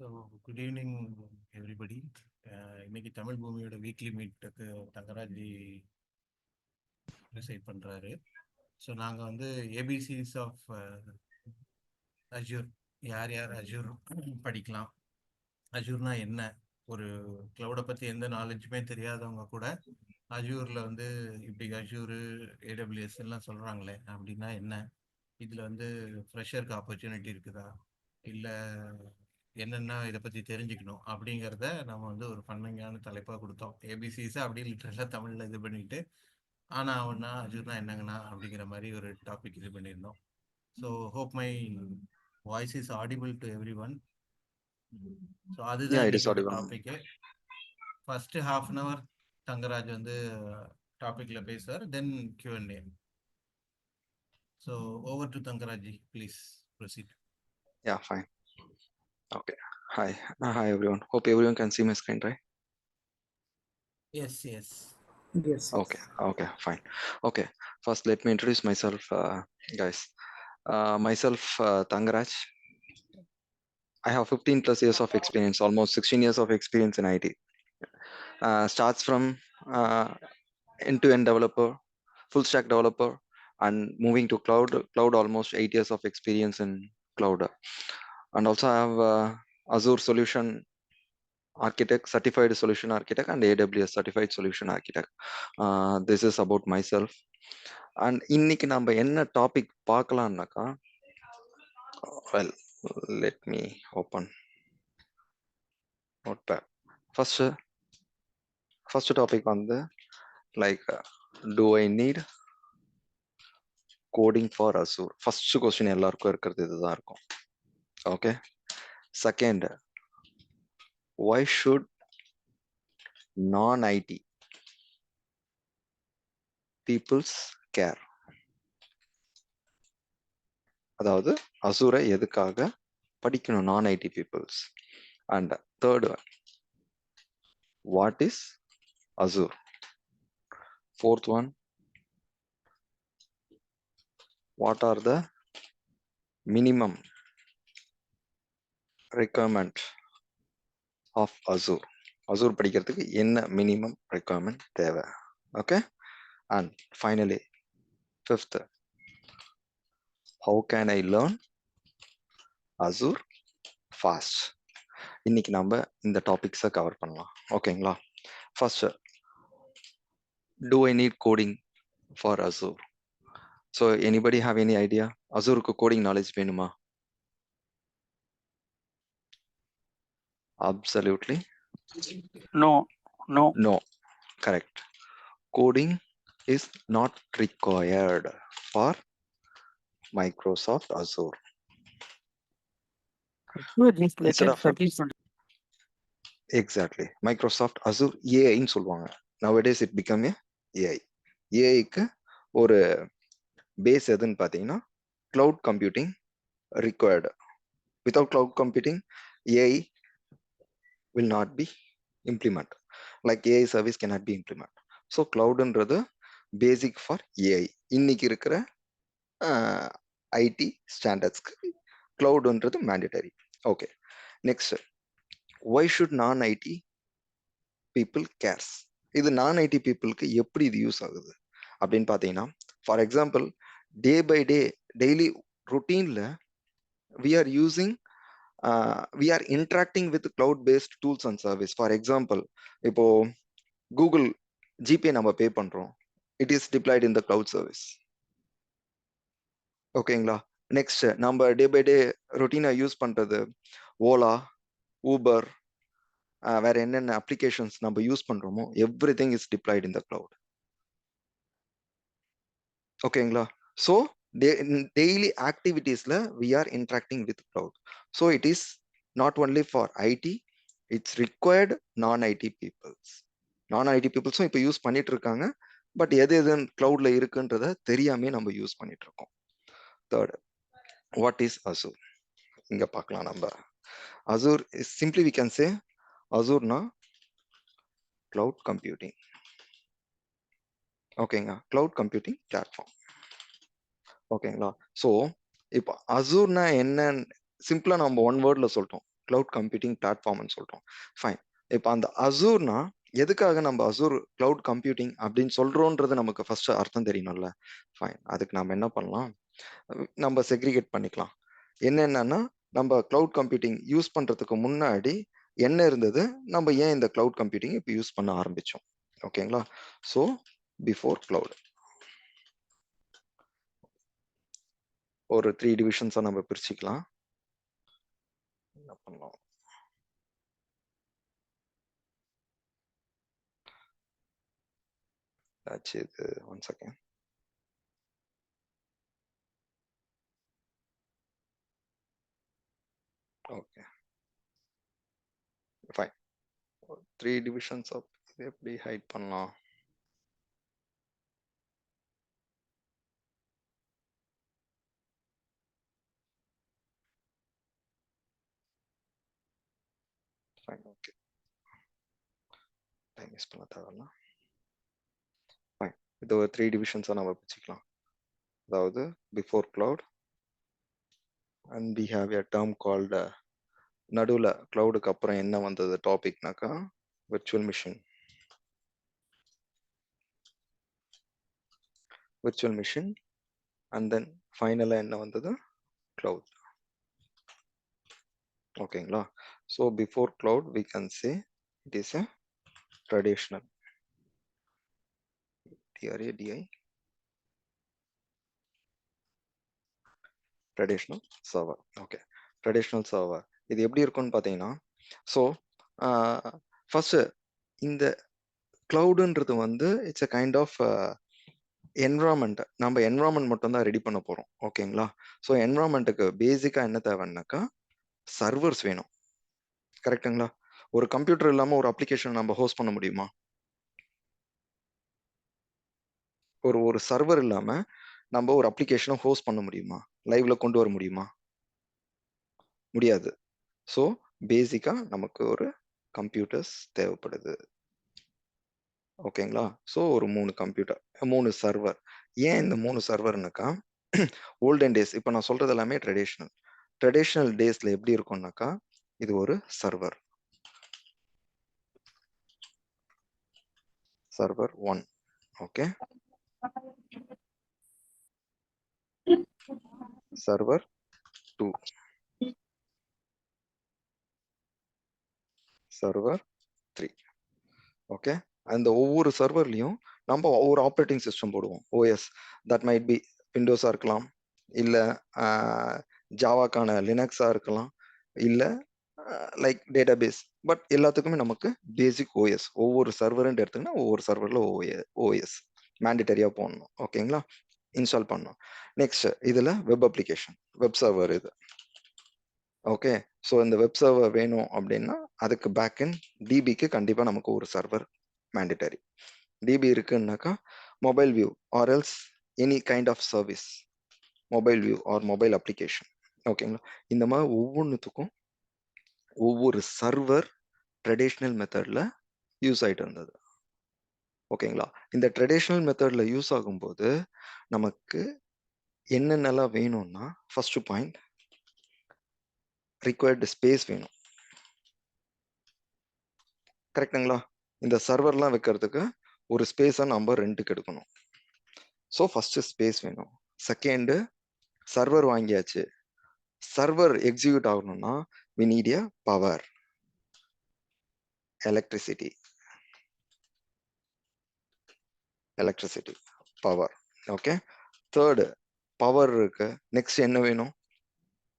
So good evening everybody. இன்னைக்கு தமிழ் பூமியோட weekly மீட்டுக்கு தங்கராஜி reside பண்ணுறாரு. ஸோ நாங்கள் வந்து ஏபிசிஸ் ஆஃப் அஜூர், யார் யார் அஜூர் படிக்கலாம், அஜூர்னா என்ன, ஒரு க்ளவுடை பற்றி எந்த நாலேஜுமே தெரியாதவங்க கூட அஜூரில் வந்து இப்படி அஜூரு ஏடபிள்யூஎஸ் எல்லாம் சொல்கிறாங்களே அப்படின்னா என்ன, இதில் வந்து ஃப்ரெஷருக்கு ஆப்பர்ச்சுனிட்டி இருக்குதா, இல்லை என்னென்னா இதை பற்றி தெரிஞ்சுக்கணும் அப்படிங்கிறத நம்ம வந்து ஒரு ஃபன்னிங்கான தலைப்பாக கொடுத்தோம். ஏபிசிஸை அப்படியே லிட்ரலாக தமிழில் இது பண்ணிட்டு ஆனால் அவனா அஜூர்னா என்னங்கண்ணா அப்படிங்கிற மாதிரி ஒரு டாபிக் இது பண்ணியிருந்தோம். So hope my voice is audible to everyone. So அதுதான் இன்னைக்கு topic. First half an hour Thangaraj வந்து டாபிக்ல பேசுவார், then Q&A. So over to Thangaraj, please proceed. Yeah, fine. Okay. Hi. Hi, everyone. Hope everyone can see my screen, right? Yes. Okay, fine. Okay. First, let me introduce myself, guys. Myself, Tangaraj. I have 15 plus years of experience, almost 16 years of experience in IT. Starts from end-to-end developer, full stack developer, and moving to cloud almost 8 years of experience in cloud. And also I have Azure solution architect, certified solution architect, and AWS certified solution architect. This is about myself. And இன்னைக்கு நம்ம என்ன topic பார்க்கலாம்னாக்கா, well, let me open notepad. First topic வந்து like do I need coding for Azure? First question எல்லாருக்கும் இருக்கிறது இதுதான் இருக்கும். Okay. Second, why should non-IT peoples care? அதாவது அசூரை எதுக்காக படிக்கணும் நான் IT peoples? And third one, what is Azure? Fourth one, what are the minimum requirement of Azure? Azure படிக்கிறதுக்கு என்ன மினிமம் ரெக்குவயர்மெண்ட் தேவை? Okay. And finally fifth, how can I learn Azure fast? இன்னைக்கு நம்ம இந்த டாபிக்ஸை கவர் பண்ணலாம். ஓகேங்களா? First, do I need coding for Azure? So anybody have any idea? Azureக்கு coding knowledge வேணுமா? Absolutely no. Correct. Coding is not required for Microsoft Azure. Exactly. Microsoft Azure AI ன்னு சொல்லுவாங்க. Nowadays it become a AI. AI-க்கு ஒரு base எதுன்னு பார்த்தீங்கன்னா cloud computing required. Without cloud computing, AI will not be implemented. Like AI service cannot be implemented. So cloudன்றது basic for AI. இன்னைக்கு இருக்கிற ID ஸ்டாண்டர்ட்ஸ்க்கு cloudன்றது mandatory. Okay. Next, why should non-IT people cares? இது non-IT peopleக்கு எப்படி இது use ஆகுது அப்படின்னு பார்த்தீங்கன்னா, for example day by day daily ரொட்டீன்ல we are interacting with cloud-based tools and service. For example, இப்போ கூகுள் ஜிபே நம்ம பே பண்றோம், it is deployed in the cloud service. ஓகேங்களா? நெக்ஸ்ட், நம்ம டே பை டே ரொட்டீனா யூஸ் பண்றது ஓலா, ஊபர், வேற என்னென்ன அப்ளிகேஷன்ஸ் நம்ம யூஸ் பண்றோமோ everything is deployed in the cloud. ஓகேங்களா? ஸோ டெய்லி ஆக்டிவிட்டீஸ்ல we are interacting with cloud. So it is not only for IT, it's required non-IT peoples. Non-IT பீப்புள்ஸும் இப்போ யூஸ் பண்ணிட்டு இருக்காங்க. பட் எது கிளவுட்ல இருக்குன்றத தெரியாமே நம்ம யூஸ் பண்ணிட்டு இருக்கோம். Third, what is Azure? இங்க பார்க்கலாம் நம்ம. Azure is simply we can say அசூர்னா கிளவுட் கம்ப்யூட்டிங். ஓகேங்க, கிளவுட் கம்ப்யூட்டிங் பிளாட்ஃபார்ம். ஓகேங்களா? ஸோ இப்போ அசூர்னா என்னன்னு சிம்பிளா நம்ம ஒன் வேர்ட்ல சொல்லிட்டோம், கிளவுட் கம்ப்யூட்டிங் பிளாட்ஃபார்ம்னு சொல்றோம். ஃபைன். இப்போ அந்த அசூர்னா எதுக்காக நம்ம அசூர் கிளவுட் கம்ப்யூட்டிங் அப்படின்னு சொல்றோன்றது நமக்கு ஃபர்ஸ்ட் அர்த்தம் தெரியணும்ல. ஃபைன். அதுக்கு நம்ம என்ன பண்ணலாம், நம்ம செக்ரிகேட் பண்ணிக்கலாம். என்னென்னா நம்ம கிளவுட் கம்ப்யூட்டிங் யூஸ் பண்றதுக்கு முன்னாடி என்ன இருந்தது, நம்ம ஏன் இந்த கிளவுட் கம்ப்யூட்டிங் இப்போ யூஸ் பண்ண ஆரம்பிச்சோம். ஓகேங்களா. ஸோ பிஃபோர் கிளவுட் ஒரு 3 டிவிஷன்ஸா நம்ம பிரிச்சுக்கலாம். என்ன பண்ணலாம், ஆச்சு இது. One second. Okay fine. 3 divisions of இது எப்படி ஹைட் பண்ணலாம். ஃபைன். ஓகே, டைம் வேஸ்ட் பண்ண தேவையில்ல. ஃபைன். இது ஒரு 3 டிவிஷன்ஸா நம்ம பிரிச்சுக்கலாம். அதாவது before cloud and we have a term called நடுவில் கிளவுடுக்கு அப்புறம் என்ன வந்தது டாபிக்னாக்கா virtual machine. Virtual machine and then ஃபைனலாக என்ன வந்தது, கிளவுட். ஓகேங்களா. So before cloud we can say it is a traditional TRADI traditional server. Okay, traditional server இது எப்படி இருக்கும்னு பார்த்தீங்கன்னா, ஸோ ஃபர்ஸ்ட் இந்த கிளவுடுன்றது வந்து it's a kind of environment. நம்ம என்வரான்மெண்ட் மட்டும் தான் ரெடி பண்ண போறோம். ஓகேங்களா. ஸோ என்வரான்மெண்ட்டுக்கு பேசிக்காக என்ன தேவைன்னாக்கா சர்வர்ஸ் வேணும். கரெக்டுங்களா. ஒரு கம்ப்யூட்டர் இல்லாமல் ஒரு அப்ளிகேஷன் நம்ம ஹோஸ்ட் பண்ண முடியுமா? ஒரு சர்வர் இல்லாமல் நம்ம ஒரு அப்ளிகேஷனை ஹோஸ்ட் பண்ண முடியுமா? லைவ்ல கொண்டு வர முடியுமா? முடியாது. ஸோ பேசிக்காக நமக்கு ஒரு கம்ப்யூட்டர்ஸ் தேவைப்படுது. ஓகேங்களா. ஸோ ஒரு 3 கம்ப்யூட்டர், 3 சர்வர். ஏன் இந்த 3 சர்வர்னாக்கா ஓல்டன் டேஸ், இப்போ நான் சொல்றது எல்லாமே ட்ரெடிஷ்னல் டேஸ்ல எப்படி இருக்கும்னாக்கா இது ஒரு server 1. Okay, server 2, server 3. Okay, அந்த ஒவ்வொரு சர்வர்லையும் நம்ம ஒவ்வொரு ஆப்ரேட்டிங் சிஸ்டம் போடுவோம். ஓஎஸ் தட் மைட் பி விண்டோஸாக இருக்கலாம், இல்லை ஜாவாக்கான லினக்ஸாக இருக்கலாம், இல்லை லைக் டேட்டா பேஸ். பட் எல்லாத்துக்குமே நமக்கு பேசிக் ஓஎஸ், ஒவ்வொரு சர்வர்ன்னு எடுத்துக்கினா ஒவ்வொரு சர்வரில் ஓஎஸ் மேண்டிட்டரியாக போடணும். ஓகேங்களா, இன்ஸ்டால் பண்ணணும். நெக்ஸ்ட் இதில் வெப் அப்ளிகேஷன், வெப் சர்வர் இது. ஓகே, ஸோ இந்த வெப் சர்வர் வேணும் அப்படின்னா அதுக்கு பேக்எண்ட் டிபிக்கு கண்டிப்பாக நமக்கு ஒரு சர்வர் மேண்டிட்டரி. டிபி இருக்குன்னாக்கா mobile view or else any kind of service, mobile view or mobile application. ஓகேங்களா, இந்த மாதிரி ஒவ்வொன்றுத்துக்கும் ஒவ்வொரு சர்வர் ட்ரெடிஷ்னல் மெத்தடில் யூஸ் ஆகிட்டு இருந்தது. ஓகேங்களா, இந்த ட்ரெடிஷ்னல் மெத்தடில் யூஸ் ஆகும்போது நமக்கு என்னென்னலாம் வேணும்னா, ஃபர்ஸ்ட் பாயிண்ட் ரிக்வயர்டு ஸ்பேஸ் வேணும். கரெக்டுங்களா. இந்த சர்வர்லாம் வைக்கிறதுக்கு ஒரு ஸ்பேஸை நம்ம ரெண்டுக்கு எடுக்கணும். ஸோ ஃபர்ஸ்ட் ஸ்பேஸ் வேணும். செகண்டு சர்வர் வாங்கியாச்சு, சர்வர் எக்ஸிக்யூட் ஆகணும்னா we need a power, electricity, power. Okay, third power இருக்கு. நெக்ஸ்ட் என்ன வேணும்,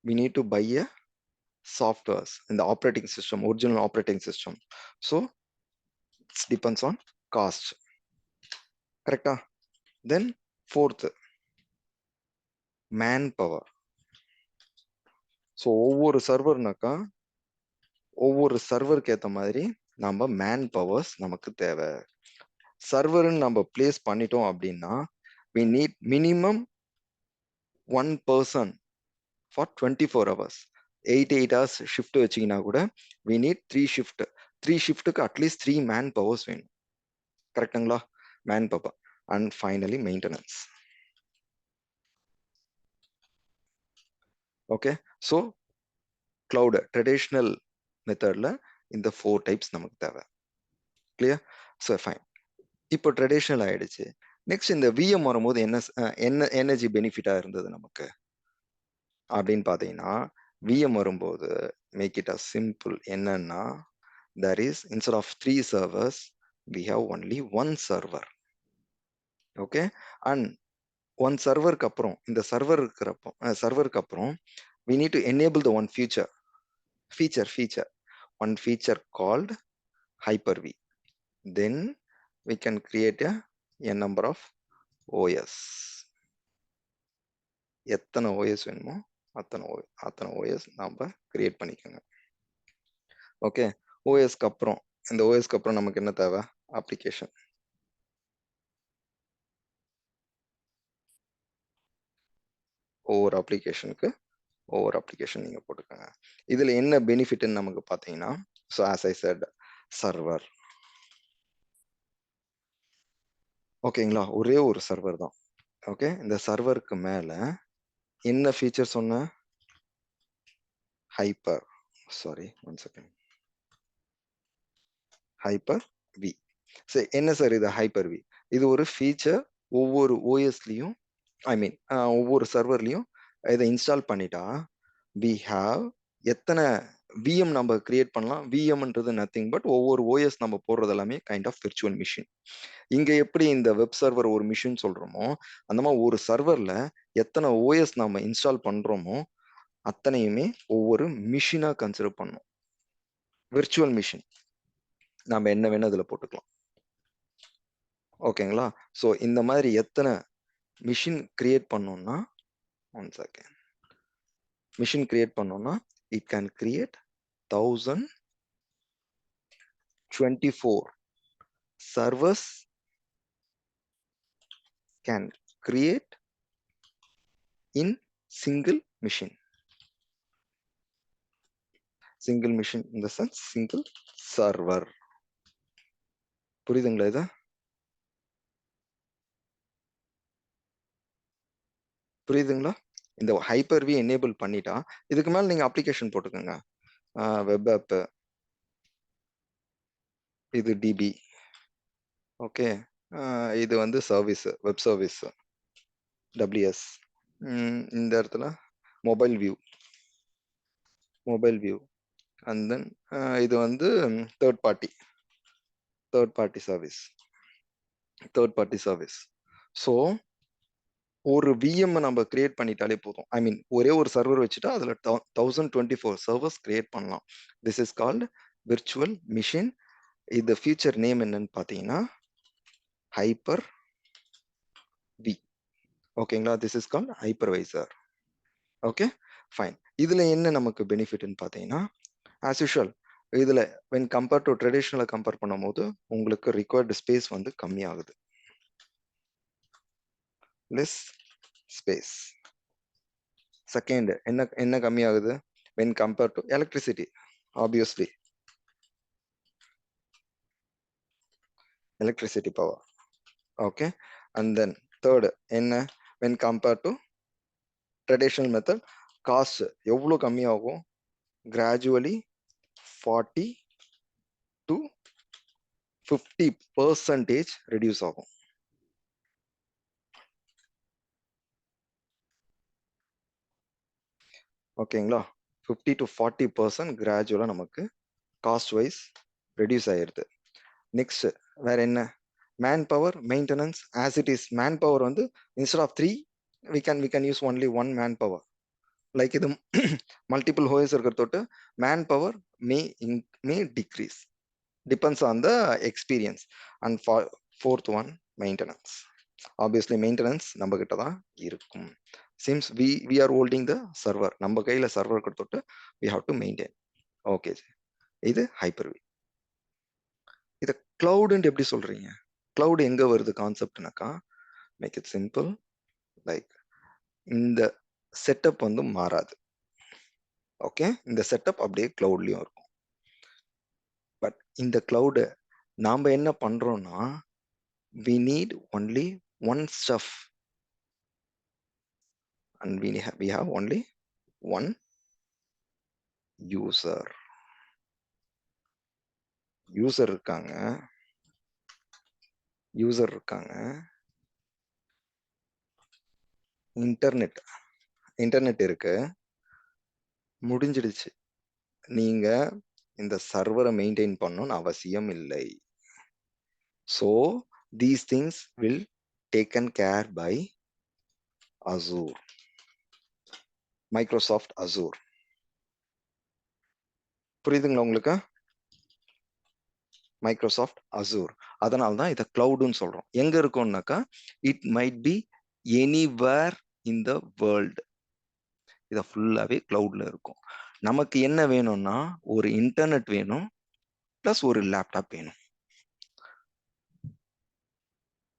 we need to buy a softwares in the operating system, original operating system. So it depends on cost. கரெக்டா. தென் fourth man power. So ஒவ்வொரு சர்வர்னாக்கா ஒவ்வொரு சர்வருக்கு ஏற்ற மாதிரி நம்ம மேன் பவர்ஸ் நமக்கு தேவை. சர்வர்னு நம்ம பிளேஸ் பண்ணிட்டோம் அப்படின்னா we need minimum 1 person for 24 hours. 8 hours shift வச்சிங்கன்னா கூட we need 3 ஷிஃப்ட். 3 ஷிஃப்ட்டுக்கு அட்லீஸ்ட் 3 மேன் பவர்ஸ் வேணும். கரெக்டுங்களா, man power. And finally maintenance. Okay, so cloud traditional மெத்தட்ல இந்த 4 டைப்ஸ் நமக்கு தேவை. கிளியர்? So fine. இப்போ ட்ரெடிஷ்னல் ஆயிடுச்சு. நெக்ஸ்ட் இந்த விஎம் வரும்போது என்ன எனர்ஜி பெனிஃபிட்டா இருந்தது நமக்கு அப்படின்னு பார்த்தீங்கன்னா, விஎம் வரும்போது மேக் இட் அ சிம்பிள். என்னன்னா, there is instead of 3 servers we have only 1 server. Okay, and 1 சர்வருக்கு அப்புறம் இந்த சர்வருக்கு அப்புறம் we need to enable the one feature one feature called Hyper-V. Then we can create a number of OS. எத்தனை OS வேணுமோ அத்தனை OS நாம create பண்ணிக்கோங்க. ஓகே, ஓஎஸ்க்கு அப்புறம் இந்த ஓஎஸ்க்கு அப்புறம் நமக்கு என்ன தேவை? அப்ளிகேஷன். ஒவ்வொரு அப்ளிகேஷன் நீங்க போட்டுக்கோங்க. இதுல என்ன பெனிஃபிட்னு நமக்கு பார்த்தீங்கன்னா, so as I set server. ஓகேங்களா, ஒரே ஒரு சர்வர் தான். ஓகே, இந்த சர்வருக்கு மேல என்ன ஃபீச்சர் சொன்ன? Hyper-V. சரி, என்ன சார் இது Hyper-V? இது ஒரு ஃபீச்சர். ஒவ்வொரு ஓஎஸ்லயும் ஒவ்வொரு சர்வர்லயும் இதை இன்ஸ்டால் பண்ணிட்டா we have எத்தனை VM நம்ம கிரியேட் பண்ணலாம். VMன்றது நத்திங் பட் ஒவ்வொரு ஓஎஸ் நம்ம போடுறது எல்லாமே கைண்ட் ஆஃப் விர்ச்சுவல் மிஷின். இங்க எப்படி இந்த வெப் சர்வர் ஒரு மிஷின் சொல்றோமோ, அந்த மாதிரி ஒரு சர்வர்ல எத்தனை ஓஎஸ் நம்ம இன்ஸ்டால் பண்றோமோ அத்தனையுமே ஒவ்வொரு மிஷினா கன்சிடர் பண்ணோம். விர்ச்சுவல் மிஷின் நம்ம என்ன வேணும் அதுல போட்டுக்கலாம். ஓகேங்களா, ஸோ இந்த மாதிரி எத்தனை மிஷின் கிரியேட் பண்ணோம்னா, ஒன் செகண்ட், மிஷின் கிரியேட் பண்ணோம்னா it can create 1024 servers can create in single machine in the sense single server. புரியுதுங்களா? இது புரியுதுங்களா? இந்த Hyper-V எனேபிள் பண்ணிட்டா இதுக்கு மேல நீங்க அப்ளிகேஷன் போட்டுக்கோங்க. வெப் ஆப், இது டிபி, ஓகே, இது வந்து சர்வீஸ், வெப் சர்வீஸ் WS, இந்த இடத்துல மொபைல் வியூ அண்ட் தென் இது வந்து தேர்ட் பார்ட்டி சர்வீஸ். ஸோ ஒரு விஎம் நம்ம கிரியேட் பண்ணிட்டாலே போதும். ஒரே ஒரு சர்வர் வச்சுட்டா அதுல 1024 சர்வர்ஸ் கிரியேட் பண்ணலாம். This is called virtual machine. இது ஃபியூச்சர் நேம் என்னன்னு பார்த்தீங்கன்னா Hyper-V. ஓகேங்களா, this is called hypervisor. Okay fine. இதுல என்ன நமக்கு பெனிஃபிட்னு பார்த்தீங்கன்னா, ஆஸ் யூஷுவல் இதுல when கம்பேர் டு ட்ரெடிஷ்னலை கம்பேர் பண்ணும்போது உங்களுக்கு ரிக்வயர்டு ஸ்பேஸ் வந்து கம்மியாகுது. Less space. செகண்ட் என்ன கம்மியாகுது? when compare to electricity, obviously electricity power. Okay, and then third என்ன? when compare to traditional method cost எவ்வளோ கம்மியாகும்? கிராஜுவலி 40 to 50% ரெடியூஸ் ஆகும். ஓகேங்களா, 50 to 40% கிராஜுவலா நமக்கு காஸ்ட் வைஸ் ரெடியூஸ் ஆயிருது. நெக்ஸ்ட் வேற என்ன? Man power maintenance. As it is man power வந்து instead of 3 we can use only one man power. Like இது மல்டிபிள் ஹோயஸ் இருக்கிற தொட்டு man power may decrease depends on the experience. And fourth one, maintenance. Obviously maintenance நம்ம கிட்ட தான் இருக்கும். Since we are holding the server, நம்ம கையில சர்வர் கொடுத்துட்டு we have to maintain. Okay, இது Hyper-V. இத கிளவுட்னு எப்படி சொல்றீங்க? கிளவுட் எங்க வருது கான்செப்ட்னாக்கா, மேக் இட் சிம்பிள். லைக் இந்த செட்டப் வந்து மாறாது. ஓகே, இந்த செட்டப் அப்படியே கிளவுட்லயும் இருக்கும். பட் இந்த கிளவுட் நாம என்ன பண்றோம்னா, we need only one stuff and we have only one user user இருக்காங்க இன்டர்நெட் இருக்கு, முடிஞ்சிடுச்சு. நீங்க இந்த சர்வரை மெயின்டைன் பண்ணணும்னு அவசியம் இல்லை. So these things will taken care by Azure, Microsoft Azure. புரியுதுங்களா உங்களுக்கு? Microsoft Azure. அதனால தான் இதை கிளவுடுன்னு சொல்றோம். எங்க இருக்கும்னாக்கா it might be anywhere in the world. இதை ஃபுல்லாவே கிளவுட்ல இருக்கும். நமக்கு என்ன வேணும்னா ஒரு இன்டர்நெட் வேணும் பிளஸ் ஒரு லேப்டாப் வேணும்.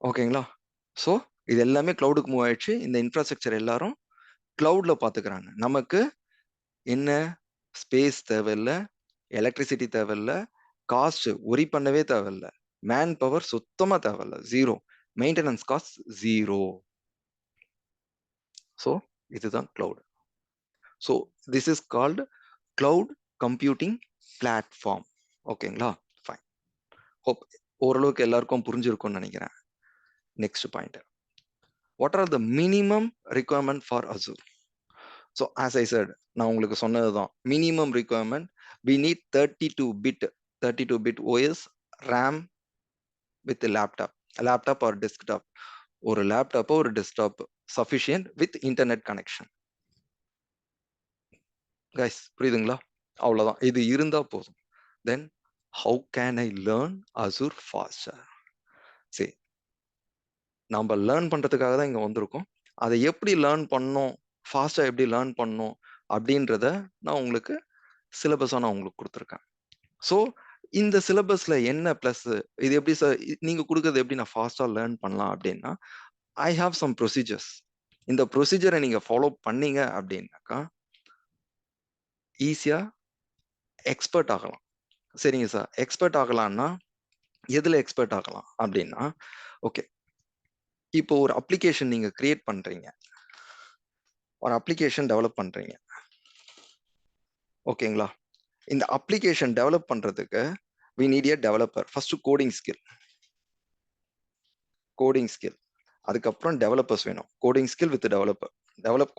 ஓகேங்களா? ஸோ இது எல்லாமே கிளவுடுக்கு மூவ் ஆயிடுச்சு. இந்த இன்ஃப்ராஸ்ட்ரக்சர் எல்லாரும் கிளவுட்ல பாத்துக்கிறாங்க. நமக்கு என்ன ஸ்பேஸ் தேவையில்லை, எலக்ட்ரிசிட்டி தேவையில்லை, காஸ்ட் ஒரி பண்ணவே தேவையில்லை, மேன் பவர் சுத்தமா தேவையில்லை, zero, maintenance cost zero. So இதுதான் cloud. So this is called cloud computing platform. ஓகேங்களா? ஃபைன். ஹோப் ஓரளவுக்கு எல்லாருக்கும் புரிஞ்சிருக்கும்னு நினைக்கிறேன். Next point, what are the minimum requirement for Azure? So as I said, நான் உங்களுக்கு சொன்னதுதான் minimum requirement. we need 32 bit OS RAM with laptop or desktop. ஒரு லேப்டாப்போ ஒரு desktop sufficient with internet connection. Guys புரியுதுங்களா? அவ்வளவுதான், இது இருந்தா போதும். Then how can I learn Azure faster? சரி, நம்ம லேர்ன் பண்றதுக்காக தான் இங்க வந்திருக்கோம். அதை எப்படி லேர்ன் பண்ணணும், ஃபாஸ்டா எப்படி லேர்ன் பண்ணணும் அப்படின்றத நான் உங்களுக்கு சிலபஸா நான் உங்களுக்கு கொடுத்துருக்கேன். ஸோ இந்த சிலபஸ்ல என்ன பிளஸ், இது எப்படி சார் நீங்க கொடுக்கறது எப்படி நான் ஃபாஸ்டா லேர்ன் பண்ணலாம் அப்படின்னா, ஐ ஹாவ் சம் ப்ரொசீஜர்ஸ். இந்த ப்ரொசீஜரை நீங்க ஃபாலோ பண்ணீங்க அப்படின்னாக்கா ஈஸியா எக்ஸ்பர்ட் ஆகலாம். சரிங்க சார், எக்ஸ்பர்ட் ஆகலாம்னா எதுல எக்ஸ்பர்ட் ஆகலாம் அப்படின்னா, ஓகே, இப்போ ஒரு அப்ளிகேஷன் நீங்க கிரியேட் பண்றீங்க, ஒரு அப்ளிகேஷன் டெவலப் பண்றீங்க. ஓகேங்களா? இந்த அப்ளிகேஷன் டெவலப் பண்றதுக்கு we need a developer. First coding skill, அதுக்கப்புறம் டெவலப்பர்ஸ் வேணும். Coding skill with developer.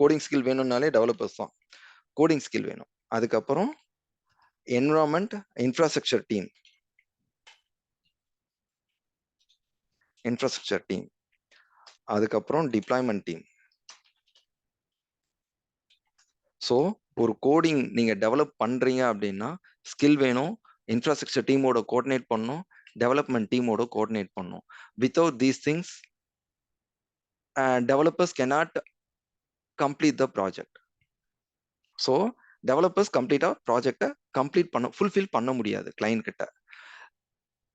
Coding skill வேணும்னாலே டெவலப்பர்ஸ் தான். கோடிங் ஸ்கில் வேணும். அதுக்கப்புறம் என்விரான்மெண்ட், இன்ஃப்ராஸ்ட்ரக்சர் டீம், அதுக்கப்புறம் டிப்ளாய்மெண்ட் டீம். ஸோ ஒரு கோடிங் நீங்க டெவலப் பண்றீங்க அப்படின்னா ஸ்கில் வேணும், இன்ஃப்ராஸ்ட்ரக்சர் டீமோட கோஆர்டினேட் பண்ணணும், டெவலப்மெண்ட் டீமோட கோஆர்டினேட் பண்ணணும். Without these things developers cannot complete the project. So developers கம்ப்ளீட்டா ப்ராஜெக்டை ஃபுல்ஃபில் பண்ண முடியாது கிளைண்ட் கிட்ட.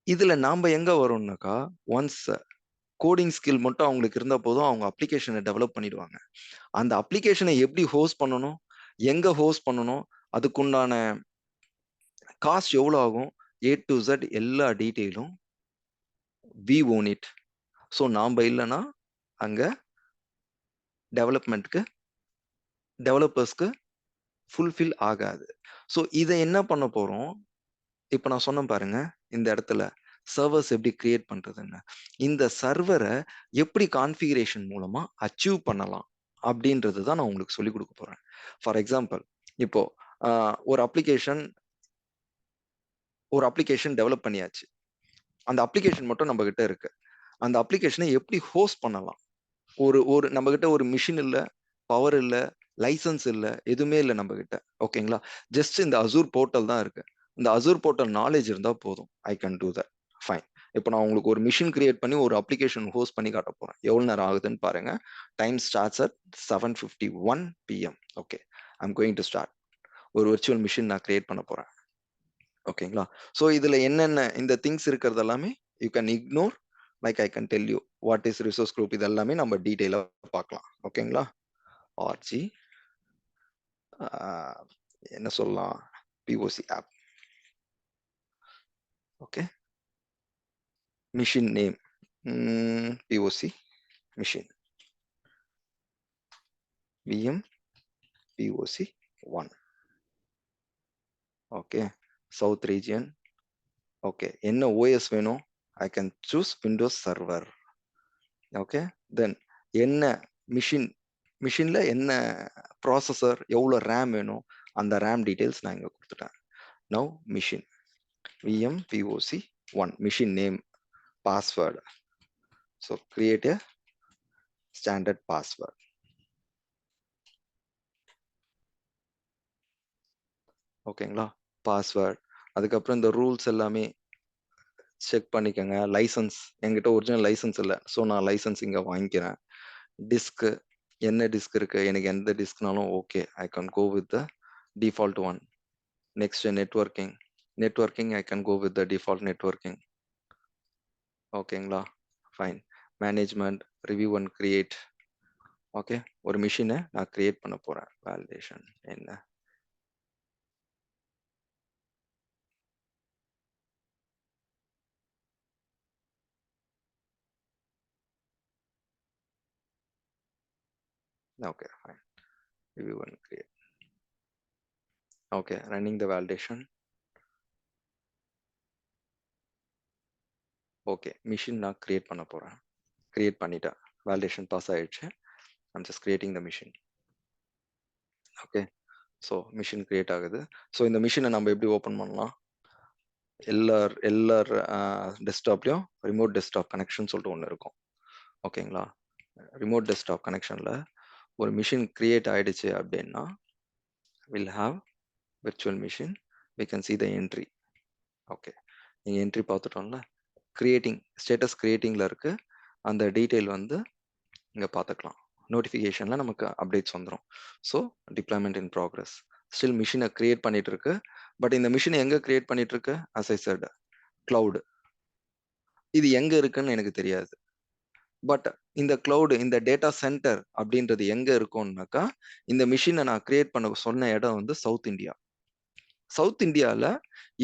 இதுல நாம எங்க வரோம்னாக்கா, ஒன்ஸ் கோடிங் ஸ்கில் மட்டும் அவங்களுக்கு இருந்தா போதும், அவங்க அப்ளிகேஷனை டெவலப் பண்ணிடுவாங்க. அந்த அப்ளிகேஷனை எப்படி ஹோஸ்ட் பண்ணணும், எங்க ஹோஸ்ட் பண்ணணும், அதுக்குண்டான காஸ்ட் எவ்வளோ ஆகும், A to Z எல்லா டீட்டெயிலும் we own it. ஸோ நாம இல்லைன்னா அங்க டெவலப்பர்ஸ்க்கு ஃபுல்ஃபில் ஆகாது. ஸோ இதை என்ன பண்ண போறோம், இப்போ நான் சொன்ன பாருங்க, இந்த இடத்துல சர்வர்ஸ் எப்படி கிரியேட் பண்றதுன்னு, இந்த சர்வரை எப்படி கான்ஃபிகரேஷன் மூலமா அச்சீவ் பண்ணலாம் அப்படின்றது தான் நான் உங்களுக்கு சொல்லிக் கொடுக்க போறேன். ஃபார் எக்ஸாம்பிள், இப்போ ஒரு அப்ளிகேஷன் டெவலப் பண்ணியாச்சு. அந்த அப்ளிகேஷன் மட்டும் நம்ம கிட்ட இருக்கு. அந்த அப்ளிகேஷனை எப்படி ஹோஸ்ட் பண்ணலாம், ஒரு நம்ம கிட்ட ஒரு மிஷின் இல்ல, பவர் இல்ல, லைசன்ஸ் இல்ல, எதுவுமே இல்லை நம்ம கிட்ட. ஓகேங்களா? ஜஸ்ட் இந்த Azure போர்ட்டல் தான் இருக்கு. இந்த Azure போர்ட்டல் நாலேஜ் இருந்தா போதும், I can do that. Fine. இப்போ நான் உங்களுக்கு ஒரு மிஷின் கிரியேட் பண்ணி ஒரு அப்ளிகேஷன் ஹோஸ்ட் பண்ணி காட்ட போறேன். எவ்வளவு நேரம் ஆகுதுன்னு பாருங்க. Time starts at 7:51 PM. Okay, I'm going to start. ஒரு விர்ச்சுவல் மிஷின் நான் கிரியேட் பண்ண போறேன். ஓகேங்களா? ஸோ இதுல என்னென்ன இந்த திங்ஸ் இருக்கிறது எல்லாமே you can ignore, like I can tell you what is resource group, இது எல்லாமே நம்ம டீட்டெயிலாக பார்க்கலாம். ஓகேங்களா? ஆர்ஜி என்ன சொல்லலாம், POC app. Okay, machine name POC machine, VM POC 1. Okay, South region. Okay, என்ன OS வேணும்? I can choose Windows Server. Okay, then என்ன மிஷின்ல என்ன ப்ராசஸர், எவ்வளோ ரேம் வேணும், அந்த ரேம் டீட்டெயில்ஸ் நான் இங்கே கொடுத்துட்டேன். Now machine VMPOC1 machine name, password. So create a standard password. ஓகேங்களா, பாஸ்வேர்ட். அதுக்கப்புறம் இந்த ரூல்ஸ் எல்லாமே செக் பண்ணிக்கோங்க. லைசன்ஸ், என்கிட்ட ஒரிஜினல் லைசன்ஸ் இல்லை, ஸோ நான் லைசன்ஸ் இங்கே வாங்கிக்கிறேன். டிஸ்க்கு, என்ன டிஸ்க் இருக்கு, எனக்கு எந்த டிஸ்க்னாலும் okay, I can go with the default one. Next networking I can go with the default networking. ஓகேங்களா, fine. Management, review and create. Okay, ஒரு மிஷினை நான் கிரியேட் பண்ண போறேன். வேலிடேஷன் என்ன? Okay, fine. Review and create. Okay, running the validation. Okay, machine நான் create பண்ண போறேன். Create பண்ணிட்டேன். Validation pass ஆயிடுச்சு. I'm just creating the machine. Okay, so machine create ஆகுது. So இந்த machine நம்ம எப்படி open பண்ணலாம்? எல்லா டெஸ்க்டாப்லயும் ரிமோட் டெஸ்க்டாப் கனெக்ஷன் சொல்லிட்டு ஒன்று இருக்கும். ஓகேங்களா, ரிமோட் டெஸ்க்டாப் கனெக்ஷன்ல ஒரு மிஷின் கிரியேட் ஆயிடுச்சு அப்படின்னா will have virtual machine, we can see the entry. Okay, நீங்க என்ட்ரி பார்த்துட்டோம்ல, கிரியேட்டிங் ஸ்டேட்டஸ் கிரியேட்டிங்ல இருக்கு. அந்த டீட்டெயில் வந்து இங்க பார்த்துக்கலாம். நோட்டிஃபிகேஷன்ல நமக்கு அப்டேட்ஸ் வந்துடும். So deployment in progress. Still மிஷினை கிரியேட் பண்ணிட்டு இருக்கு. பட் இந்த மிஷினை எங்க கிரியேட் பண்ணிட்டு இருக்கு? as I said, cloud. இது எங்க இருக்குன்னு எனக்கு தெரியாது. பட் இந்த கிளவுடு, இந்த டேட்டா சென்டர் அப்படின்றது எங்க இருக்கும்னாக்கா, இந்த மிஷினை நான் கிரியேட் பண்ண சொன்ன இடம் வந்து சவுத் இந்தியா. சவுத் இந்தியாவில்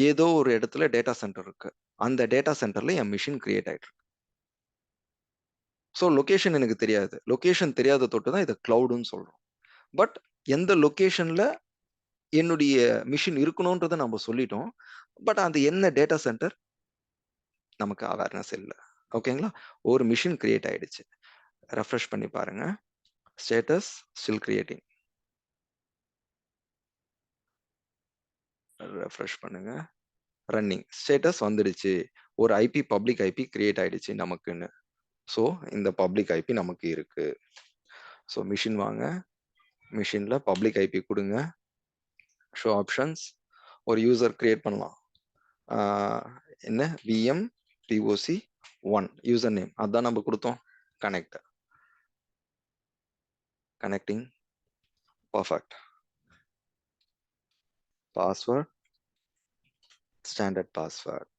ஏதோ ஒரு இடத்துல டேட்டா சென்டர் இருக்கு. அந்த டேட்டா சென்டர்ல என் மிஷின் கிரியேட் ஆயிட்டு இருக்கு. ஸோ லொகேஷன் எனக்கு தெரியாது. லொகேஷன் தெரியாத தொட்டு தான் இதை கிளவுடுன்னு சொல்றோம். பட் எந்த லொகேஷன்ல என்னுடைய மிஷின் இருக்கணும்ன்றதை நம்ம சொல்லிட்டோம். பட் அது என்ன டேட்டா சென்டர் நமக்கு அவேர்னஸ் இல்லை. ஓகேங்களா, ஒரு மிஷின் கிரியேட் ஆயிடுச்சு. ரெஃப்ரெஷ் பண்ணி பாருங்க. Status still creating. ரெஃப்ரெஷ் பண்ணுங்க. ரன்னிங் ஸ்டேட்டஸ் வந்துடுச்சு. ஒரு ஐபி, பப்ளிக் ஐபி கிரியேட் ஆயிடுச்சு நமக்குன்னு. ஸோ இந்த பப்ளிக் ஐபி நமக்கு இருக்கு. ஸோ மிஷின் வாங்க, மிஷின்ல பப்ளிக் ஐபி கொடுங்க. ஷோ ஆப்ஷன்ஸ், ஒரு யூசர் கிரியேட் பண்ணலாம். என்ன VMPOC1 யூசர் நேம், அதான் நம்ம கொடுத்தோம். Connecting, perfect. Password, standard password,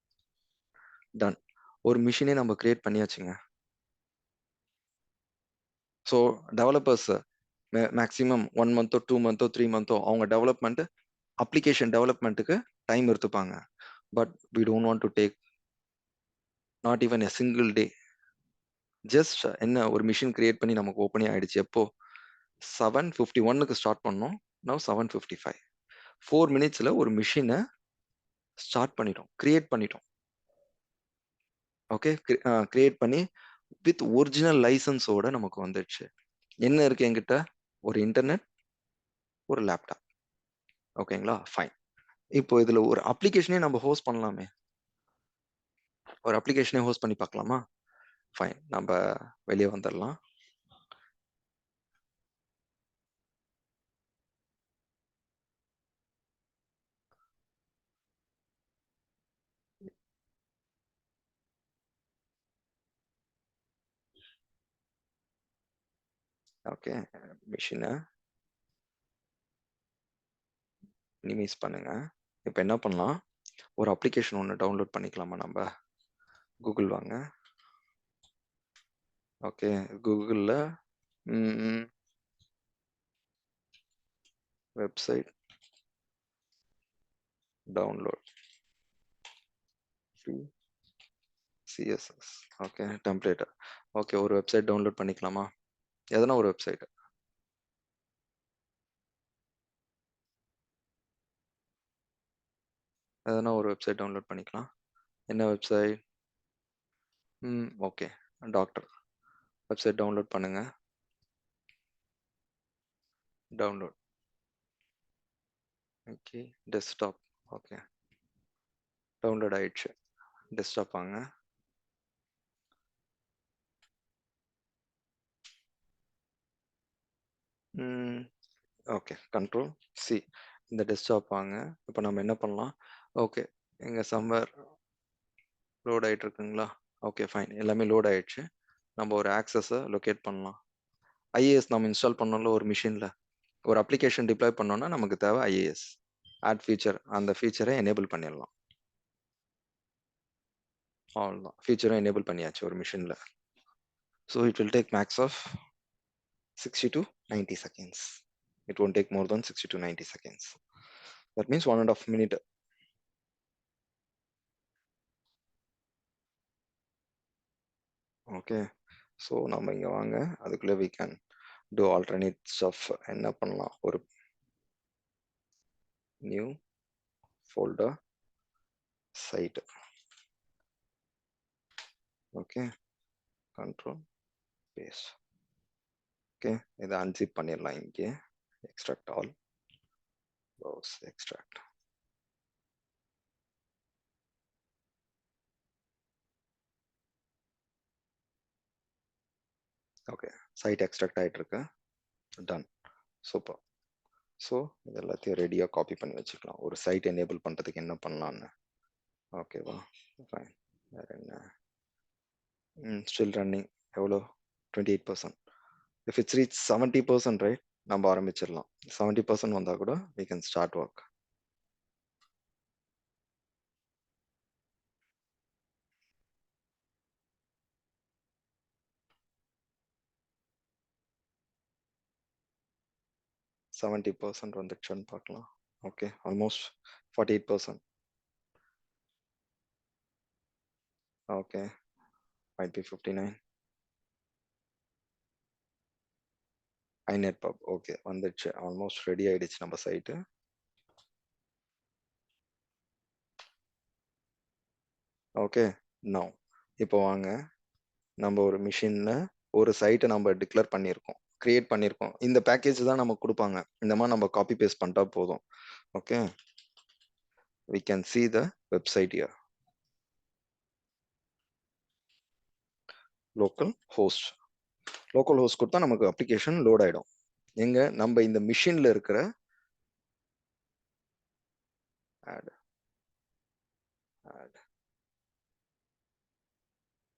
done. ஒரு மிஷினே நம்ம கிரியேட் பண்ணியாச்சுங்க. ஸோ டெவலப்பர்ஸ் மேக்ஸிமம் 1 மந்த்தோ 2 மந்த்தோ 3 மந்த்தோ அவங்க டெவலப்மெண்ட், அப்ளிகேஷன் டெவலப்மெண்ட்டுக்கு டைம் எடுத்துப்பாங்க. But we don't want to take not even a single day. Just என்ன, ஒரு மிஷின் கிரியேட் பண்ணி நமக்கு ஓப்பனே ஆயிடுச்சு. எப்போ? 7:51க்கு ஸ்டார்ட் பண்ணோம். நவ் 7:55. 4 மினிட்ஸ்ல ஒரு மிஷினை ஸ்டார்ட் பண்ணிட்டோம், கிரியேட் பண்ணிட்டோம். ஓகே, கிரியேட் பண்ணி வித் ஒரிஜினல் லைசன்ஸோட நமக்கு வந்துடுச்சு. என்ன இருக்கு என்கிட்ட? ஒரு இன்டர்நெட், ஒரு லேப்டாப். ஓகேங்களா, ஃபைன். இப்போ இதுல ஒரு அப்ளிகேஷனே நம்ம ஹோஸ்ட் பண்ணலாமே. ஒரு அப்ளிகேஷனே ஹோஸ்ட் பண்ணி பார்க்கலாமா? ஃபைன், நம்ம வெளியே வந்துடலாம். ஓகே, மிஷினை மினிமைஸ் பண்ணுங்க. இப்போ என்ன பண்ணலாம், ஒரு அப்ளிகேஷன் ஒன்று டவுன்லோட் பண்ணிக்கலாமா நம்ம? கூகுள் வாங்க. ஓகே, கூகுளில் website download CSS. Okay, template. Okay, ஒரு வெப்சைட் டவுன்லோட் பண்ணிக்கலாமா? எதனா ஒரு வெப்சைட். எதனா ஒரு வெப்சைட் டவுன்லோட் பண்ணிக்கலாம். என்ன website? Okay, doctor website download பண்ணுங்க. Download. Okay, desktop. Okay, download ஆயிடுச்சு. டெஸ்க்டாப் வாங்க. Okay, control C. இந்த டெஸ்க்டாப் வாங்க. இப்போ நம்ம என்ன பண்ணலாம்? ஓகே, எங்க சம்மர் லோட் ஆயிட்டு இருக்குங்களா? ஓகே, ஃபைன், எல்லாமே லோட் ஆயிடுச்சு. நம்ம ஒரு ஆக்சஸை லொக்கேட் பண்ணலாம். ஐஏஎஸ் நம்ம இன்ஸ்டால் பண்ணோம்ல ஒரு மிஷினில், ஒரு அப்ளிகேஷன் டிப்ளாய் பண்ணோம்னா நமக்கு தேவை ஐஏஎஸ் ஆட் ஃபீச்சர். அந்த ஃபீச்சரை எனேபிள் பண்ணிடலாம். அவ்வளோதான், ஃபீச்சரை எனேபிள் பண்ணியாச்சு ஒரு மிஷினில். So it will take max of 60 to 90 seconds. It won't take more than 60 to 90 seconds. That means 1.5 minute. Okay, so நம்ம இங்க வாங்க. அதுக்குள்ள we can do alternate stuff. என்ன பண்ணலாம்? ஒரு new folder site. Okay, control paste. Okay, இதை unzip பண்ணிடலாம். இங்கே extract all, browse extract. Okay, site extract ஆயிட்டு இருக்கு. Done. Super. ஸோ இது எல்லாத்தையும் ரெடியாக காப்பி பண்ணி வச்சுக்கலாம். ஒரு சைட் எனேபிள் பண்ணுறதுக்கு என்ன பண்ணலான்னு. ஓகேவா, ஃபைன். வேறு என்ன? Still running. எவ்வளோ? 28%. இஃப் இட்ஸ் ரீச் 70%, ரைட், நம்ம ஆரம்பிச்சிடலாம். 70% வந்தால் கூட we can start work. %70 வந்துடுச்சுன்னு பார்க்கலாம். Okay, almost 48%. Okay, might be 59. iNetPub. Okay, வந்துடுச்சு. ஆல்மோஸ்ட் ரெடி ஆயிடுச்சு நம்ம சைட்டு. ஓகே, நவ் இப்போ வாங்க, நம்ம ஒரு மிஷினில் ஒரு சைட்டை நம்ம டிக்ளேர் பண்ணியிருக்கோம், கிரியேட் பண்ணியிருக்கோம். இந்த பேக்கேஜ் தான் நமக்கு கொடுப்பாங்க. இந்த மாதிரி நம்ம காப்பி பேஸ்ட் பண்ணிட்டா போதும். Okay, we can see the website here. local host கொடுத்தா நமக்கு அப்ளிகேஷன் லோட் ஆயிடும். எங்க? நம்ம இந்த மிஷின்ல இருக்கிற add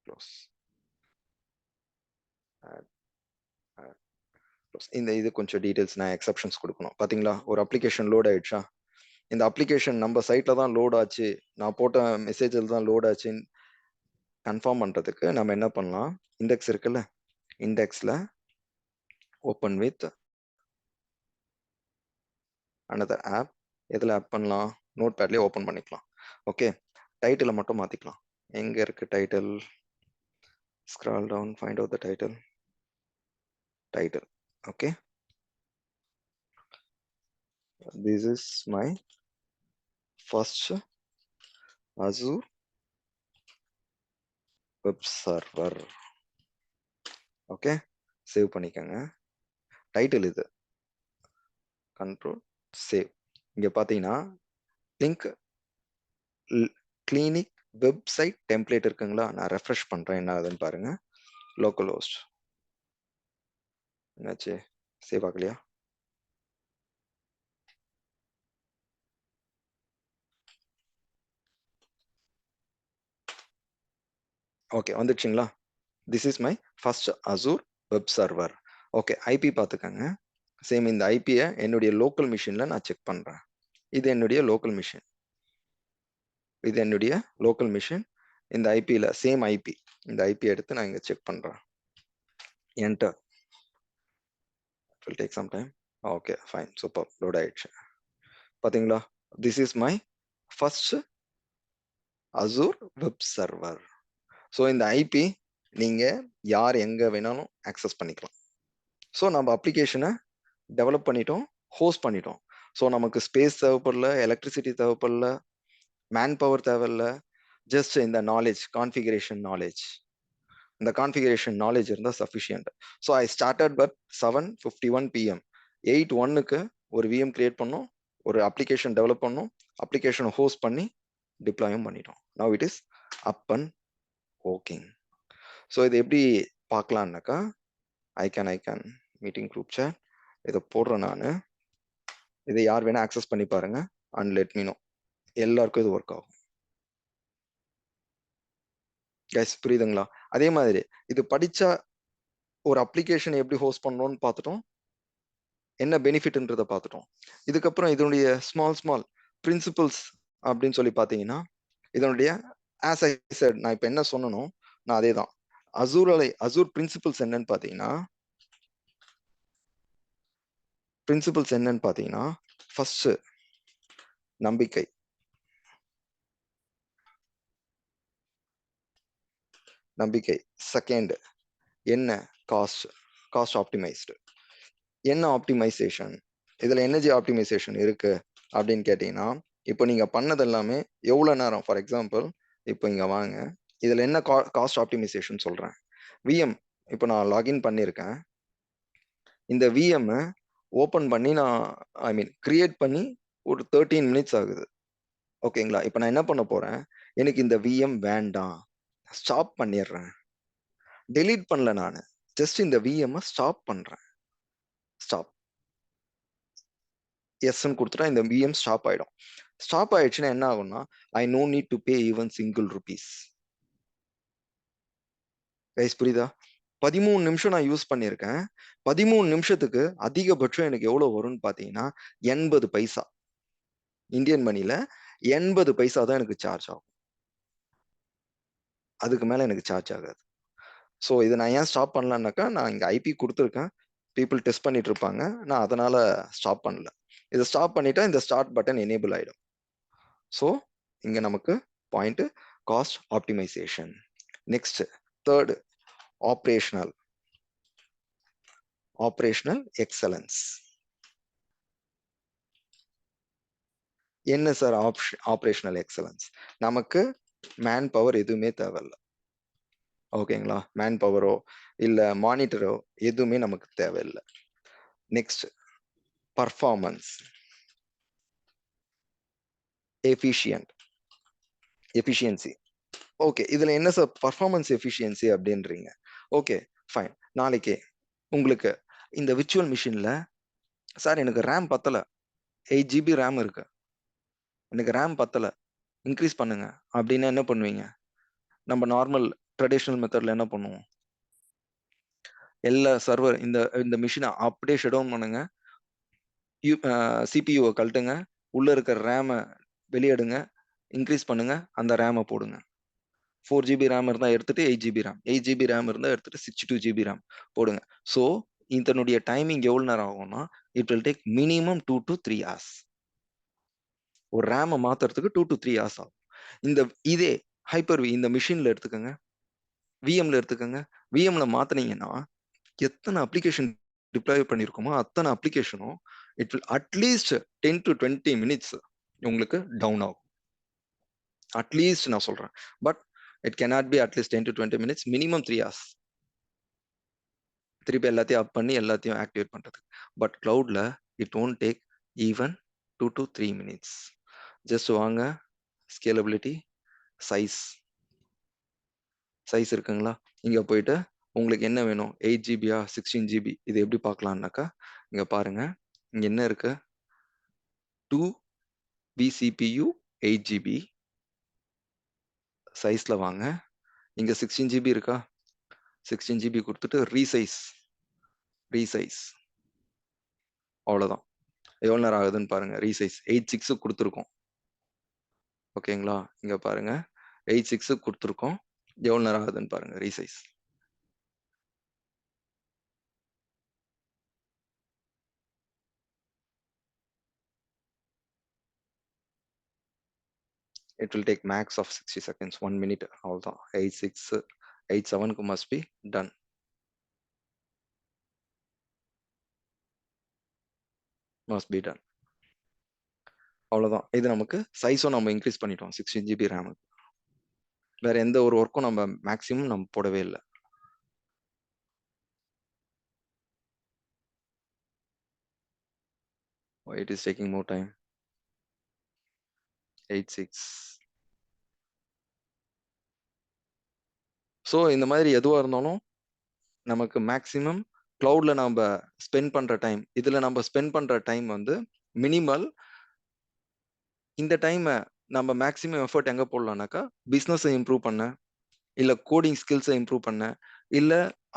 close add close. இந்த இது கொஞ்சம் டீடைல்ஸ் நான் எக்ஸப்ஷன்ஸ் கொடுக்கணும். பாத்தீங்களா, ஒரு அப்ளிகேஷன் லோட் ஆயிடுச்சா? இந்த அப்ளிகேஷன் நம்ம சைட்ல தான் லோட் ஆச்சு, நான் போட்ட மெசேஜில் தான் லோட் ஆச்சுன்னு கன்ஃபார்ம் பண்றதுக்கு நம்ம என்ன பண்ணலாம்? இண்டெக்ஸ் இருக்குல்ல, இண்டெக்ஸ்ல ஓப்பன் வித் another app. எதில் ஆப் பண்ணலாம்? நோட் பேட்லேயே ஓப்பன் பண்ணிக்கலாம். ஓகே, டைட்டிலை மட்டும் மாற்றிக்கலாம். எங்கே இருக்கு title? scroll down, find out the title. Okay, this is my first Azure web server. Okay, save பண்ணிக்கங்க. டைட்டில் இது, கண்ட்ரோல் சேவ். இங்க பாத்தீங்கன்னா லிங்க் கிளினிக் வெப்சைட் டெம்ப்ளேட் இருக்குங்களா? நான் ரெஃப்ரெஷ் பண்றேன், என்ன ஆகுதுன்னு பாருங்க. லோக்கல் ஹோஸ்ட் என்னாச்சு? சேவ் ஆகலையா? ஓகே, வந்துடுச்சுங்களா? This is my first Azure web server. Okay, IP பார்த்துக்கங்க. சேம் இந்த ஐபியை என்னுடைய லோக்கல் மிஷினில் நான் செக் பண்ணுறேன். இது என்னுடைய லோக்கல் மிஷின், இந்த ஐபியில் சேம் ஐபி. இந்த ஐபி எடுத்து நான் இங்கே செக் பண்ணுறேன். Enter. It will take some time. Okay, fine, super, load ஆயிடுச்சு. பார்த்தீங்களா, this is my first Azure web server. So இந்த ஐபி நீங்கள் யார் எங்கே வேணாலும் ஆக்சஸ் பண்ணிக்கலாம். ஸோ நம்ம அப்ளிகேஷனை டெவலப் பண்ணிட்டோம், ஹோஸ்ட் பண்ணிட்டோம். ஸோ நமக்கு ஸ்பேஸ் தேவைப்படல, எலக்ட்ரிசிட்டி தேவைப்படல, மேன் பவர் தேவையில்ல, ஜஸ்ட் இந்த நாலேஜ், கான்ஃபிகரேஷன் நாலேஜ், இந்த கான்ஃபிகரேஷன் நாலேஜ் இருந்தால் sufficient. So I started but 7:51 PM. 8:01க்கு ஒரு விஎம் கிரியேட் பண்ணோம், ஒரு அப்ளிகேஷன் டெவலப் பண்ணோம், அப்ளிகேஷனை ஹோஸ்ட் பண்ணி டிப்ளாயும் பண்ணிட்டோம். Now it is up and working. So இது எப்படி பார்க்கலான்னாக்கா, I can meeting group chat இதை போடுறேன் நான். இதை யார் வேணா ஆக்சஸ் பண்ணி பாருங்க அண்ட் லெட் மீ நோ. எல்லாருக்கும் இது ஒர்க் ஆகும். கைஸ் புரியுதுங்களா? அதே மாதிரி இது படிச்சா ஒரு அப்ளிகேஷன் எப்படி ஹோஸ்ட் பண்ணணும்னு பார்த்துட்டோம், என்ன பெனிஃபிட்ன்றதை பார்த்துட்டோம். இதுக்கப்புறம் இதனுடைய ஸ்மால் பிரின்சிபல்ஸ் அப்படின்னு சொல்லி பார்த்தீங்கன்னா, இதனுடைய ஆஸ் ஐ செட், நான் இப்போ என்ன சொன்னனோ நான் அதே தான். அசூர் பிரின்சிபல்ஸ் என்னன்னு பார்த்தீங்கன்னா, ஃபர்ஸ்ட் நம்பிக்கை, செகண்ட் என்ன காஸ்ட் ஆப்டிமைஸ்டு, என்ன ஆப்டிமைசேஷன், இதுல எனர்ஜி ஆப்டிமைசேஷன் இருக்கு அப்படின்னு கேட்டீங்கன்னா, இப்போ நீங்க பண்ணது எல்லாமே எவ்வளவு நேரம். ஃபார் எக்ஸாம்பிள் இப்போ இங்க வாங்க, இதுல என்ன காஸ்ட் ஆப்டிமைசேஷன் சொல்றேன். விஎம் இப்போ நான் லாகின் பண்ணியிருக்கேன், இந்த விஎம் ஓப்பன் பண்ணி நான் கிரியேட் பண்ணி ஒரு 13 மினிட்ஸ் ஆகுது. ஓகேங்களா? இப்போ நான் என்ன பண்ண போறேன், எனக்கு இந்த விஎம் வேண்டாம், ஸ்டாப் பண்ணிடுறேன். டெலீட் பண்ணல, நான் ஜஸ்ட் இந்த விஎம் ஸ்டாப் பண்றேன். ஸ்டாப் எஸ்ன்னு கொடுத்துட்டா இந்த விஎம் ஸ்டாப் ஆயிடும். ஸ்டாப் ஆயிடுச்சுன்னா என்ன ஆகும்னா, I no need to pay even single rupees. Guys புரியுதா? 13 நிமிஷம் நான் யூஸ் பண்ணியிருக்கேன். 13 நிமிஷத்துக்கு அதிகபட்சம் எனக்கு எவ்வளவு வரும்னு பாத்தீங்கன்னா 80 பைசா. இந்தியன் மணில 80 பைசா தான் எனக்கு சார்ஜ் ஆகும், அதுக்கு மேல எனக்கு சார்ஜ் ஆகாது. ஸோ இதை நான் ஏன் ஸ்டாப் பண்ணலான்னாக்கா, நான் இங்க ஐபி கொடுத்துருக்கேன், பீப்புள் டெஸ்ட் பண்ணிட்டு இருப்பாங்க, நான் அதனால ஸ்டாப் பண்ணல. இதை ஸ்டாப் பண்ணிட்டா இந்த ஸ்டார்ட் பட்டன் எனேபிள் ஆயிடும். ஸோ இங்க நமக்கு point cost optimization. Next third operational excellence. என்ன சார் ஆப்ரேஷனல் எக்ஸலன்ஸ்? நமக்கு மேன் பவர் எதுவுமே தேவையில்லை. ஓகேங்களா? மேன் பவரோ இல்ல மானிட்டரோ எதுவுமே நமக்கு தேவையில்லை. Next performance, efficiency. ஓகே, இதுல என்ன சார் பர்ஃபார்மன்ஸ் எஃபிஷியன்சி அப்படின்றீங்க? Okay fine. நாளைக்கு உங்களுக்கு இந்த விர்ச்சுவல் மிஷின்ல, சார் எனக்கு ரேம் பத்தல, 8 GB ரேம் இருக்கு, எனக்கு ரேம் பத்தல, இன்க்ரீஸ் பண்ணுங்க அப்படின்னா என்ன பண்ணுவீங்க? நம்ம நார்மல் ட்ரெடிஷனல் மெத்தட்ல என்ன பண்ணுவோம், எல்லா சர்வர் இந்த மிஷினை அப்படியே ஷட் டவுன் பண்ணுங்க, சிபியூவை கழட்டுங்க, உள்ள இருக்கிற ரேமை வெளியெடுங்க, இன்க்ரீஸ் பண்ணுங்க, அந்த ரேமை போடுங்க. 4 GB ரேம் இருந்தா எடுத்துட்டு 8 GB ரேம், 8 GB ரேம் இருந்தா எடுத்துட்டு 62 GB ரேம் போடுங்க. ஸோ இதனுடைய டைமிங் எவ்வளவு நேரம் ஆகும்னா, it will take minimum 2 to 3 hours. ஒரு ரேமை மாத்துறதுக்கு 2 to 3 hours ஆகும். இதே ஹைப்பர் வி இந்த மிஷின்ல எடுத்துக்கோங்க, விஎம்ல எடுத்துக்கோங்க. விஎம்ல மாத்தினீங்கன்னா எத்தனை அப்ளிகேஷன் டிப்ளாய் பண்ணிருக்கோமோ அத்தனை அப்ளிகேஷனும் it will at least 10 to 20 minutes உங்களுக்கு டவுன் ஆகும். அட்லீஸ்ட் நான் சொல்றேன், but it cannot be at least 10 to 20 minutes, minimum 3 hours. திருப்பி எல்லாத்தையும் அப் பண்ணி எல்லாத்தையும் ஆக்டிவேட் பண்றதுக்கு. பட் கிளவுட்ல it won't take even 2 to 3 minutes. Just வாங்க, ஸ்கேலபிலிட்டி, சைஸ் இருக்குங்களா, இங்க போயிட்டு உங்களுக்கு என்ன வேணும், 8 GBயா 16 GB, இது எப்படி பார்க்கலாம்னாக்கா இங்க பாருங்க, இங்க என்ன இருக்கு, 2 vCPU 8 GB சைஸ்ல வாங்க. இங்க 16 GB இருக்கா, 16 GB கொடுத்துட்டு ரீசைஸ், அவ்வளவுதான். எவ்வளவு நேரம் ஆகுதுன்னு பாருங்க. ரீசைஸ் 8.6 கொடுத்துருக்கோம். ஓகேங்களா? இங்க பாருங்க 8.6 கொடுத்துருக்கோம், எவ்வளவு நேரம் ஆகுதுன்னு பாருங்க. Resize it will take max of 60 seconds, 1 minute. அவ்வளவுதான். 8.6 8.7 must be done. அவ்வளவுதான். இது நமக்கு சைஸும் நம்ம இன்க்ரீஸ் பண்ணிட்டோம் 16 GB RAM. வேற எந்த ஒரு ஒர்க்கும் நம்ம மேக்ஸிமம் நம்ம போடவே இல்லை. Why it is taking more time? 86. So இந்த மாதிரி எதுவா இருந்தாலும் நமக்கு மேக்ஸிமம் கிளவுட்ல நம்ம ஸ்பெண்ட் பண்ற டைம், இதுல நம்ம ஸ்பெண்ட் பண்ற டைம் வந்து மினிமல். இந்த டைமை நம்ம மேக்ஸிமம் எஃபர்ட் எங்க போடலாம்னாக்கா, பிஸ்னஸை இம்ப்ரூவ் பண்ண, இல்ல கோடிங் ஸ்கில்ஸை இம்ப்ரூவ் பண்ண, இல்ல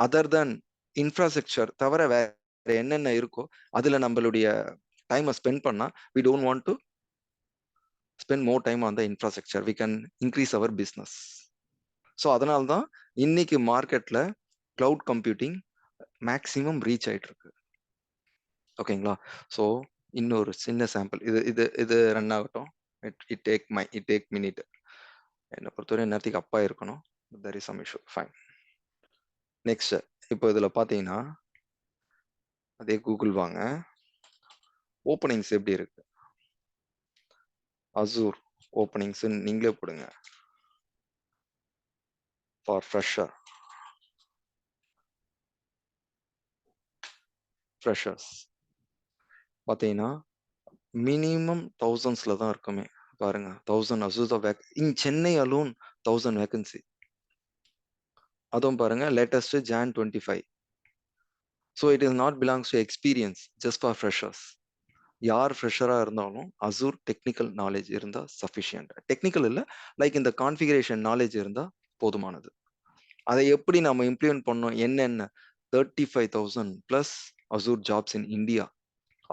அதர் தென் இன்ஃப்ராஸ்ட்ரக்சர் தவிர வேற என்னென்ன இருக்கோ அதுல நம்மளுடைய டைமை ஸ்பெண்ட் பண்ணா, we don't want to spend more time on the infrastructure. We can increase our business. So அதனால தான் இன்னைக்கு மார்க்கெட்ல கிளவுட் கம்ப்யூட்டிங் மேக்ஸிமம் ரீச் ஆயிட்டு இருக்கு. ஓகேங்களா? ஸோ இன்னொரு சின்ன சாம்பிள், இது இது இது ரன் ஆகட்டும். It take minute. என்னை பொறுத்தவரை நேரத்துக்கு அப்பா இருக்கணும். there is some issue. Fine. Next, இப்போ இதுல பாத்தீங்கன்னா அதே கூகுள் வாங்க. ஓப்பனிங்ஸ் எப்படி இருக்கு? அசூர் ஓப்பனிங்ஸ் நீங்களே போடுங்க. ஃபார் ஃப்ரெஷர்ஸ் பாத்தீங்கன்னா மினிமம் தௌசண்ட்ஸ்ல தான் இருக்குமே. பாருங்க, 1000 Azure in Chennai alone 1000 vacancy. அதுவும் பாருங்க, latest Jan 25. So it is not belongs to experience, just for freshers. யார் ஃப்ரெஷராக இருந்தாலும் அசூர் டெக்னிக்கல் நாலேஜ் இருந்தால் சஃபிஷியன்ட். டெக்னிக்கல் இல்லை, லைக் இந்த கான்ஃபிகரேஷன் நாலேஜ் இருந்தால் போதுமானது. அதை எப்படி நம்ம இம்ப்ளிமெண்ட் பண்ணோம், என்னென்ன 35,000 plus Azure jobs in India.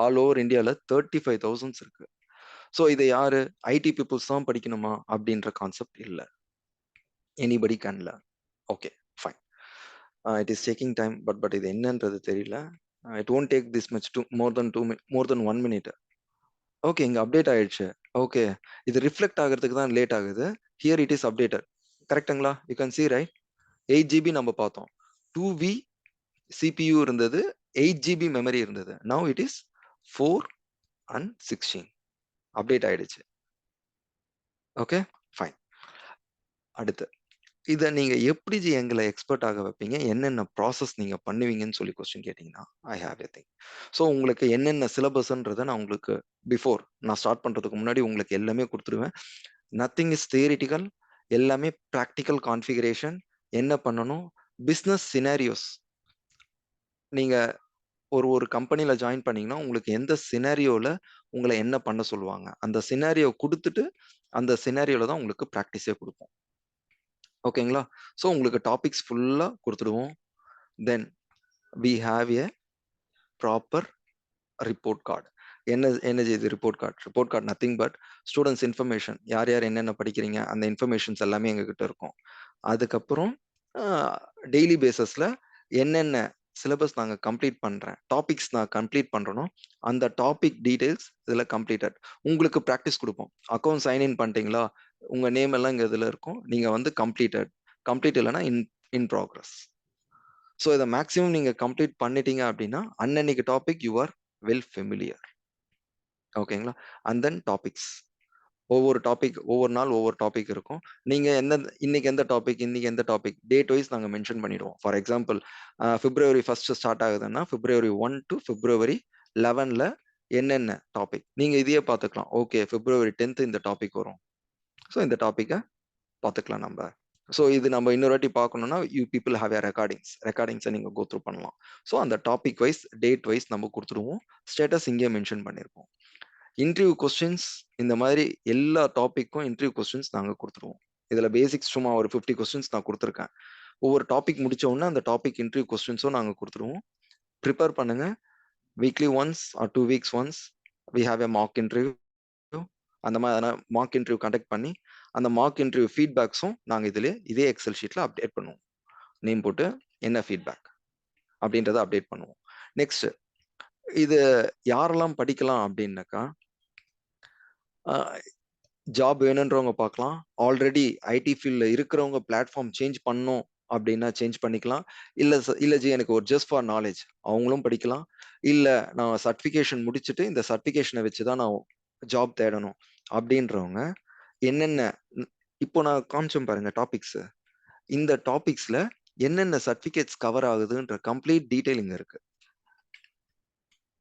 All over இந்தியாவில் 35,000 இருக்கு. ஸோ இதை யாரு ஐடி பீப்புள்ஸ் தான் படிக்கணுமா அப்படின்ற கான்செப்ட் இல்லை. Anybody can learn. Okay, fine. It is taking time, but இது என்னன்றது தெரியல. It won't take this much more than 1 minute. Okay, இங்க அப்டேட் ஆயிடுச்சு. ஓகே, இது ரிஃப்ளெக்ட் ஆகிறதுக்கு தான் லேட் ஆகுது. Here it is updated. கரெக்டுங்களா? You can see right. 8 GB நம்ம பார்த்தோம். 2V CPU இருந்தது, 8 GB மெமரி இருந்தது. Now it is 4 and 16. Update ஆயிடுச்சு. Okay, fine. அடுத்து, இதை நீங்க எப்படி எங்களை எக்ஸ்பர்ட் ஆக வைப்பீங்க, என்னென்ன ப்ராசஸ் நீங்க பண்ணுவீங்கன்னு சொல்லி கொஸ்டின் கேட்டீங்கன்னா, I have a thing. So உங்களுக்கு என்னென்ன சிலபஸ்ன்றதை நான் உங்களுக்கு பிஃபோர் நான் ஸ்டார்ட் பண்றதுக்கு முன்னாடி உங்களுக்கு எல்லாமே கொடுத்துருவேன். நத்திங் இஸ் தியரிட்டிக்கல், எல்லாமே ப்ராக்டிக்கல் கான்ஃபிகரேஷன். என்ன பண்ணணும், பிஸ்னஸ் சினாரியோஸ். நீங்க ஒரு கம்பெனில ஜாயின் பண்ணீங்கன்னா உங்களுக்கு எந்த சினாரியோல உங்களை என்ன பண்ண சொல்லுவாங்க, அந்த சினாரியோ கொடுத்துட்டு அந்த சினாரியோல தான் உங்களுக்கு ப்ராக்டிஸே கொடுப்போம். ஓகேங்களா? ஸோ உங்களுக்கு டாபிக்ஸ் ஃபுல்லா கொடுத்துடுவோம். Then we have a proper report card. என்ன இது report card? Report card nothing but students information, யார் யார் என்னென்ன படிக்கிறீங்க அந்த இன்ஃபர்மேஷன்ஸ் எல்லாமே எங்ககிட்ட இருக்கும். அதுக்கப்புறம் டெய்லி பேசிஸ்ல என்னென்ன சிலபஸ் நாங்கள் கம்ப்ளீட் பண்றேன், டாபிக்ஸ் நான் கம்ப்ளீட் பண்றனோ அந்த டாபிக் டீடைல்ஸ் இதில் கம்ப்ளீட்டட். உங்களுக்கு ப்ராக்டிஸ் கொடுப்போம். அக்கௌண்ட் சைன்இன் பண்ணிட்டீங்களா, உங்க நேம் எல்லாம் இங்க இதில் இருக்கும். நீங்க வந்து கம்ப்ளீட் இல்லைன்னா இன் ப்ராக்ரஸ். ஸோ இதை மேக்ஸிமம் நீங்க கம்ப்ளீட் பண்ணிட்டீங்க அப்படின்னா அன்னன்னைக்கு topic you are well familiar. ஓகேங்களா? அண்ட் தென் டாபிக்ஸ், ஒவ்வொரு டாபிக், ஒவ்வொரு நாள் ஒவ்வொரு டாபிக் இருக்கும். நீங்க இன்னைக்கு எந்த டாபிக் டேட் வைஸ் நாங்க மென்ஷன் பண்ணிடுவோம். ஃபார் எக்ஸாம்பிள், February 1 ஸ்டார்ட் ஆகுதுன்னா February 1 to February 11 என்னென்ன டாபிக் நீங்க இதையே பார்த்துக்கலாம். ஓகே, February 10 இந்த டாபிக் வரும். ஸோ இந்த டாபிக்கை பார்த்துக்கலாம் நம்ம. ஸோ இது நம்ம இன்னொரு வாட்டி பார்க்கணும்னா யூ பீப்புள் ஹாவ் ரெக்கார்டிங்ஸை நீங்க கோ த்ரூ பண்ணலாம். ஸோ அந்த டாபிக் வைஸ் டேட் வைஸ் நம்ம கொடுத்துருவோம். ஸ்டேட்டஸ் இங்கே மென்ஷன் பண்ணியிருப்போம். இன்டர்வியூ கொஸ்டின்ஸ் இந்த மாதிரி எல்லா டாபிக்கும் இன்டர்வியூ கொஸ்டின்ஸ் நாங்கள் கொடுத்துருவோம். இதில் பேசிக்ஸ் சும்மா ஒரு 50 கொஸ்டின்ஸ் நான் கொடுத்துருக்கேன். ஒவ்வொரு டாபிக் முடிச்ச உடனே அந்த டாபிக் இன்டர்வியூ கொஸ்டின்ஸும் நாங்கள் கொடுத்துருவோம். ப்ரிப்பேர் பண்ணுங்க. Weekly once or 2 weeks once we have a mark interview. அந்த மாதிரி மார்க் இன்டர்வியூ கண்டக்ட் பண்ணி அந்த மார்க் இன்டர்வியூ ஃபீட்பேக்ஸும் நாங்கள் இதே எக்ஸல் ஷீட்டில் அப்டேட் பண்ணுவோம். நேம் போட்டு என்ன ஃபீட்பேக் அப்படின்றத அப்டேட் பண்ணுவோம். நெக்ஸ்ட், இது யாரெல்லாம் படிக்கலாம் அப்படின்னாக்கா, ஜாப் வேணுன்றவங்க பார்க்கலாம். ஆல்ரெடி ஐடி ஃபீல்ட்ல இருக்கிறவங்க பிளாட்ஃபார்ம் சேஞ்ச் பண்ணணும் அப்படின்னா சேஞ்ச் பண்ணிக்கலாம். இல்ல ஜி எனக்கு ஒரு ஜஸ்ட் ஃபார் நாலேஜ் அவங்களும் படிக்கலாம். இல்ல நான் சர்டிஃபிகேஷன் முடிச்சுட்டு இந்த சர்டிஃபிகேஷனை வச்சுதான் நான் ஜாப் தேடணும் அப்படின்றவங்க என்னென்ன இப்போ நான் காமிச்சேன் பாருங்க டாபிக்ஸ். இந்த டாபிக்ஸ்ல என்னென்ன சர்டிபிகேட்ஸ் கவர் ஆகுதுன்ற கம்ப்ளீட் டீடைலிங் இருக்கு.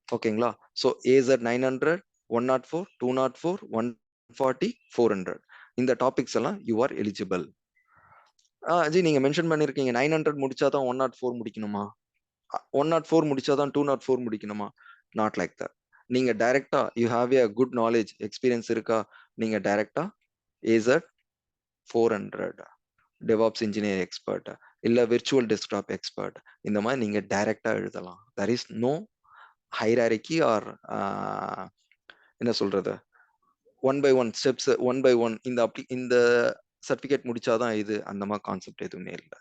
ஓகேங்களா? ஸோ ஏசட் 900, 104, 204, 140, 400 இந்த டாபிக்ஸ் எல்லாம் யூ ஆர் எலிஜிபிள். ஜி நீங்க மென்ஷன் பண்ணிருக்கீங்க 900 முடிச்சாதான் 104 முடிக்கணுமா, 104 முடிச்சாதான் 204 முடிக்கணுமா? Not like that. நீங்க டைரக்டா you have a good knowledge experience இருக்கா, நீங்க டைரக்டா ஏசட் 400 டெவாப்ஸ் இன்ஜினியர் எக்ஸ்பர்ட் இல்ல விர்ச்சுவல் டெஸ்க்டாப் எக்ஸ்பர்ட் இந்த மாதிரி நீங்க டைரக்டா எழுதலாம். There is no hierarchy or என்ன சொல்றது, 1 by 1 ஸ்டெப்ஸ் 1 by 1 இந்த சர்டிபிகேட் முடிச்சாதான் இது அந்த மாதிரி கான்செப்ட் எதுவுமே இல்லை.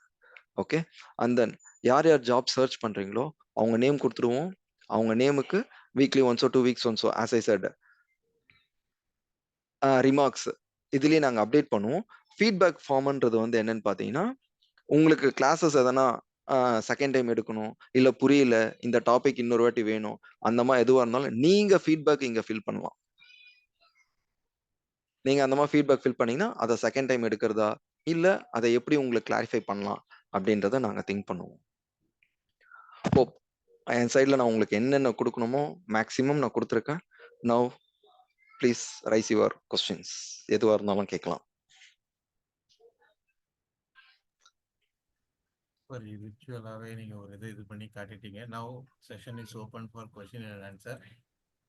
ஓகே. அண்ட் தென் யார் யார் ஜாப் சர்ச் பண்றீங்களோ அவங்க நேம் கொடுத்துருவோம். அவங்க நேமுக்கு வீக்லி ஒன்ஸோ 2 weeks ஒன்ஸோ ஆஸ் ஐ செட் ரிமார்க்ஸ் இதுலயே நாங்க அப்டேட் பண்ணுவோம். ஃபீட்பேக் ஃபார்ம்ன்றது வந்து என்னன்னு பாத்தீங்கன்னா, உங்களுக்கு கிளாஸஸ் எதனா செகண்ட் டைம் எடுக்கணும் இல்ல புரியல இந்த டாபிக் இன்னொரு வாட்டி வேணும் அந்த மாதிரி எதுவா இருந்தாலும் நீங்க ஃபீட்பேக் இங்க ஃபில் பண்ணலாம். நீங்க அந்த மாதிரி ஃபீட்பேக் ஃபில் பண்ணீங்கன்னா அதை செகண்ட் டைம் எடுக்கிறதா இல்ல அதை எப்படி உங்களுக்கு கிளாரிஃபை பண்ணலாம் அப்படின்றத நாங்க திங்க் பண்ணுவோம். இப்போ என் சைட்ல நான் உங்களுக்கு என்னென்ன கொடுக்கணுமோ மேக்ஸிமம் நான் கொடுத்துருக்கேன். Now please raise your questions, எதுவா இருந்தாலும் கேட்கலாம். ஒரு விர்ச்சுவலாவே நீங்க ஒரு இது பண்ணி காட்டிட்டீங்க. Now session is open for question and answer.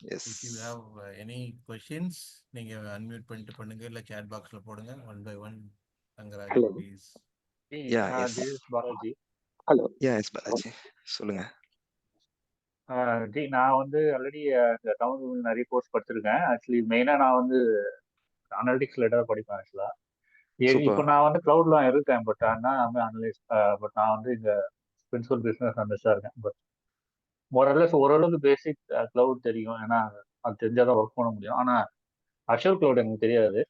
Yes. If you have any questions நீங்க அன்மியூட் பண்ணிட்டு பண்ணுங்க இல்ல chat பாக்ஸ்ல போடுங்க. 1 by 1 Thangaraj Hello. Please. Ya yes. This is Balaji. Hello. Ya yes Balaji சொல்லுங்க. ஜி நான் வந்து ஆல்ரெடி இந்த தமிழ் நிறைய கோர்ஸ் படிச்சிருக்கேன். ஆக்சுவலி மெயினாக நான் வந்து அனலிட்டிக்ஸ் ரிலேட்டடாக படிப்பேன் ஆக்சுவலாக. இப்போ சூப்பர். நான் வந்து க்ளவுட்லாம் இருக்கேன். பட் ஆனால் அனலிஸ்ட், பட் நான் வந்து இங்கே பிரின்சிபல் பிஸ்னஸ் அனலிஸ்டாக இருக்கேன். பட் ஓரளவுக்கு பேசிக் க்ளவுட் தெரியும். ஏன்னா அது தெரிஞ்சால் தான் ஒர்க் பண்ண முடியும். ஆனால் அஷூர் க்ளவுட் எனக்கு தெரியாது.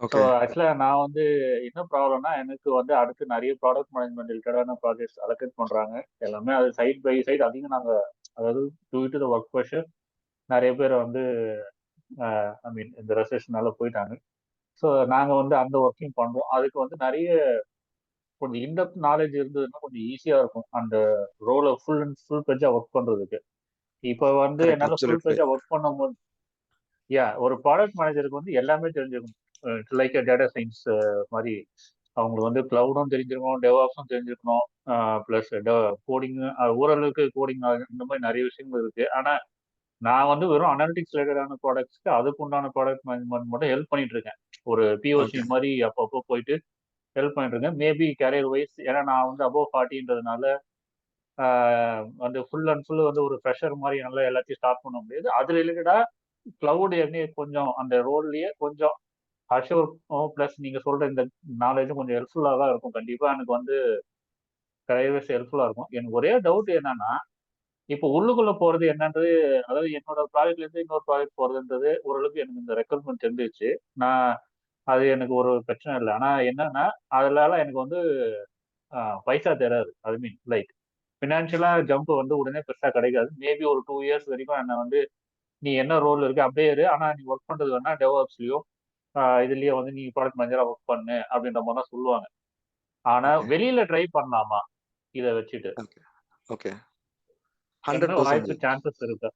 So okay. ஆக்சுவலாக நான் வந்து என்ன ப்ராப்ளம்னா, எனக்கு வந்து அடுத்து நிறைய ப்ராடக்ட் மேனேஜ்மெண்ட் ரிலேட்டடான ப்ராஜெக்ட்ஸ் அலோகேட் பண்ணுறாங்க. எல்லாமே அது சைட் பை சைட் அதிகம். நாங்கள் அதாவது due to the work pressure நிறைய பேர் வந்து ஐ மீன் இந்த ரெசெஷனால போயிட்டாங்க. ஸோ நாங்கள் வந்து அந்த ஒர்க்கையும் பண்ணுறோம். அதுக்கு வந்து நிறைய கொஞ்சம் இன்டெப்த் நாலேஜ் இருந்ததுன்னா கொஞ்சம் ஈஸியாக இருக்கும் அந்த ரோலை ஃபுல் பேஜாக ஒர்க் பண்ணுறதுக்கு. இப்போ வந்து கரெக்ட். என்னால் ஃபுல் அப்சல்யூட்லி. பேஜாக ஒர்க் பண்ணும்போது ஒரு ப்ராடக்ட் மேனேஜருக்கு வந்து எல்லாமே தெரிஞ்சிருக்கும். லைக் டேட்டா சயின்ஸ் மாதிரி அவங்களுக்கு வந்து க்ளவுடும் தெரிஞ்சிருக்கணும், டெவாப்ஸும் தெரிஞ்சிருக்கணும், ப்ளஸ் கோடிங், ஓரளவுக்கு கோடிங் இந்த மாதிரி நிறைய விஷயங்கள் இருக்கு. ஆனால் நான் வந்து வெறும் அனாலிட்டிக்ஸ் ரிலேட்டடான ப்ராடக்ட்ஸ்க்கு அதுக்கு உண்டான ப்ராடக்ட் மேனேஜ்மெண்ட் மட்டும் ஹெல்ப் பண்ணிட்டு இருக்கேன். ஒரு பிஓசி ஓகே. மாதிரி அப்பப்போ போயிட்டு ஹெல்ப் பண்ணிட்டு இருக்கேன். மேபி கேரியர் வைஸ் ஏன்னா நான் வந்து அபோவ் 40ன்றதுனால வந்து ஃபுல் அண்ட் ஃபுல் வந்து ஒரு ஃப்ரெஷர் மாதிரி நல்லா எல்லாத்தையும் ஸ்டார்ட் பண்ண முடியாது. அது ரிலேட்டடா கிளவுட் என்ன கொஞ்சம் அந்த ரோல்லையே கொஞ்சம் அஷூர் ப்ளஸ் நீங்க சொல்ற இந்த நாலேஜும் கொஞ்சம் ஹெல்ப்ஃபுல்லாக தான் இருக்கும். கண்டிப்பா எனக்கு வந்து கைவசம் ஹெல்ப்ஃபுல்லா இருக்கும். எனக்கு ஒரே டவுட் என்னன்னா, இப்போ உள்ளுக்குள்ள போறது என்னன்றது, அதாவது என்னோட ப்ராஜெக்ட்ல இருந்து இன்னொரு ப்ராஜெக்ட் போறதுன்றது ஓரளவுக்கு எனக்கு இந்த ரெக்ரூட்மெண்ட் தெரிஞ்சிருச்சு. நான் அது எனக்கு ஒரு பிரச்சனை இல்லை. ஆனா என்னன்னா, அதனால எனக்கு வந்து பைசா தராது. அது மீன் லைக் ஃபினான்ஷியலா ஜம்ப் வந்து உடனே பெருசா கிடைக்காது. மேபி ஒரு 2 இயர்ஸ் வரைக்கும் என்ன வந்து நீ என்ன ரோல் இருக்கு அப்படியே இரு. ஆனா நீ ஒர்க் பண்றது வேணா டெவாப்ஸ்லயோ இதுலயே வந்து நீ ப்ராடக்ட் மேனேஜரா ஒர்க் பண்ணு அப்படின்ற மாதிரி தான் சொல்லுவாங்க. ஆனா ஓகே. வெளியில ட்ரை பண்ணலாமா இதை வச்சுட்டு? ஓகே. ஓகே. என்ன 100% வாய்ப்பு சான்சஸ் இருக்கு?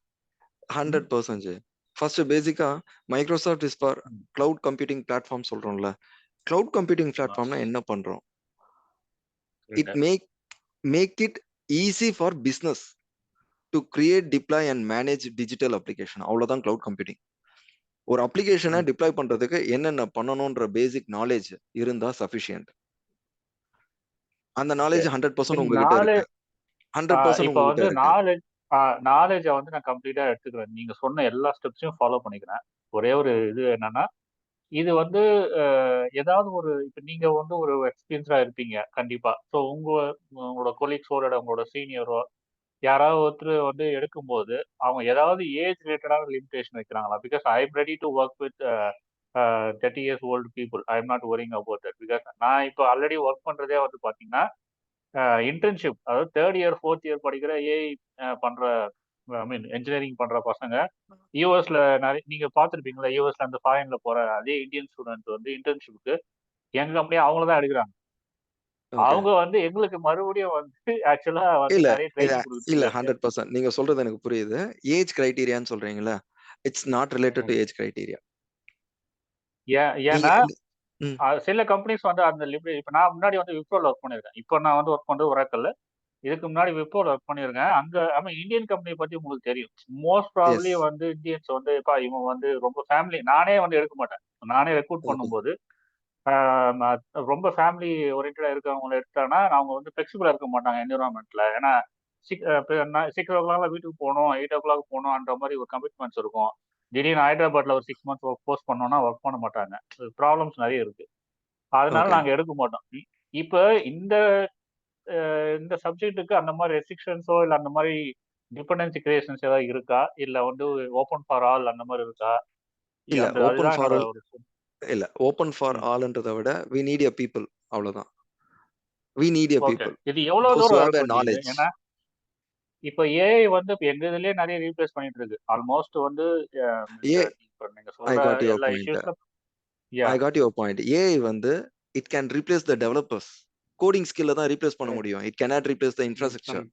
100% ஃபர்ஸ்ட் பேசிக்கா Microsoft is for cloud computing platform சொல்றோம்ல. கிளவுட் கம்ப்யூட்டிங் பிளாட்ஃபார்ம்னா என்ன பண்றோம்? It make it easy for business to create, deploy and manage digital application. அவ்வளவுதான் கிளவுட் கம்ப்யூட்டிங். ஒரு அப்ளிகேஷனை டிப்ளாய் பண்றதுக்கு என்னென்ன பண்ணணும்ன்ற பேசிக் நாலேஜ் இருந்தா சஃபிஷியன்ட். அந்த நாலேஜ் 100% உங்ககிட்ட இருக்கு. 100% இப்போ உங்ககிட்ட வந்து இருக்கு. நாலேஜை வந்து நான் கம்ப்ளீட்டா எடுத்துக்கிறேன். நீங்க சொன்ன எல்லா ஸ்டெப்ஸையும் ஃபாலோ பண்ணிக்கிறேன். ஒரே ஒரு இது என்னன்னா, இது வந்து ஏதாவது ஒரு இப்போ நீங்க வந்து ஒரு எக்ஸ்பீரியன்ஸா இருப்பீங்க கண்டிப்பா. ஸோ உங்களோட கொலீக்ஸோட உங்களோட சீனியரோ யாராவது ஒருத்தர் வந்து எடுக்கும்போது அவங்க ஏதாவது ஏஜ் ரிலேட்டடான லிமிடேஷன் வைக்கிறாங்களா? Because I am ready to work with 30 years old people. I am not worrying about that. Because நான் இப்போ ஆல்ரெடி ஒர்க் பண்றதே வந்து பாத்தீங்கன்னா இன்டர்ன்ஷிப், அதாவது தேர்ட் இயர் ஃபோர்த் இயர் படிக்கிற ஏஐ பண்ற ஐ மீன் இன்ஜினியரிங் பண்ற பசங்க யூஎஸ்ல நிறைய நீங்க பார்த்துருப்பீங்களா, யூஎஸ்ல அந்த ஃபாரின்ல போற அதே இந்தியன் ஸ்டூடெண்ட் வந்து இன்டர்ன்ஷிப்புக்கு எங்க கம்பெனி அவங்கள தான் எடுக்கிறாங்க. ஓகே. அவங்க வந்து எங்களுக்கு மறுபடியும் வந்து ஆக்சுவலா வந்து இல்ல, நிறைய இல்ல, ட்ரைனிங் இல்ல கொடுத்துருக்காங்க. 100% நீங்க சொல்றது எனக்கு புரியுது. ஏஜ் கிரைட்டீரியான்னு சொல்றீங்கல்ல, it's not related to age criteria. நீங்க ஏன்னா ம். சில கம்பெனிஸ் வந்து அந்த லிமிட். இப்போ நான் முன்னாடி வந்து விப்ரோல ஒர்க் பண்ணியிருக்கேன். இப்போ நான் வந்து ஒர்க் பண்றது ஒராக்கல்ல. இதுக்கு முன்னாடி விப்ரோல ஒர்க் பண்ணியிருக்கேன். அங்க ஆமா இந்தியன் கம்பெனி பத்தி உங்களுக்கு தெரியும். Most probably yes. வந்து இந்தியன்ஸ் வந்து இவன் வந்து ரொம்ப ஃபேமிலி. நானே வந்து எடுக்க மாட்டேன். நானே ரெக்ரூட் ஓகே. பண்ணும்போது ரொம்ப ஃபேமிலி ஓரியன்டா இருக்கவங்களை எடுத்தாங்கன்னா அவங்க வந்து ஃபிளெக்சிபிளா இருக்க மாட்டாங்க என்விரான்மெண்ட்ல. ஏன்னா 6 ஓ கிளாக் வீட்டுக்கு போகணும், 8 ஓ கிளாக் போகணுன்ற மாதிரி ஒரு கமிட்மெண்ட்ஸ் இருக்கும். திடீர்னு ஹைதராபாத்ல ஒரு 6 மந்த்ஸ் ஒர்க் போஸ்ட் பண்ணோம்னா ஒர்க் பண்ண மாட்டாங்க. ப்ராப்ளம்ஸ் நிறைய இருக்கு. அதனால ஓகே. நாங்க எடுக்க மாட்டோம். இப்ப இந்த இந்த சப்ஜெக்ட்டுக்கு அந்த மாதிரி ரெஸ்ட்ரிக்ஷன்ஸோ இல்ல அந்த மாதிரி டிபெண்டன்சி கிரியேஷன்ஸ் ஏதாவது இருக்கா? இல்ல வந்து ஓப்பன் ஃபார் ஆல் அந்த மாதிரி இருக்கா? இல்ல அந்த ஓப்பன் அதுதான் ஃபார் என்னோட ஆல் ஒரு இல்ல. ஓப்பன் ஃபார் ம். ஆல்ன்றத விட வி நீட் எ பீப்பிள் அவ்வளவுதான். We need a okay. People. இது எவ்வளவு தோஸ் ஹூ தூரம் ஹேவ் எ இருக்கும் ஜி இது? நாலேஜ். ஏன்னா இப்ப ஏஐ வந்து இப்ப எங்க இதுலயே நிறைய ரீப்ளேஸ் பண்ணிட்டு இருக்கு. ஆல்மோஸ்ட் வந்து இந்த ஏ இப்ப நீங்க ஐ சொல்ற காட் யுவர் எல்லா பாயிண்ட். இஷ்யூஸ்ல ya I got your point. AI வந்து it can replace the developers. Coding ஸ்கில்ல தான் ரீப்ளேஸ் பண்ண முடியும். It cannot replace the infrastructure.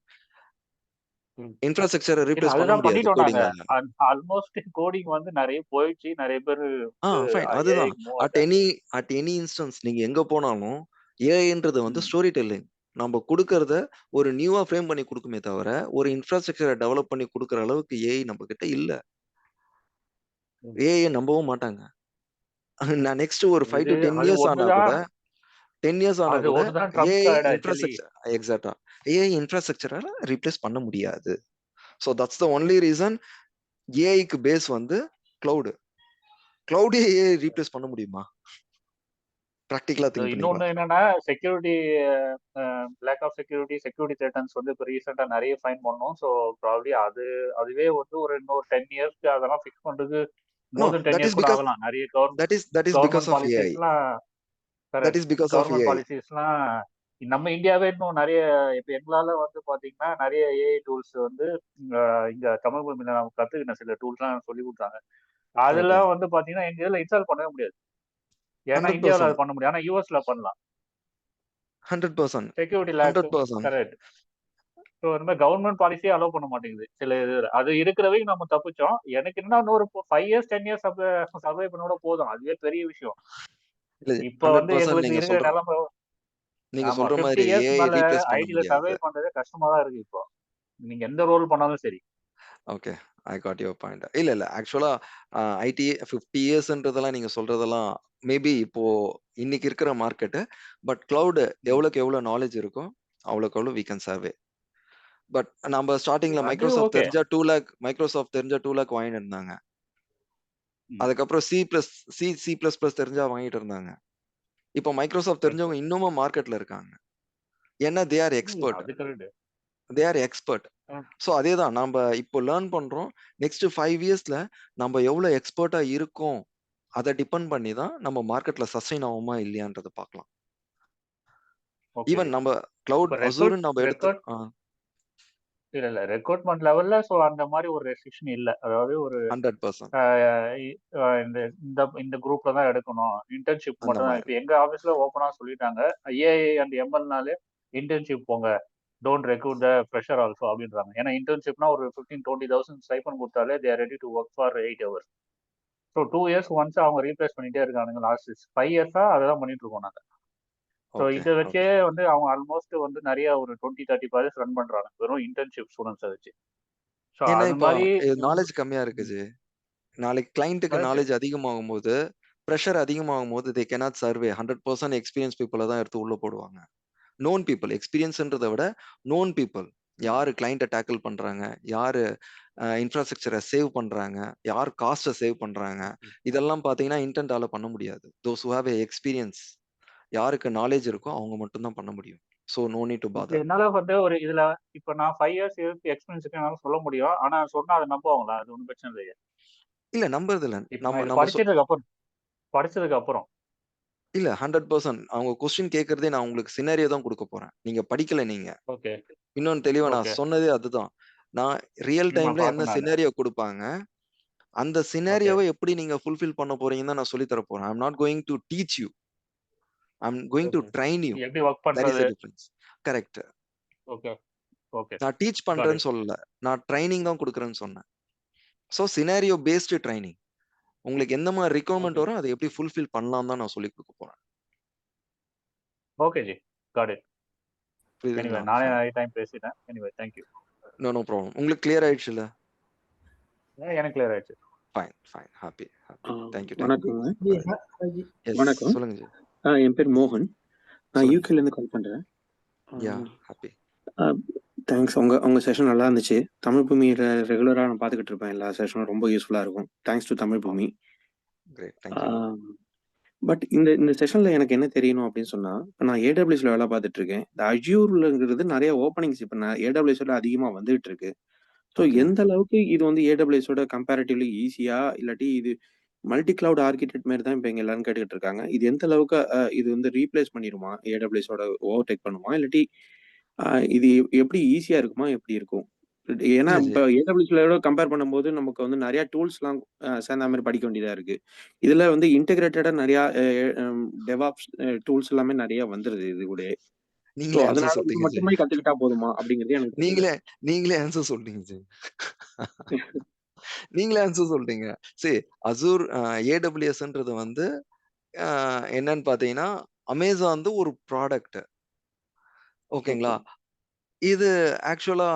இன்ஃப்ராஸ்ட்ரக்சரை இல்ல ரீப்ளேஸ் பண்ண அதுதான் முடியாது பண்ணிட்டோம் நாங்க. கோடிங்கால. ஆல்மோஸ்ட் கோடிங் வந்து நிறைய போயிடுச்சு. நிறைய பேர் வந்து ஃபைன். ஏஐ அதுதான். மூவ் அட் ஆயிட்டாங்க. எனி அட் எனி இன்ஸ்டன்ஸ் நீங்க எங்க போனாலும் ஏஐன்றது வந்து ம். Story telling. நம்ம குடுக்கறத ஒரு நியூவா ஃப்ரேம் பண்ணி குடுக்குமே தவிர, ஒரு இன்ஃப்ராஸ்ட்ரக்சரை டெவலப் பண்ணி குடுக்குற அளவுக்கு ஏஐ நம்ம கிட்ட இல்ல. ம். ஏஐ நம்பவும் மாட்டாங்க. நான் நெக்ஸ்ட் ஒரு 5 இது to 10 அது இயர்ஸ் ஆனா கூட ஒண்ணுதான் 10 இயர்ஸ் ஆனா அது கூட ஒண்ணுதான் trump AI card actually. Infrastructure எக்ஸாக்ட்டா. ஏஐ இன்ஃப்ராஸ்ட்ரக்சரால ரீப்ளேஸ் பண்ண முடியாது. So that's the only reason ஏஐக்கு பேஸ் வந்து கிளவுட். கிளவுடே ஏஐ ரீப்ளேஸ் பண்ண முடியுமா? பிராக்டிகலா திங்க் பண்ணி இன்னொன்னு பாருங்க. என்னன்னா security lack of security threatens வந்து இப்போ ரீசெண்டாக நிறைய ஃபைன் பண்ணோம். ஸோ ப்ராப்ளி அதுவே வந்து ஒரு இன்னொரு 10 இயர்ஸ்க்கு அதெல்லாம் ஃபிக்ஸ் பண்றதுக்கு no, more than 10 that is years கூட பிகாஸ் ஆகலாம். நிறைய that is because government of AI. பாலிசிஸ்லாம் That correct. is because of government AI. பாலிசிஸ்லாம் நம்ம இந்தியாவே இன்னும் நிறைய இப்போ எங்களால வந்து பாத்தீங்கன்னா நிறைய ஏஐ டூல்ஸ் வந்து இங்க தமிழ் பூமியில நம்ம கத்துக்கின சில டூல்ஸ்லாம் சொல்லி கொடுத்தாங்க. Okay. அதெல்லாம் வந்து பாத்தீங்கன்னா எங்க இதில் இன்ஸ்டால் பண்ணவே முடியாது. ஏன்னா இந்தியாவில் 100%. அது பண்ண முடியும். ஆனா யூஎஸ்ல பண்ணலாம். 100%. செக்யூரிட்டி லேக்ஸ் 100%. கரெக்ட். ஸோ இந்த மாதிரி கவர்மெண்ட் பாலிசியே அலோவ் பண்ண மாட்டேங்குது சில இது. அது இருக்கிற வரைக்கும் நம்ம தப்பிச்சோம். எனக்கு என்ன இன்னொரு 5 இயர்ஸ் 10 இயர்ஸ் சர்வை பண்ண கூட போதும். அதுவே பெரிய விஷயம். இல்ல இப்போ வந்து 100% எங்களுக்கு இருக்கிற நிலைமை நீங்க ஆமா சொல்ற 50 மாதிரி இயர்ஸ் AI மேல ரீப்ளேஸ் பண்ண ஐடில சர்வை முடியாது. பண்றதே கஷ்டமா தான் இருக்கு இப்போ. நீங்க எந்த ரோல் பண்ணாலும் சரி. Okay. I got your point. இல்ல. ஆக்சுவலா ஐடி 50 இயர்ஸ்ன்றதெல்லாம் நீங்க சொல்றதெல்லாம் மேபி இப்போ இன்னைக்கு இருக்கிற மார்க்கெட். பட் கிளவுட் ம். எவ்வளவுக்கு எவ்வளவு நாலேஜ் இருக்கும் அவ்வளவுக்கு எவ்வளவு we can survey. பட் நம்ம ஸ்டார்டிங்ல அது மைக்ரோசாஃப்ட் ஓகே. தெரிஞ்சா 2 லேக் மைக்ரோசாஃப்ட் தெரிஞ்சா 2 லேக் வாங்கிட்டு இருந்தாங்க. அதுக்கப்புறம் சி பிளஸ் பிளஸ் தெரிஞ்சா வாங்கிட்டு இருந்தாங்க. இப்போ மைக்ரோசாஃப்ட் தெரிஞ்சவங்க இன்னமும் மார்க்கெட்ல இருக்காங்க. ஏன்னா தே ஆர் எக்ஸ்பர்ட். அது correct. They are expert. So அதேதான் நம்ம இப்போ லேர்ன் பண்றோம். நெக்ஸ்ட் 5 இயர்ஸ்ல நம்ம எவ்வளவு எக்ஸ்பர்ட்டா இருக்கோம் அதை டிபெண்ட் பண்ணி தான் நம்ம மார்க்கெட்ல சஸ்டைன் ஆகுமா இல்லையான்றதை பார்க்கலாம். ஓகே. ஈவன் நம்ம கிளவுட் இப்போ அசூர்னு நம்ம எடுத்து இல்ல ரெக்ரூட்மெண்ட் லெவல்ல ஸோ அந்த மாதிரி ஒரு ரெஸ்ட்ரிக்ஷன் இல்ல. அதாவது ஒரு 100% இந்த இந்த இந்த குரூப்ல தான் எடுக்கணும். இன்டர்ன்ஷிப் அந்த மட்டும் தான். இப்போ மாதிரி. எங்க ஆஃபீஸ்ல ஓப்பனா சொல்லிட்டாங்க. ஏஐ அண்ட் எம்எல்னாலே இன்டர்ன்ஷிப் போங்க. Don't recruit the fresher also அப்படின்றாங்க. ஏன்னா இன்டர்ன்ஷிப்னா ஒரு 15-20,000 ஸ்டைபன் கொடுத்தாலே they are ready to work for 8 hours. So 2 years once அவங்க ரீப்ளேஸ் பண்ணிட்டே இருக்காங்க. லாஸ்ட் 5 இயர்ஸா அதை பண்ணிட்டு இருக்கோம் நாங்க. So okay. இதை வச்சே ஓகே. வந்து அவங்க ஆல்மோஸ்ட் வந்து நிறைய ஒரு 20-30 ப்ராஜெக்ட்ஸ் ரன் பண்றாங்க வெறும் இன்டர்ன்ஷிப் ஸ்டூடெண்ட்ஸை வச்சு. ஸோ ஏன்னா அது இப்போ மாதிரி நாலேஜ் கம்மியா இருக்குது. நாளைக்கு கிளைண்ட்டுக்கு கரெக்ட். நாலேஜ் அதிகமாகும் போது ப்ரெஷர் அதிகமாகும் போது தே கேனாட் சர்வே 100% எக்ஸ்பீரியன்ஸ் பீப்புளை தான் எடுத்து உள்ள போடுவாங்க. நோன் பீப்புள் எக்ஸ்பீரியன்ஸ்ன்றதை விட நோன் பீப்புள் யாரு கிளைண்ட்டை டேக்கிள் பண்றாங்க, யாரு இன்ஃப்ராஸ்ட்ரக்சரை சேவ் பண்றாங்க, யார் காஸ்ட்டை சேவ் பண்றாங்க, இதெல்லாம் பார்த்தீங்கன்னா இன்டென்டால பண்ண முடியாது. தோஸ் ஹூ ஹேவ் எக்ஸ்பீரியன்ஸ் யாருக்கு நாலேஜ் இருக்கோ அவங்க மட்டும் தான் பண்ண முடியும். ஸோ நோ நீட் டு இப்போ பாதர். என்னால வந்து ஒரு இதுல இப்போ நான் 5 இயர்ஸ் எக்ஸ்பீரியன்ஸ் இருக்கு என்னால சொல்ல முடியும். ஆனா சொன்னா அதை நம்புவாங்களா? அது ஒன்றும் பிரச்சனை இல்லையா? இல்ல நம்புறது இல்ல. இப்போ நான் நம்ம இது நம்ம படிச்சதுக்கு அப்புறம் இல்ல 100% அவங்க கொஸ்டின் கேட்கறதே நான் உங்களுக்கு சினாரியோ தான் கொடுக்க போறேன். நீங்க படிக்கல நீங்க. ஓகே. இன்னொன்னு தெளிவா நான் ஓகே. சொன்னதே அதுதான். நான் ரியல் டைம்ல என்ன பார்த்தேன் நானு. சினாரியோ குடுப்பாங்க, அந்த ஓகே. சினாரியோவ எப்படி நீங்க ஃபுல்ஃபில் பண்ண போறீங்கன்னு தான் நான் சொல்லி தர போறேன். I am not going to teach you. I am going to okay. Train you. எப்படி ஒர்க் தட் இஸ் பண்றது? The difference. Correct. Okay. Okay. நான் டீச் காட் பண்றேன்னு இட். சொல்லல. நான் ட்ரெய்னிங் தான் குடுக்குறேன்னு சொன்னேன். So scenario based training. உங்களுக்கு எந்த மாரி ரிக்வயர்மென்ட் ஓகே. வரும், அத எப்படி ஃபுல்ஃபில் பண்ணலாம்னு தான் நான் சொல்லிக் குடுக்க போறேன். Okay ji. Got it. Anyway புரியுதுங்களா? நானே ஃபைன். நிறைய டைம் பேசிட்டேன். Anyway thank you. No problem. உங்களுக்கு கிளியர் ஆயிடுச்சுல்ல? எனக்கு கிளியர் ஆயிடுச்சு. ஃபைன். ஹாப்பி. Thank you. வணக்கங்க. எஸ். வணக்கம். சொல்லுங்க ஜி. என் பேர் மோகன். நான் சொல்லுங்க. யூகேல இருந்து கால் பண்றேன். யா, ஹாப்பி. தேங்க்ஸ். உங்க செஷன் நல்லா இருந்துச்சு. தமிழ் பூமியில ரெகுலரா நான் பார்த்துக்கிட்டு இருப்பேன். எல்லா செஷனும் ரொம்ப யூஸ்ஃபுல்லா இருக்கும். தேங்க்ஸ் டு தமிழ் பூமி. கிரேட். Thank you. பட் இந்த செஷன்ல எனக்கு என்ன தெரியணும் அப்படின்னு சொன்னா, இப்ப நான் ஏடபிள்யூஎஸ்ல வேலை பார்த்துட்டு இருக்கேன். இந்த அஜூர்லங்கிறது நிறைய ஓப்பனிங்ஸ் இப்ப ஏடபிள்யூஎஸ்ல அதிகமா வந்துட்டு இருக்கு. So okay. எந்த அளவுக்கு இது வந்து ஏடபிள்யூஎஸோட கம்பேரிட்டிவ்லி ஈஸியா இல்லாட்டி இது மல்டி கிளவுட் ஆர்கிடெக்ட் மாதிரி தான் இப்போ இங்க எல்லாரும் கேட்டுக்கிட்டு இருக்காங்க. இது எந்த அளவுக்கு இது வந்து ரீப்ளேஸ் பண்ணிடுமா, ஏடபிள்யூஎஸோட ஓவர்டேக் பண்ணுமா, இல்லாட்டி இது எப்படி ஈஸியா இருக்குமா, எப்படி இருக்கும்? ஏன்னா இல்ல ஜி. இப்போ ஏடபிள்யூஎஸ்ல கம்பேர் பண்ணும்போது நமக்கு வந்து நிறைய டூல்ஸ்லாம் சேர்ந்த மாதிரி படிக்க வேண்டியதா இருக்கு. இதுல வந்து இன்டெகிரேட்டடா நிறைய டெவாப்ஸ் டூல்ஸ் எல்லாமே நிறைய வந்துருது இது கூட. ஸோ நீங்களே ஆன்சர் அதனால இது சொல்லிட்டீங்க ஜி. மட்டுமே கத்துக்கிட்டா போதுமா அப்படிங்கிறது எனக்கு தெரியல. நீங்களே ஆன்சர் சொல்லிட்டீங்க ஜி. நீங்களே ஆன்சர் சொல்லிட்டீங்க. சரி, அசூர் ஏடபிள்யூஎஸ்ன்றது வந்து என்னன்னு பார்த்தீங்கன்னா, அமேசான் வந்து ஒரு ப்ராடக்ட். ஓகேங்களா? ஓகே. இது ஆக்சுவலா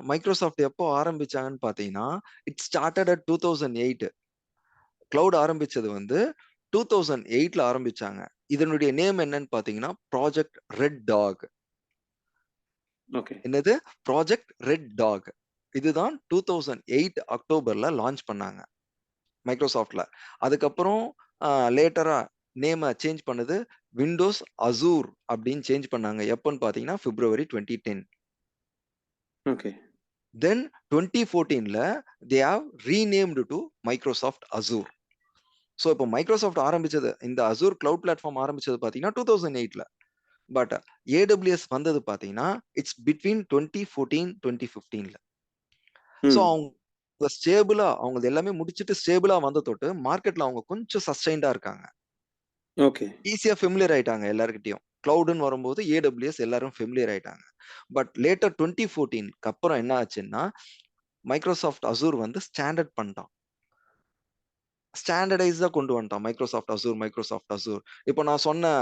மைக்ரோசாஃப்ட் எப்போ ஆரம்பிச்சாங்கன்னு பார்த்தீங்கன்னா, இட் ஸ்டார்ட்டட் அட் 2008. கிளவுட் ஆரம்பிச்சது வந்து 2008ல ஆரம்பிச்சாங்க. இதனுடைய நேம் என்னன்னு பார்த்தீங்கன்னா, ப்ராஜெக்ட் ரெட் டாக். ஓகே. என்னது? Project red dog. இதுதான் 2008 அக்டோபர்ல லான்ச் பண்ணாங்க மைக்ரோசாஃப்ட்ல. அதுக்கப்புறம் லேட்டரா நேம சேஞ்ச் பண்ணது விண்டோஸ் அசூர் அப்படின்னு சேஞ்ச் பண்ணாங்க. எப்பன்னு பார்த்தீங்கன்னா, பிப்ரவரி 2010. ஓகே. தென் 2014ல they have renamed to Microsoft Azure. So இப்போ மைக்ரோசாஃப்ட் ஆரம்பிச்சது, இந்த அசூர் கிளவுட் பிளாட்ஃபார்ம் ஆரம்பிச்சது பார்த்தீங்கன்னா 2008ல. பட் ஏடபிள்யூஎஸ் வந்தது பார்த்தீங்கன்னா, இட்ஸ் பிட்வீன் 2014, 2015ல. ஸோ ம். அவங்க ஸ்டேபிளா அவங்க எல்லாமே முடிச்சுட்டு ஸ்டேபிளா வந்த தொட்டு மார்க்கெட்ல அவங்க கொஞ்சம் சஸ்டைன்டா இருக்காங்க. ஓகே. ஈஸியா ஃபெமிலியர் ஆயிட்டாங்க எல்லார்கிட்டயும். கிளவுடுன்னு வரும்போது ஏடபிள்யூஎஸ் எல்லாரும் ஃபெமிலியர் ஆயிட்டாங்க. பட் லேட்டர் 2014க்கு அப்புறம் என்ன ஆச்சுன்னா, மைக்ரோசாஃப்ட் அசூர் வந்து ஸ்டாண்டர்ட் பண்ணிட்டான். ஸ்டாண்டர்டைஸ்டா கொண்டு வந்துட்டான் மைக்ரோசாஃப்ட் அசூர். இப்போ நான் சொன்ன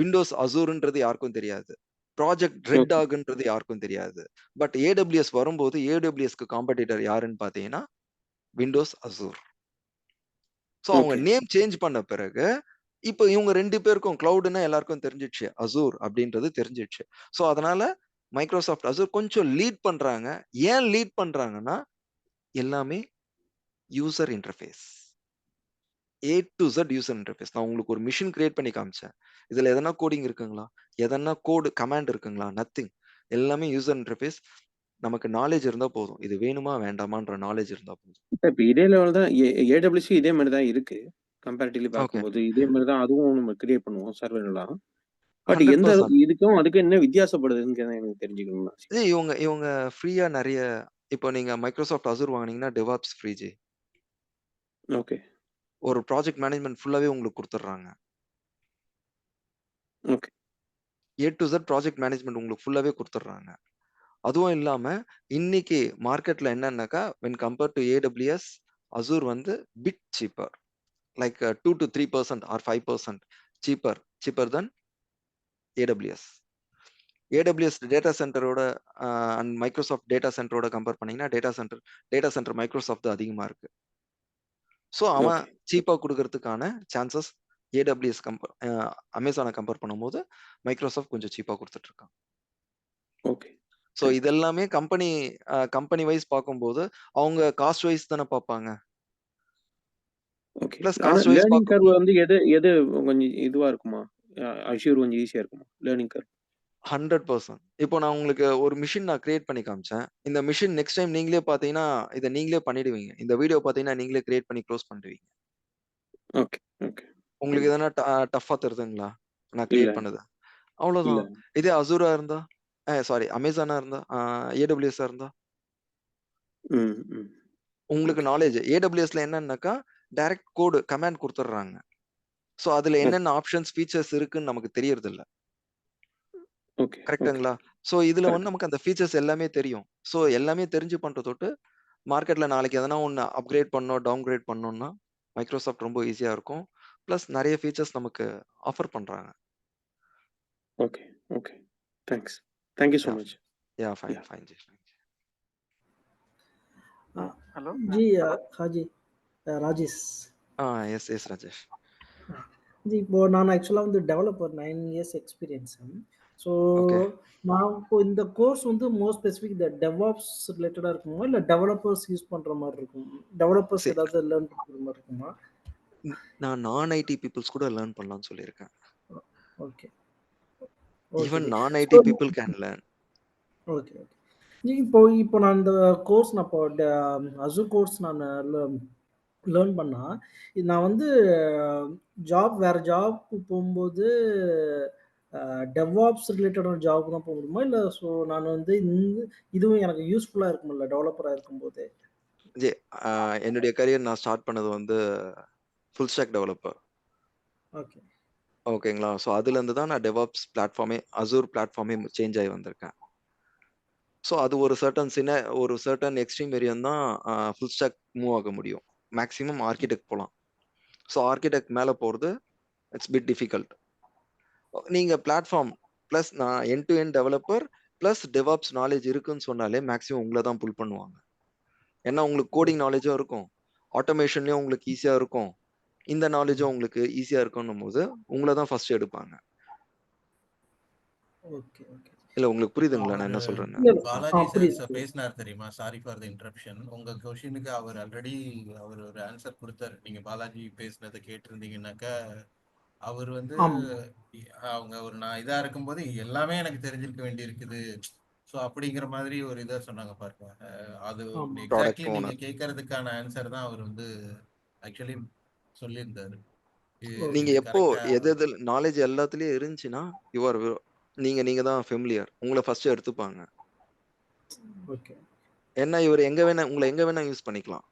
விண்டோஸ் அசூர்ன்றது யாருக்கும் தெரியாது. Project red okay. டாக்ன்றது யாருக்கும் தெரியாது. பட் ஏடபிள்யூஎஸ் வரும்போது ஏடபிள்யூஎஸ்க்கு காம்படிட்டர் யாருன்னு பார்த்தீங்கன்னா, விண்டோஸ் அசூர். ஸோ அவங்க ஓகே. நேம் சேஞ்ச் பண்ண பிறகு இப்போ இவங்க 2 பேருக்கும் கிளவுடுன்னா எல்லாருக்கும் தெரிஞ்சிடுச்சு. அசூர் அப்படின்றது தெரிஞ்சிடுச்சு. ஸோ அதனால மைக்ரோசாஃப்ட் அசூர் கொஞ்சம் லீட் பண்றாங்க. ஏன் லீட் பண்றாங்கன்னா, எல்லாமே user interface. A to Z user interface. நான் உங்களுக்கு ஒரு மிஷின் கிரியேட் பண்ணி காமிச்சேன். இதுல எதனா கோடிங் இருக்குங்களா? எதனா கோட் கமாண்ட் இருக்குங்களா? நத்திங். எல்லாமே யூசர் இன்டர்ஃபேஸ். நமக்கு நாலேஜ் இருந்தா போதும். இது வேணுமா வேண்டாமான்ற நாலேஜ் இருந்தா போதும். இப்ப இதே லெவல் தான் ஏடபிள்யூசி இதே மாதிரி தான் இருக்கு. Comparatively okay. பார்க்கும்போது இதே மாதிரி தான் அதுவும் நம்ம கிரியேட் பண்ணுவோம் சர்வர் எல்லாம். பட் எந்த 100%. இதுக்கும் அதுக்கு என்ன வித்தியாசப்படுதுன்னு எனக்கு தெரிஞ்சுக்கணும். இவங்க ஃப்ரீயா நிறைய இப்போ நீங்க மைக்ரோசாஃப்ட் அசூர் வாங்குனீங்கன்னா டெவாப்ஸ் ஃப்ரீ ஜி. ஓகே. ஒரு ப்ராஜெக்ட் மேனேஜ்மெண்ட் ஃபுல்லாவே உங்களுக்கு குடுத்துடுறாங்க. Okay. A to Z project management உங்களுக்கு ஃபுல்லாவே குடுத்துடுறாங்க. அதுவும் இல்லாம இன்னைக்கு மார்க்கெட்ல என்னன்னாக்கா when compared to AWS, Azure வந்து bit cheaper. Like 2 to 3% or 5% cheaper than AWS. AWS data சென்டரோட அண்ட் மைக்ரோசாஃப்ட் டேட்டா சென்டரோட கம்பேர் பண்ணீங்கன்னா டேட்டா சென்டர் மைக்ரோசாஃப்ட் அதிகமா இருக்கு. ஸோ அவன் ஓகே. சீப்பா கொடுக்கறதுக்கான சான்சஸ் AWS அமேசானை கம்பேர் பண்ணும்போது மைக்ரோசாஃப்ட் கொஞ்சம் சீப்பா கொடுத்துட்டு இருக்கான். ஓகே. ஸோ இதெல்லாமே கம்பெனி வைஸ் பார்க்கும்போது அவங்க காஸ்ட் வைஸ் தானே பார்ப்பாங்க. ஓகே. பிளஸ் ஆனா காஸ்ட் வைஸ் லேர்னிங் பார்க்கும் கர்வ் வந்து எது கொஞ்சம் இதுவா இருக்குமா? அஷ்யூர் கொஞ்சம் ஈஸியா இருக்குமா லேர்னிங் கர்வ்? 100%. இப்போ நான் உங்களுக்கு ஒரு மிஷின் நான் கிரியேட் பண்ணி காமிச்சேன். இந்த மிஷின் நெக்ஸ்ட் டைம் நீங்களே பார்த்தீங்கன்னா, இதை நீங்களே பண்ணிடுவீங்க. இந்த வீடியோ பார்த்தீங்கன்னா நீங்களே கிரியேட் பண்ணி க்ளோஸ் பண்ணிடுவீங்க. ஓகே. ஓகே. உங்களுக்கு எதனா டஃப்பா தருதுங்களா நான் இல்ல. கிரியேட் பண்ணது? இல்ல. அவ்வளோதான். இதே அசூரா இருந்தா, சாரி அமேசானா இருந்தா, AWS இருந்தா ம், ம். உங்களுக்கு ஓகே. நாலேஜ் ஏடபிள்யூஎஸ்ல என்னன்னாக்கா டைரக்ட் கோடு கமாண்ட் கொடுத்துட்றாங்க. ஸோ அதுல ஓகே. என்னென்ன ஆப்ஷன்ஸ் ஃபீச்சர்ஸ் இருக்குன்னு நமக்கு தெரியறது இல்ல. ஓகே. ஓகே. கரெக்ட்டுங்களா? ஸோ இதுல வந்து கரெக்ட். நமக்கு அந்த ஃபீச்சர்ஸ் எல்லாமே தெரியும். ஸோ எல்லாமே தெரிஞ்சு பண்றதோட்டு மார்க்கெட்ல நாளைக்கு எதனா ஒண்ணு அப்கிரேட் பண்ணணும், டவுன்கிரேட் பண்ணணும்னா மைக்ரோசாஃப்ட் ரொம்ப ஈஸியா இருக்கும். பிளஸ் நெறைய ஃபீச்சர்ஸ் நமக்கு ஆஃபர் பண்றாங்க. Okay. Okay. Thanks. Thank you so ya much. Fine ya. Fine ji. Hello ji हाँ जी ராஜேஷ் எஸ் ராஜேஷ். ஜி இப்போ நான் ஆக்சுவலாக வந்து developer 9 years experience. So okay. நான் இப்போ இந்த கோர்ஸ் வந்து மோர் ஸ்பெசிஃபிக் இந்த டெவாப்ஸ் ரிலேட்டடாக இருக்குமா இல்லை டெவலப்பர்ஸ் யூஸ் பண்ணுற மாதிரி இருக்கும்? டெவலப்பர்ஸ் சரி, ஏதாவது லேர்ன் பண்ணுற மாதிரி இருக்குமா? நான் நான் ஐடி பீப்புள்ஸ் கூட லேர்ன் பண்ணலாம்னு சொல்லியிருக்கேன். Okay okay even ji. நான் so IT people can learn. Okay okay ji. இப்போ இப்போ நான் இந்த கோர்ஸ் நான் இப்போ அசூர் கோர்ஸ் நான் லேர்ன் பண்ணா நான் வந்து வேற ஜாப்க்கு போகும்போது டெவாப்ஸ் ரிலேட்டடான ஜாப் தான் போக முடியுமா? இல்லை ஸோ நான் வந்து இதுவும் எனக்கு யூஸ்ஃபுல்லாக இருக்கும்ல டெவலப்பராக இருக்கும்போது? ஜி என்னுடைய கரியர் நான் ஸ்டார்ட் பண்ணது வந்து ஃபுல் ஸ்டாக் டெவலப்பர். ஓகே ஓகேங்களா? ஸோ அதுலேருந்து தான் நான் டெவாப்ஸ் பிளாட்ஃபார்மே அசூர் பிளாட்ஃபார்மே சேஞ்ச் ஆகி வந்திருக்கேன். ஸோ அது ஒரு சர்டன் எக்ஸ்ட்ரீம் வேரியன் தான் ஃபுல் ஸ்டாக் மூவ் ஆக முடியும். மேக்ஸிமம் ஆர்கிடெக்ட் போகலாம். ஸோ ஆர்கிடெக்ட் மேலே போகிறது இட்ஸ் பிட் டிஃபிகல்ட். நீங்கள் பிளாட்ஃபார்ம் ப்ளஸ் நான் end to end developer plus DevOps knowledge இருக்குன்னு சொன்னாலே மேக்ஸிமம் உங்களை தான் புல் பண்ணுவாங்க. ஏன்னா உங்களுக்கு கோடிங் நாலேஜும் இருக்கும், ஆட்டோமேஷன்லேயும் உங்களுக்கு ஈஸியாக இருக்கும், இந்த நாலேஜும் உங்களுக்கு ஈஸியாக இருக்குன்னும் போது உங்களை தான் ஃபர்ஸ்ட் எடுப்பாங்க. ஓகே ஓகே இல்லை உங்களுக்கு இப்போ புரியுதுங்களா நான் அவரு என்ன சொல்றேன்னு? இல்லை பாலாஜி புரியுது சார் புரியுது. பேசினார் தெரியுமா? Sorry for the interruption. உங்க கொஸ்டினுக்கு அவர் ஆல்ரெடி ஒரு ஆன்சர் கொடுத்தாரு. நீங்க பாலாஜி பேசினதை கேட்டிருந்தீங்கன்னாக்கா அவர் வந்து ஆமாம் அவங்க ஒரு நான் இதா இருக்கும்போது எல்லாமே எனக்கு தெரிஞ்சிருக்க வேண்டி இருக்குது. ஸோ அப்படிங்கிற மாதிரி ஒரு இதை சொன்னாங்க பாருங்க. அது ஆமாம் ப்ராடக்ட் எக்ஸாக்ட்லி நீங்க ஓனர். கேட்கறதுக்கான ஆன்சர் தான் அவர் வந்து ஆக்சுவலி சொல்லியிருந்தாரு. நீங்க இது எப்போ கரெக்டா? எது நாலேஜ் எல்லாத்துலயும் இருந்துச்சுன்னா யுவர் நீங்க தான் ஃபெமிலியர், உங்களை ஃபர்ஸ்ட் எடுத்துப்பாங்க. ஓகே ஏன்னா இவர் உங்களை எங்க வேணா யூஸ் பண்ணிக்கலாம்.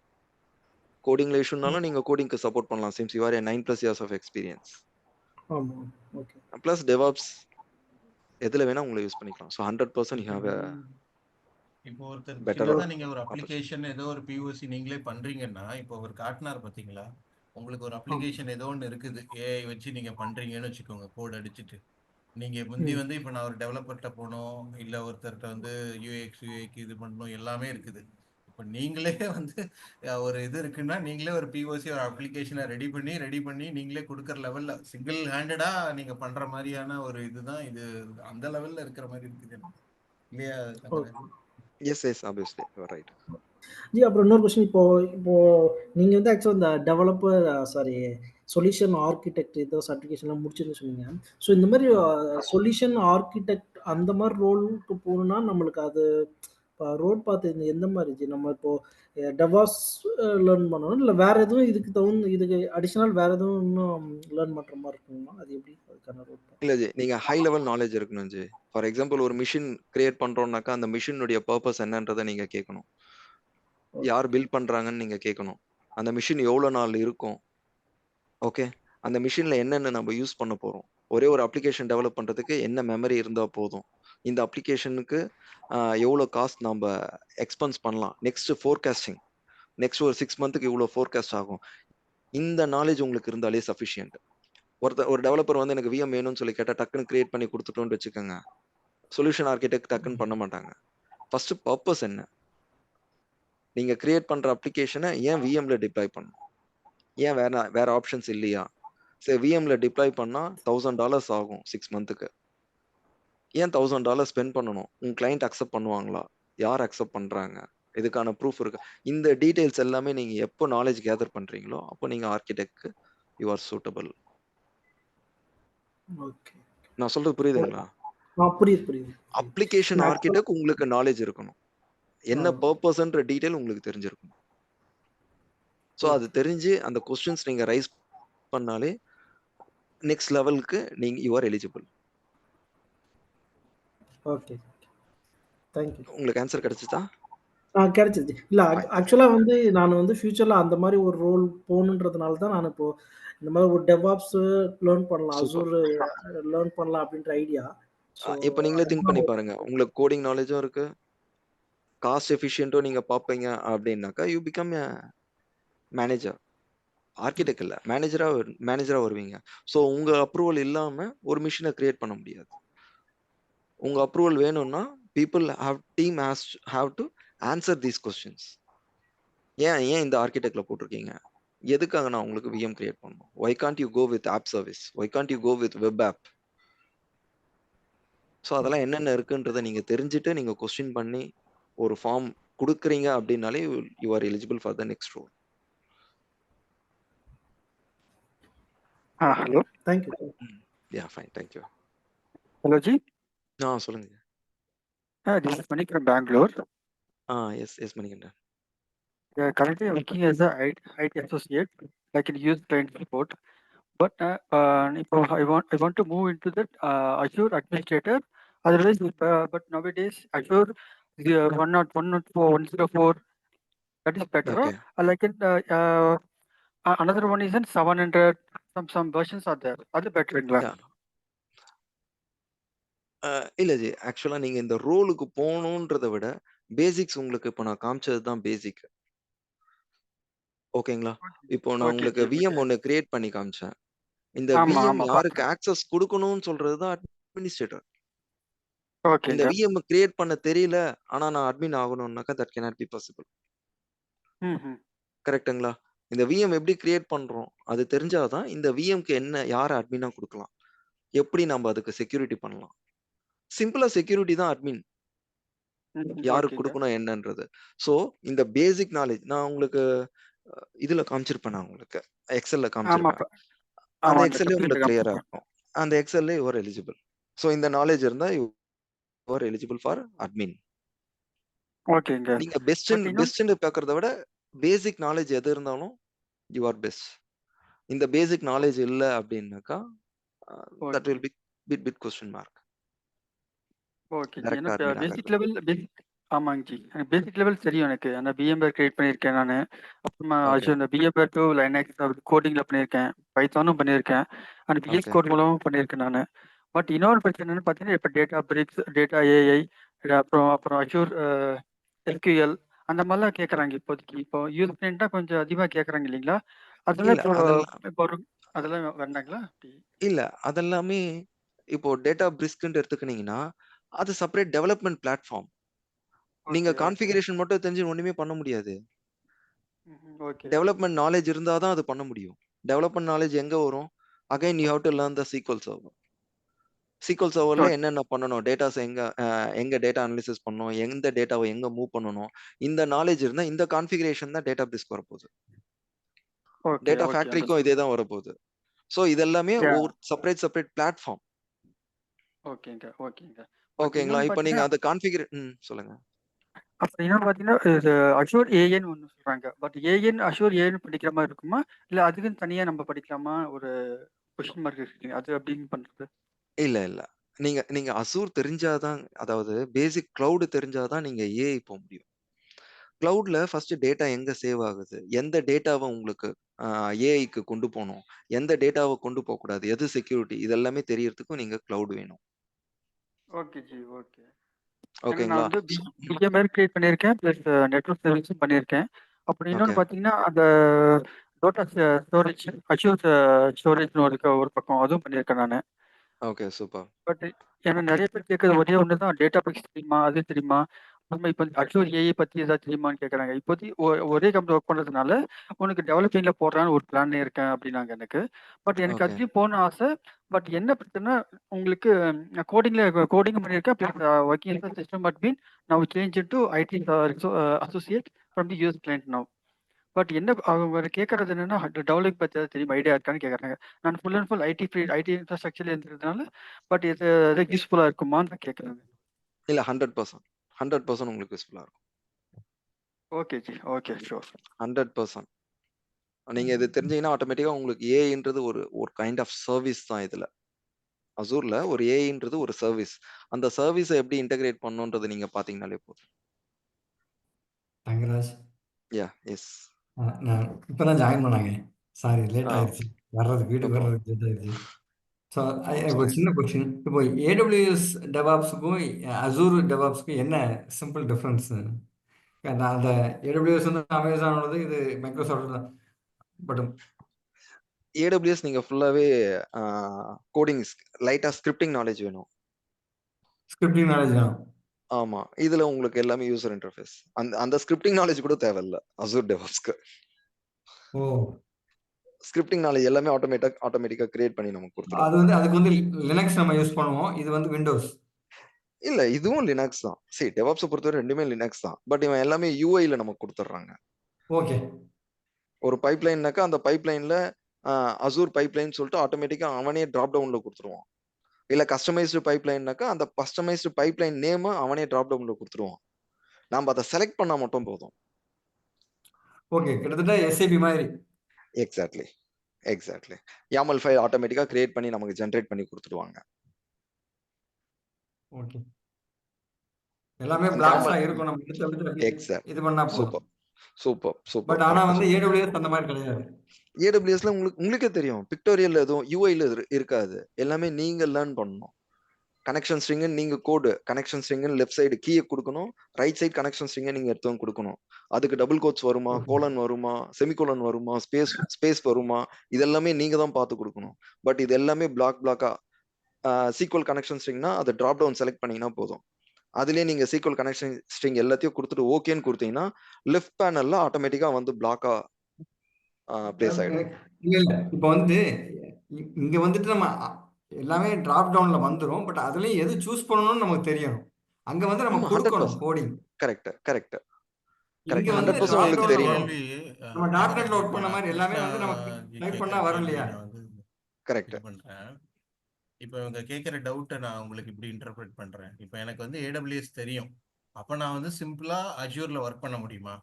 கோடிங்ல இஷ்யூனாலும் நீங்க கோடிங்க்கு சப்போர்ட் பண்ணலாம் since you are 9+ years of experience. ஆமாம் ஓகே ப்ளஸ் டெவாப்ஸ் எதுல வேணா உங்களை யூஸ் பண்ணிக்கலாம். ஸோ 100% யூ ஹேவ் a இப்போ ஒருத்தர் better சின்னதா நீங்க ஒரு opportunity. அப்ளிகேஷன் ஏதோ ஒரு பிஓசி நீங்களே பண்றீங்கன்னா, இப்போ அவர் காட்டினார் பாத்தீங்களா? உங்களுக்கு ஒரு ஆமாம் அப்ளிகேஷன் ஏதோ ஒன்று இருக்குது, ஏஐ வச்சு நீங்க பண்றீங்கன்னு வச்சுக்கோங்க, கோட் அடிச்சுட்டு. நீங்க முந்தி வந்து இப்போ நான் ஒரு டெவலப்பர்கிட்ட போனோம், இல்ல ஒருத்தர்கிட்ட வந்து யூஎக்ஸ் யூஐக்கு இது பண்ணணும், எல்லாமே இருக்குது. இப்போ நீங்களே வந்து ஒரு இது இருக்குன்னா நீங்களே ஒரு பிஓசி ஒரு அப்ளிகேஷனை ரெடி பண்ணி நீங்களே கொடுக்குற லெவல்ல சிங்கிள் ஹேண்டடா நீங்க பண்ற மாதிரியான ஒரு இதுதான் இது. அந்த லெவல்ல இருக்கிற மாதிரி இருக்குது இல்லையா Thangaraj? S obviously you are right. G அப்புறம் இன்னொரு கொஸ்டின் இப்போ இப்போ நீங்கள் வந்து ஆக்சுவலாக இந்த டெவலப்பர் சாரி சொல்யூஷன் ஆர்கிடெக்ட் ஏதோ சர்டிஃபிகேஷன்லாம் முடிச்சுன்னு சொன்னீங்க. ஸோ இந்த மாதிரி சொல்யூஷன் ஆர்கிடெக்ட் அந்த மாதிரி ரோலுக்கு போகணுன்னா நம்மளுக்கு அது இப்போ ரோட் பார்த்து எந்த மாதிரி ஜி? நம்ம இப்போ டெவாஸ் லேர்ன் பண்ணணும் இல்லை வேற எதுவும் இதுக்கு அடிஷ்னல் வேற எதுவும் இன்னும் லேர்ன் பண்ணுற மாதிரி இருக்குங்களா? அது எப்படி அதுக்கான ரோட் பார்த்து? இல்ல ஜி, நீங்க ஹை லெவல் நாலேஜ் இருக்கணும் ஜி. ஃபார் எக்ஸாம்பிள் ஒரு மிஷின் கிரியேட் பண்றோம்னாக்கா அந்த மிஷினுடைய பர்பஸ் என்னன்றதை நீங்க கேட்கணும். யார் பில்ட் பண்றாங்கன்னு நீங்க கேட்கணும். அந்த மிஷின் எவ்வளவு நாள் இருக்கும், ஓகே, அந்த மிஷின்ல என்னென்ன நம்ம யூஸ் பண்ண போறோம், ஒரே ஒரு அப்ளிகேஷன் டெவலப் பண்றதுக்கு என்ன மெமரி இருந்தா போதும், இந்த அப்ளிகேஷனுக்கு எவ்வளோ காஸ்ட் நம்ம எக்ஸ்பென்ஸ் பண்ணலாம், நெக்ஸ்ட் ஃபோர்காஸ்டிங், நெக்ஸ்ட் ஒரு 6 மந்த்துக்கு இவ்வளோ ஃபோர்காஸ்ட் ஆகும். இந்த நாலேஜ் உங்களுக்கு இருந்தாலே சஃபிஷியன்ட். ஒரு டெவலப்பர் வந்து எனக்கு விஎம் வேணும்னு சொல்லி கேட்டால் டக்குன்னு கிரியேட் பண்ணி கொடுத்துட்டோம்னு வச்சுக்கோங்க, சொல்யூஷன் ஆர்கிடெக்ட் டக்குன்னு பண்ண மாட்டாங்க. ஃபர்ஸ்ட் பர்பஸ் என்ன, நீங்க கிரியேட் பண்ற அப்ளிகேஷனை ஏன் விஎம்ல டிப்ளாய் பண்ணணும், ஏன் வேற ஆப்ஷன்ஸ் இல்லையா? சரி, விஎம்ல டிப்ளாய் பண்ணா $1000 ஆகும் 6 மந்த்துக்கு. ஏன் $1000 ஸ்பெண்ட் பண்ணணும்? உங்க கிளைண்ட் அக்செப்ட் பண்ணுவாங்களா, யார் அக்செப்ட் பண்றாங்க, இதுக்கான ப்ரூஃப் இருக்கு. இந்த டீடைல்ஸ் எல்லாமே நீங்க எப்போ நாலேஜ் கேதர் பண்றீங்களோ அப்போ நீங்க architect you are suitable. Okay நான் சொல்றது புரியுதுங்களா? புரியுது புரியுது. அப்ளிகேஷன் ஆர்கிடெக்ட் உங்களுக்கு நாலேஜ் இருக்கணும், என்ன ஆ. பர்பஸ்ன்ற டீடைல் உங்களுக்கு தெரிஞ்சிருக்கணும். ஸோ அது தெரிஞ்சு அந்த கொஸ்டின்ஸ் நீங்க ரைஸ் பண்ணாலே நெக்ஸ்ட் லெவலுக்கு நீங்க you are eligible. Okay thank you. உங்களுக்கு ஆன்சர் கிடைச்சிச்சா? கிடைச்சிருச்சு. இல்ல Fine. ஆக்சுவலா வந்து நான் வந்து ஃபியூச்சர்ல அந்த மாரி ஒரு ரோல் போகணுன்றதுனால தான் நான் இப்போ இந்த மாரி ஒரு டெவாப்ஸ் லேர்ன் பண்ணலாம். சூப்பர். அசூர் லேர்ன் பண்ணலாம் அப்படின்ற ஐடியா. ஸோ இப்ப நீங்களே திங்க் பண்ணி பாருங்க. உங்களுக்கு கோடிங் நாலேஜும் இருக்கு. காஸ்ட் எஃபிஷியன்ட்டும் நீங்க பார்ப்பீங்க அப்படின்னாக்கா, you become a manager. Architect இல்ல. மேனேஜரா வருவீங்க. ஸோ உங்க அப்ரூவல் இல்லாம ஒரு மிஷின கிரியேட் பண்ண முடியாது. உங்க அப்ரூவல் வேணும்னா team have to answer these questions. ஏன் இந்த ஆர்க்கிடெக்ட்ல போட்டிருக்கீங்க? எதுக்காக நான் உங்களுக்கு விஎம் கிரியேட் பண்ணணும்? Why can't you go with app service? Why can't you go with web app? So அதெல்லாம் என்னென்ன இருக்குன்றத நீங்க தெரிஞ்சுட்டு நீங்க கொஸ்டின் பண்ணி ஒரு ஃபார்ம் குடுக்குறீங்க அப்படின்னாலே you are eligible for the next role. Hello thank you. Yeah fine, thank you. Hello ji, சொல்லுங்க. this is Manik from Bangalore. Yes Manikandan. Currently I'm working as a IT associate, like in user client support. But if I want to move into that Azure administrator. Otherwise, but nowadays Azure 104, that is better. Okay. Like in another one is in 700. Some versions are there. That's better in Yeah. இல்ல G, ஆக்சுவலா நீங்க இந்த ரோலுக்கு போகணுன்றத விட basics உங்களுக்கு இப்போ நான் காமிச்சது தான் பேசிக். ஓகேங்களா? இப்போ நான் Okay, உங்களுக்கு okay, விஎம் okay. ஒன்னு கிரியேட் பண்ணி காமிச்சேன். இந்த ஆமா, விஎம் ஆமா, யாருக்கு பார்த்தேன். ஆக்சஸ் கொடுக்கணும்னு சொல்றது தான் அட்மினிஸ்ட்ரேட்டர். இந்த ஓகேங்க. விஎம் கிரியேட் பண்ண தெரியல, ஆனா நான் அட்மின் ஆகணும்னாக்கா தட் கேனாட் பி பாசிபிள். ம் கரெக்ட்டுங்களா? இந்த விஎம் எப்படி கிரியேட் பண்றோம் அது தெரிஞ்சாதான் இந்த விஎம்க்கு யார அட்மினா கொடுக்கலாம், எப்படி நம்ம அதுக்கு செக்யூரிட்டி பண்ணலாம். சிம்பிளா செக்யூரிட்டி தான் அட்மின். யாருக்கு ஓகேங்க. கொடுக்கணும் என்னன்றது. ஸோ இந்த பேசிக் நாலேஜ் நான் உங்களுக்கு இதுல காமிச்சிருப்பேன். நான் உங்களுக்கு எக்ஸல்ல ஆமா, காமிச்சிருப்பேன். அந்த ஆமா, அந்த எக்ஸல்லே டெம்ப்ளேட் உங்களுக்கு கிளியரா காமிச்சிருப்பேன். இருக்கும். அந்த எக்ஸல்ல யூ ஆர் எலிஜிபிள். ஸோ இந்த நாலேஜ் இருந்தா you are eligible for admin. ஓகேங்க. நீங்க பட் இன்னும் பெஸ்ட்னு பார்க்கறத விட பேசிக் நாலேஜ் எது இருந்தாலும் யூ ஆர் பெஸ்ட். இந்த பேசிக் நாலேஜ் இல்ல அப்படின்னாக்கா that okay, will be bit question mark. Okay G. டைரக்டா எனக்கு அட்மின் பேசிக் ஆகிறது. லெவல் ஆமாங்க ஜி. எனக்கு பேசிக் லெவல் தெரியும் எனக்கு. அந்த பிஎம்பேர் கிரியேட் பண்ணியிருக்கேன் நான். அப்புறமா ஓகே அந்த பிஎம்பேர் டு லைனக்ஸ் கோடிங்ல பண்ணியிருக்கேன். பைத்தானும் பண்ணியிருக்கேன். அந்த பிஎஸ் ஓகே கோட் மூலமும் பண்ணியிருக்கேன் நான். பட் இன்னொரு பிரச்சனை என்னன்னு பார்த்தீங்கன்னா, இப்போ டேட்டா பிரிக்ஸ், டேட்டா ஏஐ, அப்புறம் அப்புறம் அஷூர் எஸ்கியூஎல் அந்த மாதிரிலாம் கேட்குறாங்க இப்போதைக்கு. இப்போ யூஸ் பண்ணிட்டா கொஞ்சம் அதிகமாக கேட்குறாங்க இல்லைங்களா? அதெல்லாம் இல்ல இப்போ அதெல்லாம் இப்போ அதெல்லாம் வேண்டாங்களா? இல்ல அதெல்லாமே இப்போ டேட்டா பிரிஸ்க்ன்னு எடுத்துக்கினீங்கன்னா அது செப்பரேட் டெவலப்மெண்ட் பிளாட்ஃபார்ம். நீங்க ஓகே, ஓகே. கான்ஃபிகரேஷன் மட்டும் தெரிஞ்சு ஒண்ணுமே பண்ண முடியாது. ஓகே, டெவலப்மெண்ட் நாலேஜ் இருந்தா தான் அது பண்ண முடியும். டெவலப்மெண்ட் நாலேஜ் எங்க வரும்? Again you have to learn the SQL server. SQL சர்வர்ல ஓகே, என்னென்ன பண்ணணும், டேட்டாஸ் எங்க டேட்டா அனலிசிஸ் பண்ணணும், எந்த டேட்டாவை எங்க மூவ் பண்ணணும், இந்த நாலேஜ் இருந்தா இந்த கான்ஃபிகரேஷன் தான் டேட்டா பிரிஸ்க் வரப்போகுது. Okay, data okay. ஃபேக்டரிக்கும் இதே தான் வரப்போகுது. ஸோ இதெல்லாமே யா, ஒரு செப்பரேட் பிளாட்ஃபார்ம். ஓகேங்க, ஓகேங்க. பட் ஓகேங்களா? இன்னொன்னு இப்போ நீங்க பார்த்தீங்கன்னா, அந்த சொல்லுங்க. அப்புறம் இன்னொன்னு பார்த்தீங்கன்னா, இது அஷூர் ஏஐன்னு ஒண்ணு சொல்றாங்க. பட் அஷூர் ஏஐன்னு படிக்கிற மாரி இருக்குமா? இல்ல அதுக்குன்னு தனியா நம்ம படிக்கலாமா? ஒரு கொஸ்டின் மார்க் இருக்கு. அது எப்படின்னு பண்றது? இல்ல. நீங்க அசூர் தெரிஞ்சாதான், அதாவது பேசிக் கிளவுட் தெரிஞ்சாதான் நீங்க ஏஐ போக முடியும். கிளவுட்ல ஃபர்ஸ்ட் டேட்டா எங்க சேவ் ஆகுது, எந்த டேட்டாவை உங்களுக்கு ஏஐக்கு கொண்டு போகணும், எந்த டேட்டாவை கொண்டு போகக்கூடாது, எது செக்யூரிட்டி, இதெல்லாமே தெரியறதுக்கும் நீங்க கிளவுட் வேணும். Okay G, okay. ஏன்னா நான் ஓகேங்களா? வந்து பிஎம்ஆர் கிரியேட் பண்ணியிருக்கேன். ப்ளஸ் நெட்வொர்க் சர்வீஸும் பண்ணியிருக்கேன். அப்புறம் இன்னொன்னு ஓகே பார்த்தீங்கன்னா, அந்த டேட்டா ஸ்டோரேஜ், அஷூர் ஸ்டோரேஜ்னு ஒரு பக்கம் அதுவும் பண்ணியிருக்கேன் நானு. Okay super. பட் ஏன்னா நிறைய பேர் கேட்கறது ஒரே ஒன்று தான், டேட்டா பேக்ஸ் தெரியுமா, அது தெரியுமா, நம்ம இப்போ அக்ஷுவல் ஏஐ பற்றி ஏதாவது தெரியுமான்னு கேட்குறாங்க. இப்போதைக்கு ஒரே கம்பெனி ஒர்க் பண்ணுறதுனால உனக்கு டெவலப்பிங்கில் போடுறான்னு ஒரு பிளான் இருக்கேன் அப்படின்னாங்க எனக்கு. பட் எனக்கு ஓகே அதுலேயும் போன ஆசை. பட் என்ன பிரச்சனை உங்களுக்கு, கோடிங் பண்ணியிருக்கேன். Plus working system admin. Now change to IT associate from the US client now. But என்ன அவங்க கேட்கறது என்னன்னா, டெவலப் பற்றி ஏதாவது தெரியுமா, ஐடியா இருக்கான்னு கேட்குறாங்க. நான் ஃபுல் அண்ட் ஃபுல் ஐடி இன்ஃப்ராஸ்ட்ரக்சர்ல இருந்ததுனால, பட் இது யூஸ்ஃபுல்லாக இருக்குமான்னு நான் கேட்குறேன். இல்ல 100% உங்களுக்கு யூஸ்ஃபுல்லா இருக்கும். Okay G, okay, sure. 100% நீங்க இது தெரிஞ்சீங்கன்னா ஆட்டோமேட்டிக்கா உங்களுக்கு ஏஐன்றது ஒரு கைண்ட் ஆஃப் சர்வீஸ் தான். இதுல அசூர்ல ஒரு ஏஐன்றது ஒரு சர்வீஸ். அந்த சர்வீஸை எப்படி இன்டகிரேட் பண்ணணுன்றது நீங்க பாத்தீங்கன்னாலே போதும். தங்கராஜ். Yeah, yes. நான் இப்பதான் ஜாயின் பண்ணாங்க. சாரி லேட் Ah, ஆயிருச்சு. வர்றதுக்கு no வீட்டுக்கு problem. வர்றதுக்கு லேட் ஆயிருச்சு. ஸோ No, எனக்கு ஒரு sorry. சின்ன கொஸ்டின். இப்போ ஏடபிள்யூஎஸ் டெவாப்ஸுக்கும் அசூர் டெவாப்ஸுக்கும் என்ன சிம்பிள் டிஃப்ரென்ஸ்? நான் அந்த ஏடபிள்யூஎஸ் வந்து அமேசானோடது, இது மைக்ரோசாஃப்ட் தான். பட் AWS நீங்க ஃபுல்லாவே கோடிங் லைட்டா ஸ்கிரிப்டிங் நாலேஜ் வேணும். ஸ்கிரிப்டிங் நாலேஜ் வேணும். ஆமா, இதுல உங்களுக்கு எல்லாமே யூசர் இன்டர்ஃபேஸ். அந்த ஸ்கிரிப்டிங் நாலேஜ் கூட தேவையில்ல அசூர் டெவாப்ஸ்க்கு. ஓ, ஸ்கிரிப்டிங் நாலேஜ் எல்லாமே ஆட்டோமேட்டிக்கா கிரியேட் பண்ணி நமக்கு கொடுத்துரும். அது வந்து அதுக்கு வந்து லினக்ஸ் நம்ம யூஸ் பண்ணுவோம். இது வந்து விண்டோஸ். இல்ல, இதுவும் லினக்ஸ் தான். சரி, டெவாப்ஸை பொறுத்தவரை ரெண்டுமே லினக்ஸ் தான். பட் இவன் எல்லாமே யூஐல நமக்கு கொடுத்துட்றாங்க. ஓகே. ஒரு பைப்லைன்னாக்கா அந்த பைப்லைன்ல அசூர் பைப்லைன் சொல்லிட்டு ஆட்டோமேட்டிக்கா அவனே டிராப் டவுன்ல கொடுத்துருவான். இல்ல கஸ்டமைஸ்டு பைப்லைன்னாக்கா அந்த கஸ்டமைஸ்டு பைப்லைன் நேம் அவனே டிராப் டவுன்ல கொடுத்துருவான். நாம அதை செலக்ட் பண்ணா மட்டும் போதும். ஓகே, கிட்டத்தட்ட எஸ்ஏபி மாதிரி. எக்ஸாக்ட்லி. YAML ஃபைல் ஆட்டோமேட்டிக்கா கிரியேட் பண்ணி நமக்கு ஜெனரேட் பண்ணி கொடுத்துடுவாங்க. ஓகே, எல்லாமே அந்த பிளாக்ஸா YAML இருக்கும். நம்ம எடுத்து எக்ஸாக்ட் இது பண்ணா போதும். சூப்பர். பட் ஆனா வந்து ஏடபிள்யூஎஸ் அந்த மாதிரி கிடையாது. AWSல உங்களுக்கே தெரியும், பிக்டோரியல் எதுவும் யூஐல இருக்காது. எல்லாமே நீங்க லேர்ன் பண்ணணும். கனெக்ஷன் ஸ்ட்ரிங் நீங்க கோடு கனெக்ஷன் ஸ்ட்ரிங் லெஃப்ட் சைடு கீயை கொடுக்கணும், ரைட் சைடு கனெக்ஷன் ஸ்ட்ரிங் நீங்க எடுத்து வந்து கொடுக்கணும். அதுக்கு டபுள் கோட்ஸ் வருமா, கோலன் வருமா, செமிகோலன் வருமா, ஸ்பேஸ் வருமா, இதெல்லாமே நீங்க தான் பார்த்து கொடுக்கணும். பட் இது எல்லாமே பிளாக்கா சீக்வல் கனெக்ஷன் ஸ்ட்ரிங்னா அதை டிராப் டவுன் செலக்ட் பண்ணீங்கன்னா போதும். அதுலயே நீங்க சீக்வல் கனெக்ஷன் ஸ்ட்ரிங் எல்லாத்தையும் கொடுத்துட்டு ஓகேன்னு கொடுத்தீங்கன்னா லெஃப்ட் பேனல்ல ஆட்டோமேட்டிக்கா வந்து பிளாக்கா பிளேஸ் ஆயிடும். இல்ல இப்போ வந்து இங்க வந்துட்டு நம்ம எல்லாமே டிராப் டவுன்ல வந்துரும். பட் அதுலயும் எது சூஸ் பண்ணணும்னு நமக்கு தெரியணும். அங்க வந்து நம்ம கொடுக்கணும் கோடிங். கரெக்ட். இங்க வந்து 100% drop உங்களுக்கு down தெரியும். நம்ம டாட்நெட்ல ஒர்க் பண்ண மாதிரி எல்லாமே வந்து நமக்கு டைப் பண்ணா வரும் இல்லையா? கரெக்ட். பண்றேன். இப்போ இவங்க கேட்குற டவுட்டை நான் உங்களுக்கு இப்படி இன்டர்பிரேட் பண்றேன். இப்போ எனக்கு வந்து AWS தெரியும், அப்ப நான் வந்து சிம்பிளா அஜூர்ல ஒர்க் பண்ண முடியுமா?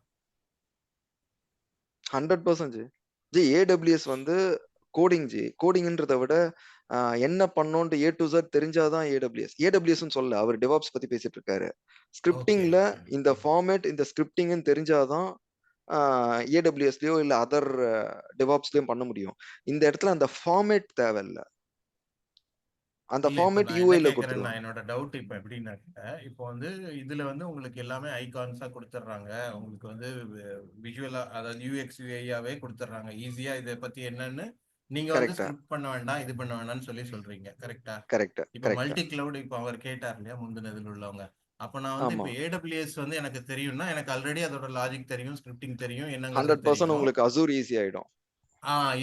100% ஜி. AWS வந்து கோடிங்ன்றதை விட என்ன பண்ணோன்ட்டு A to Z தெரிஞ்சாதான் AWS சொல்ல. அவர் டெவாப்ஸ் பத்தி பேசிட்டு இருக்காரு. ஸ்கிரிப்டிங்ல இந்த ஃபார்மேட் இந்த ஸ்கிரிப்டிங்னு தெரிஞ்சாதான் AWSலயோ இல்ல அதர் டெவாப்ஸ்லயும் பண்ண முடியும். இந்த இடத்துல அந்த ஃபார்மேட் தேவையில்ல. அந்த ஃபார்மேட் யூஐல கொடுத்துருவாங்க. என்னோட டவுட் இப்போ எப்படின்னாக்க, இப்போ வந்து இதுல வந்து உங்களுக்கு எல்லாமே ஐகான்ஸா கொடுத்துட்றாங்க, உங்களுக்கு வந்து விஷுவலா அதாவது யூஎக்ஸ் யூஐயாவே கொடுத்துட்றாங்க. ஈஸியா இதை பத்தி என்னன்னு நீங்க வந்து ஸ்கிரிப்ட் பண்ண வேண்டாம், இது பண்ண வேண்டாம்னு சொல்றீங்க. கரெக்டா? கரெக்ட். இப்போ மல்டி கிளவுட் இப்போ அவர் கேட்டார் இல்லையா முந்தினதுல உள்ளவங்க. அப்ப நான் வந்து இப்போ AWS வந்து எனக்கு தெரியும்னா எனக்கு ஆல்ரெடி அதோட லாஜிக் தெரியும், ஸ்கிரிப்டிங் தெரியும், என்னங்கிறது 100% உங்களுக்கு அசூர் ஈஸி ஆயிடும்.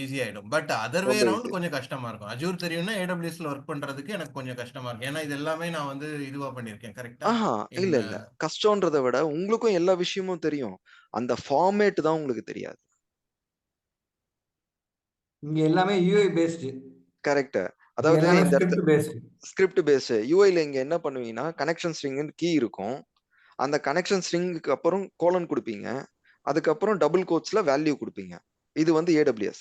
ஈஸி ஆயிடும். பட் அதர் வே ரவுண்ட் கொஞ்சம் கஷ்டமா இருக்கும். அஜூர் தெரியும்னா AWSல ஒர்க் பண்றதுக்கு எனக்கு கொஞ்சம் கஷ்டமா இருக்கும். ஏன்னா இது எல்லாமே நான் வந்து இதுவா பண்ணிருக்கேன். கரெக்டா? இல்ல கஷ்டம்ன்றதை விட உங்களுக்கும் எல்லா விஷயமும் தெரியும். அந்த ஃபார்மேட் தான் உங்களுக்கு தெரியாது. இங்க எல்லாமே யூஐ பேஸ்டு. கரெக்ட். அதாவது இந்த ஸ்கிரிப்ட் பேஸ்டு யூஐல இங்க என்ன பண்ணுவீங்கன்னா கனெக்ஷன் ஸ்ட்ரிங் கீ இருக்கும். அந்த கனெக்ஷன் ஸ்ட்ரிங்க்கு அப்புறம் கோலன் கொடுப்பீங்க, அதுக்கப்புறம் டபுள் கோட்ஸ்ல வேல்யூ கொடுப்பீங்க. இது வந்து AWS.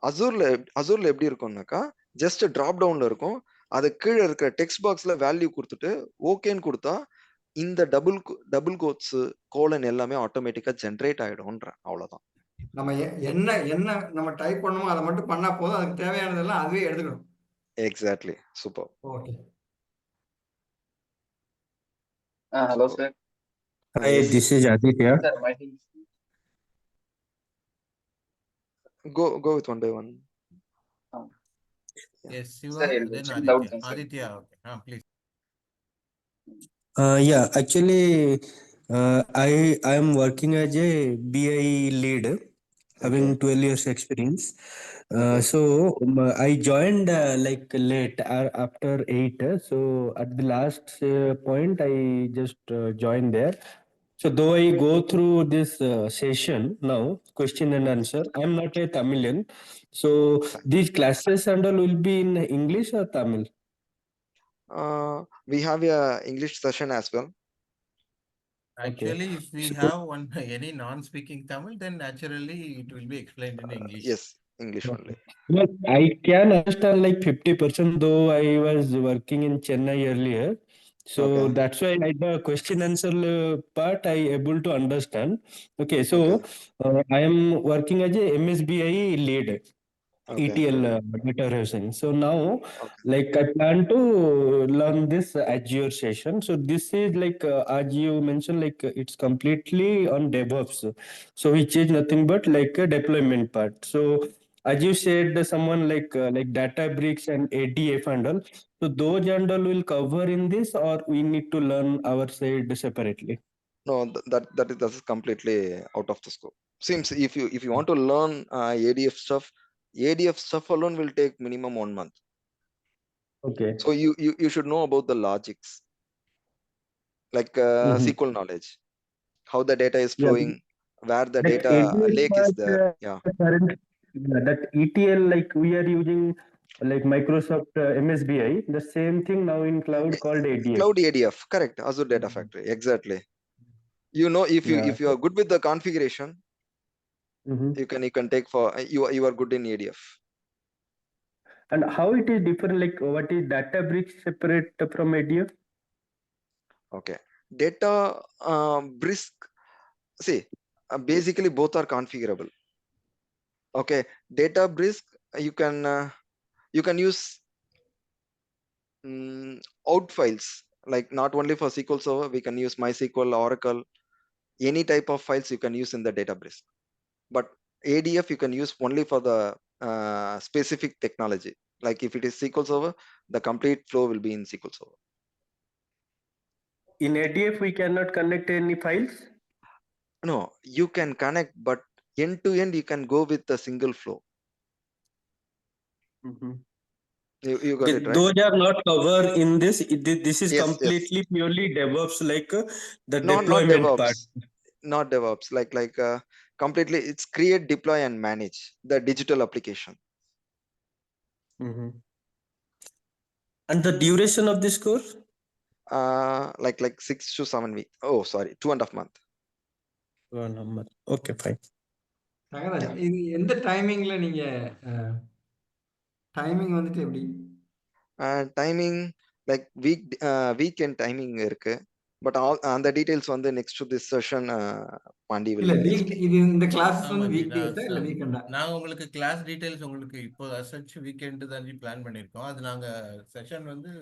அசூர்ல எப்படி இருக்கும்னாக்கா ஜஸ்ட் டிராப் டவுன்ல இருக்கும். அது கீழே இருக்கிற டெக்ஸ்ட் பாக்ஸ்ல வேல்யூ கொடுத்துட்டு ஓகேன்னு கொடுத்தா இந்த டபுள் கோட்ஸ் கோலன் எல்லாமே ஆட்டோமேட்டிக்கா ஜென்ரேட் ஆயிடும்ன்ற. அவ்வளவுதான். நம்ம என்ன நம்ம டைப் பண்ணணுமோ அதை மட்டும் பண்ணா போதும். அதுக்கு தேவையானதெல்லாம் அதுவே எடுத்துக்கணும். Exactly. Super. Okay. Hello sir. Hi, this is Aditya. Sir, my thing. Go with one by one. Yes, Siva, Sir, then Aditya. Okay. Please. Yeah, actually, I am working as a BI lead, having 12 years experience. So I joined like late after 8. So at the last point, I just joined there. So though I go through this session now, question and answer, I'm not a Tamilian. So these classes and all will be in English or Tamil? We have a English session as well. Actually, if we have any non-speaking Tamil, then naturally it will be explained in English. Yes, English only. Well, I can understand like 50%, though I was working in Chennai earlier. So Okay. that's why the question answer part I able to understand. Okay, so Okay. I am working as a MSBI lead. Okay. ETL data warehousing. So now, Okay. like I plan to learn this Azure session. So this is like, as you mentioned, like it's completely on DevOps. So which is nothing but like a deployment part. So as you said, someone like Databricks and ADF and all. So those and all will cover in this, or we need to learn our side separately. No, that is completely out of the scope. Seems if you want to learn ADF stuff alone will take minimum 1 month. Okay. So you should know about the logics, like SQL knowledge, how the data is Yeah. flowing, where the That data ADF lake is part, there. Yeah. that ETL, like we are using like Microsoft MSBI, the same thing now in cloud called ADF. Cloud ADF, correct. Azure Data Factory, exactly. You know, if you are good with the configuration, you can take for you are good in ADF. And how it is different? Like what is Databricks separate from ADF? Okay, Databricks. See, basically both are configurable. Okay, Databricks you can use out files, like not only for SQL Server, we can use MySQL, Oracle, any type of files you can use in the Databricks. But ADF you can use only for the specific technology. Like if it is SQL Server, the complete flow will be in SQL Server. In ADF, we cannot connect any files? No, you can connect, but end to end you can go with a single flow. You got it, right? Those are not covered in this. This is Yes, completely purely DevOps, like the Not deployment DevOps. part. Not DevOps. Like completely, it's create, deploy, and manage the digital application. And the duration of this course? Like 6 to 7 weeks. Oh, sorry, 2.5 months. 2.5 months. Okay, fine. Thangaraj, இது எந்த டைமிங்ல நீங்க timing வந்துட்டு எப்படி? Timing like weekend timing இருக்கு. But அந்த details வந்து next to this session Pandi இல்ல will வீக் explain. இது இந்த கிளாஸஸ் வந்து ஆமாஜி, வீக் டேஸா இல்ல வீக்கெண்டா? நாங்க உங்களுக்கு கிளாஸ் டீடைல்ஸ் உங்களுக்கு இப்போ அசச் வீக்கெண்ட் தான் பிளான் பண்ணியிருக்கோம். அது நாங்க செஷன் வந்து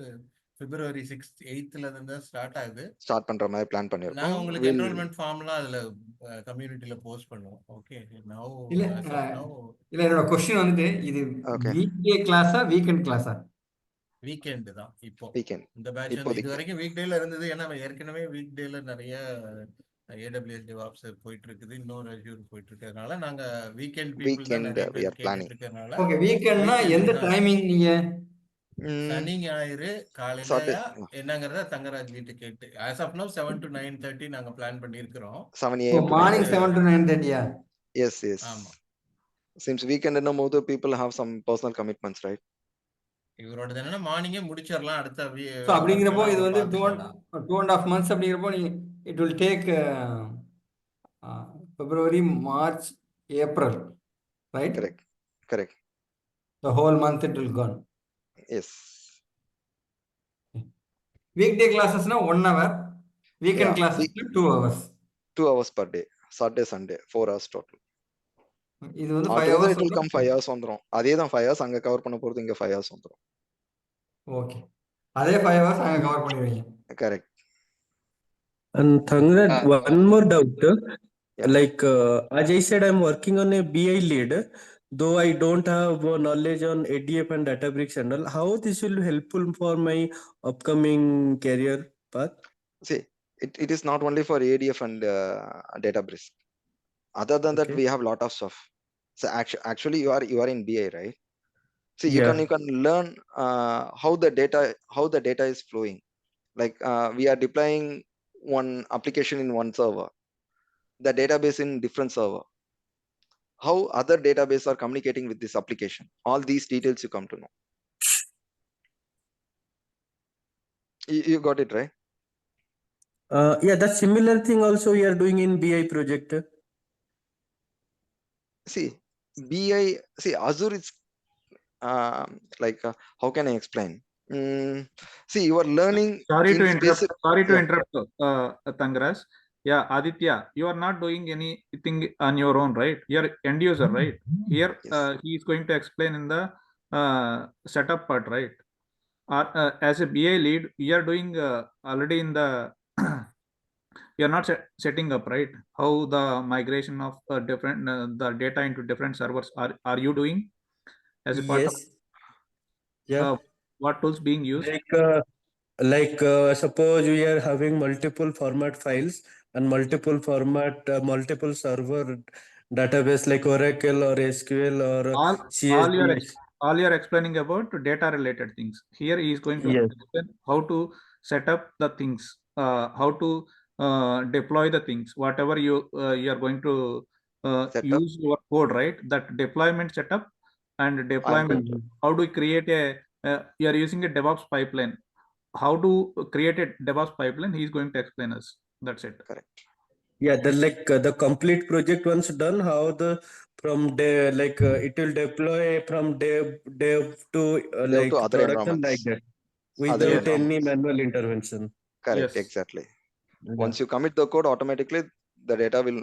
February 6th 8th இருந்து ஸ்டார்ட் ஆகுது. ஸ்டார்ட் பண்ற மாதிரி பிளான் பண்ணிருக்கோம். நாங்க உங்களுக்கு என்ரோல்மெண்ட் ஃபார்ம்லாம் அதுல கம்யூனிட்டில போஸ்ட் பண்ணுவோம். ஓகே, நவ இல்ல என்னோட क्वेश्चन வந்துட்டு இது வீக் டே கிளாஸா வீக்கெண்ட் கிளாஸா? வீக்கெண்ட் தான் இப்போ. வீக்கெண்ட். இந்த பேட்ச் வந்து இது வரைக்கும் வீக் டேல இருந்தது. ஏன்னா ஏற்கனவே வீக் டேல நிறைய AWS DevOps போயிட்டு இருக்குது, இன்னொரு Azure போயிட்டு இருக்கிறதுனால நாங்க வீக்கெண்ட் பீப்புள் தான் நிறைய பேர் கேட்டுட்டு இருக்கிறதுனால. ஓகே, வீக்கெண்ட்னா எந்த டைமிங் நீங்க? சனி ஞாயிறு காலையிலயா என்னங்கறத தங்கராஜ் வீட்டு கேட்டு as of now 7 to 9:30 நாங்க பிளான் பண்ணியிருக்கிறோம். 7 AM மார்னிங் 7 to 9:30. Yes. ஆமா. Seems weekend no more people have some personal commitments, right? இவரோட என்னன்னா மார்னிங்கே முடிச்சிரலாம் அடுத்த சோ அப்படிங்கறப்போ இது வந்து 2.5 months அப்படிங்கறப்போ நீ it will take February, March, April, right? Correct. The whole month it will gone. Yes. Weekday classes na 1 hour, weekend classes 2 hours. 2 hours per day, Saturday Sunday 4 hours total. இது வந்து 5 hours. It will come 5 hours வந்துரும். அதே தான் 5 hours அங்க cover பண்ண போறது, இங்க 5 hours வந்துரும். ஓகே, அதே 5 hours அங்க கவர் பண்ணிடுவீங்க. Correct. And Thangraj, one more doubt. Like as I said, I'm working on a BI lead, though I don't have knowledge on ADF and Databricks and all. How this will be helpful for my upcoming career path? See, it is not only for ADF and Databricks. Other than that, we have lot of stuff. So actually you are in BI, right? See, you can learn how the data is flowing. Like we are deploying one application in one server, the database in different server, how other database are communicating with this application. All these details you come to know. You got it, right? Yeah, that similar thing also we are doing in BI project. See, BI, Azure is like how can I explain? See, you are learning Sorry in to interrupt. specific. Sorry to Yeah. interrupt, Tangaraj. Yeah, Aditya, you are not doing anything on your own, right? You're end user, right? Here, Yes. he is going to explain in the setup part, right? As a BA lead, you are doing already in the you're not setting up, right? How the migration of different the data into different servers are you doing as a part of Yes. Yeah. what tools being used? Suppose we are having multiple format files and multiple multiple server database like Oracle or SQL or CSV. All you're explaining about data related things. Here he is going to Yes. explain how to set up the things, how to deploy the things, whatever you are going to Setup. use your code, right? That deployment setup and I'm deployment. going to. How do we create you are using a DevOps pipeline. How to create a DevOps pipeline, he is going to explain us. That's it. Correct. Yeah, the complete project once done, how the from it will deploy from dev to Dev to other production environments. like that Other without any environments. manual intervention. Correct. Yes. Exactly. Yeah. Once you commit the code, automatically the data will,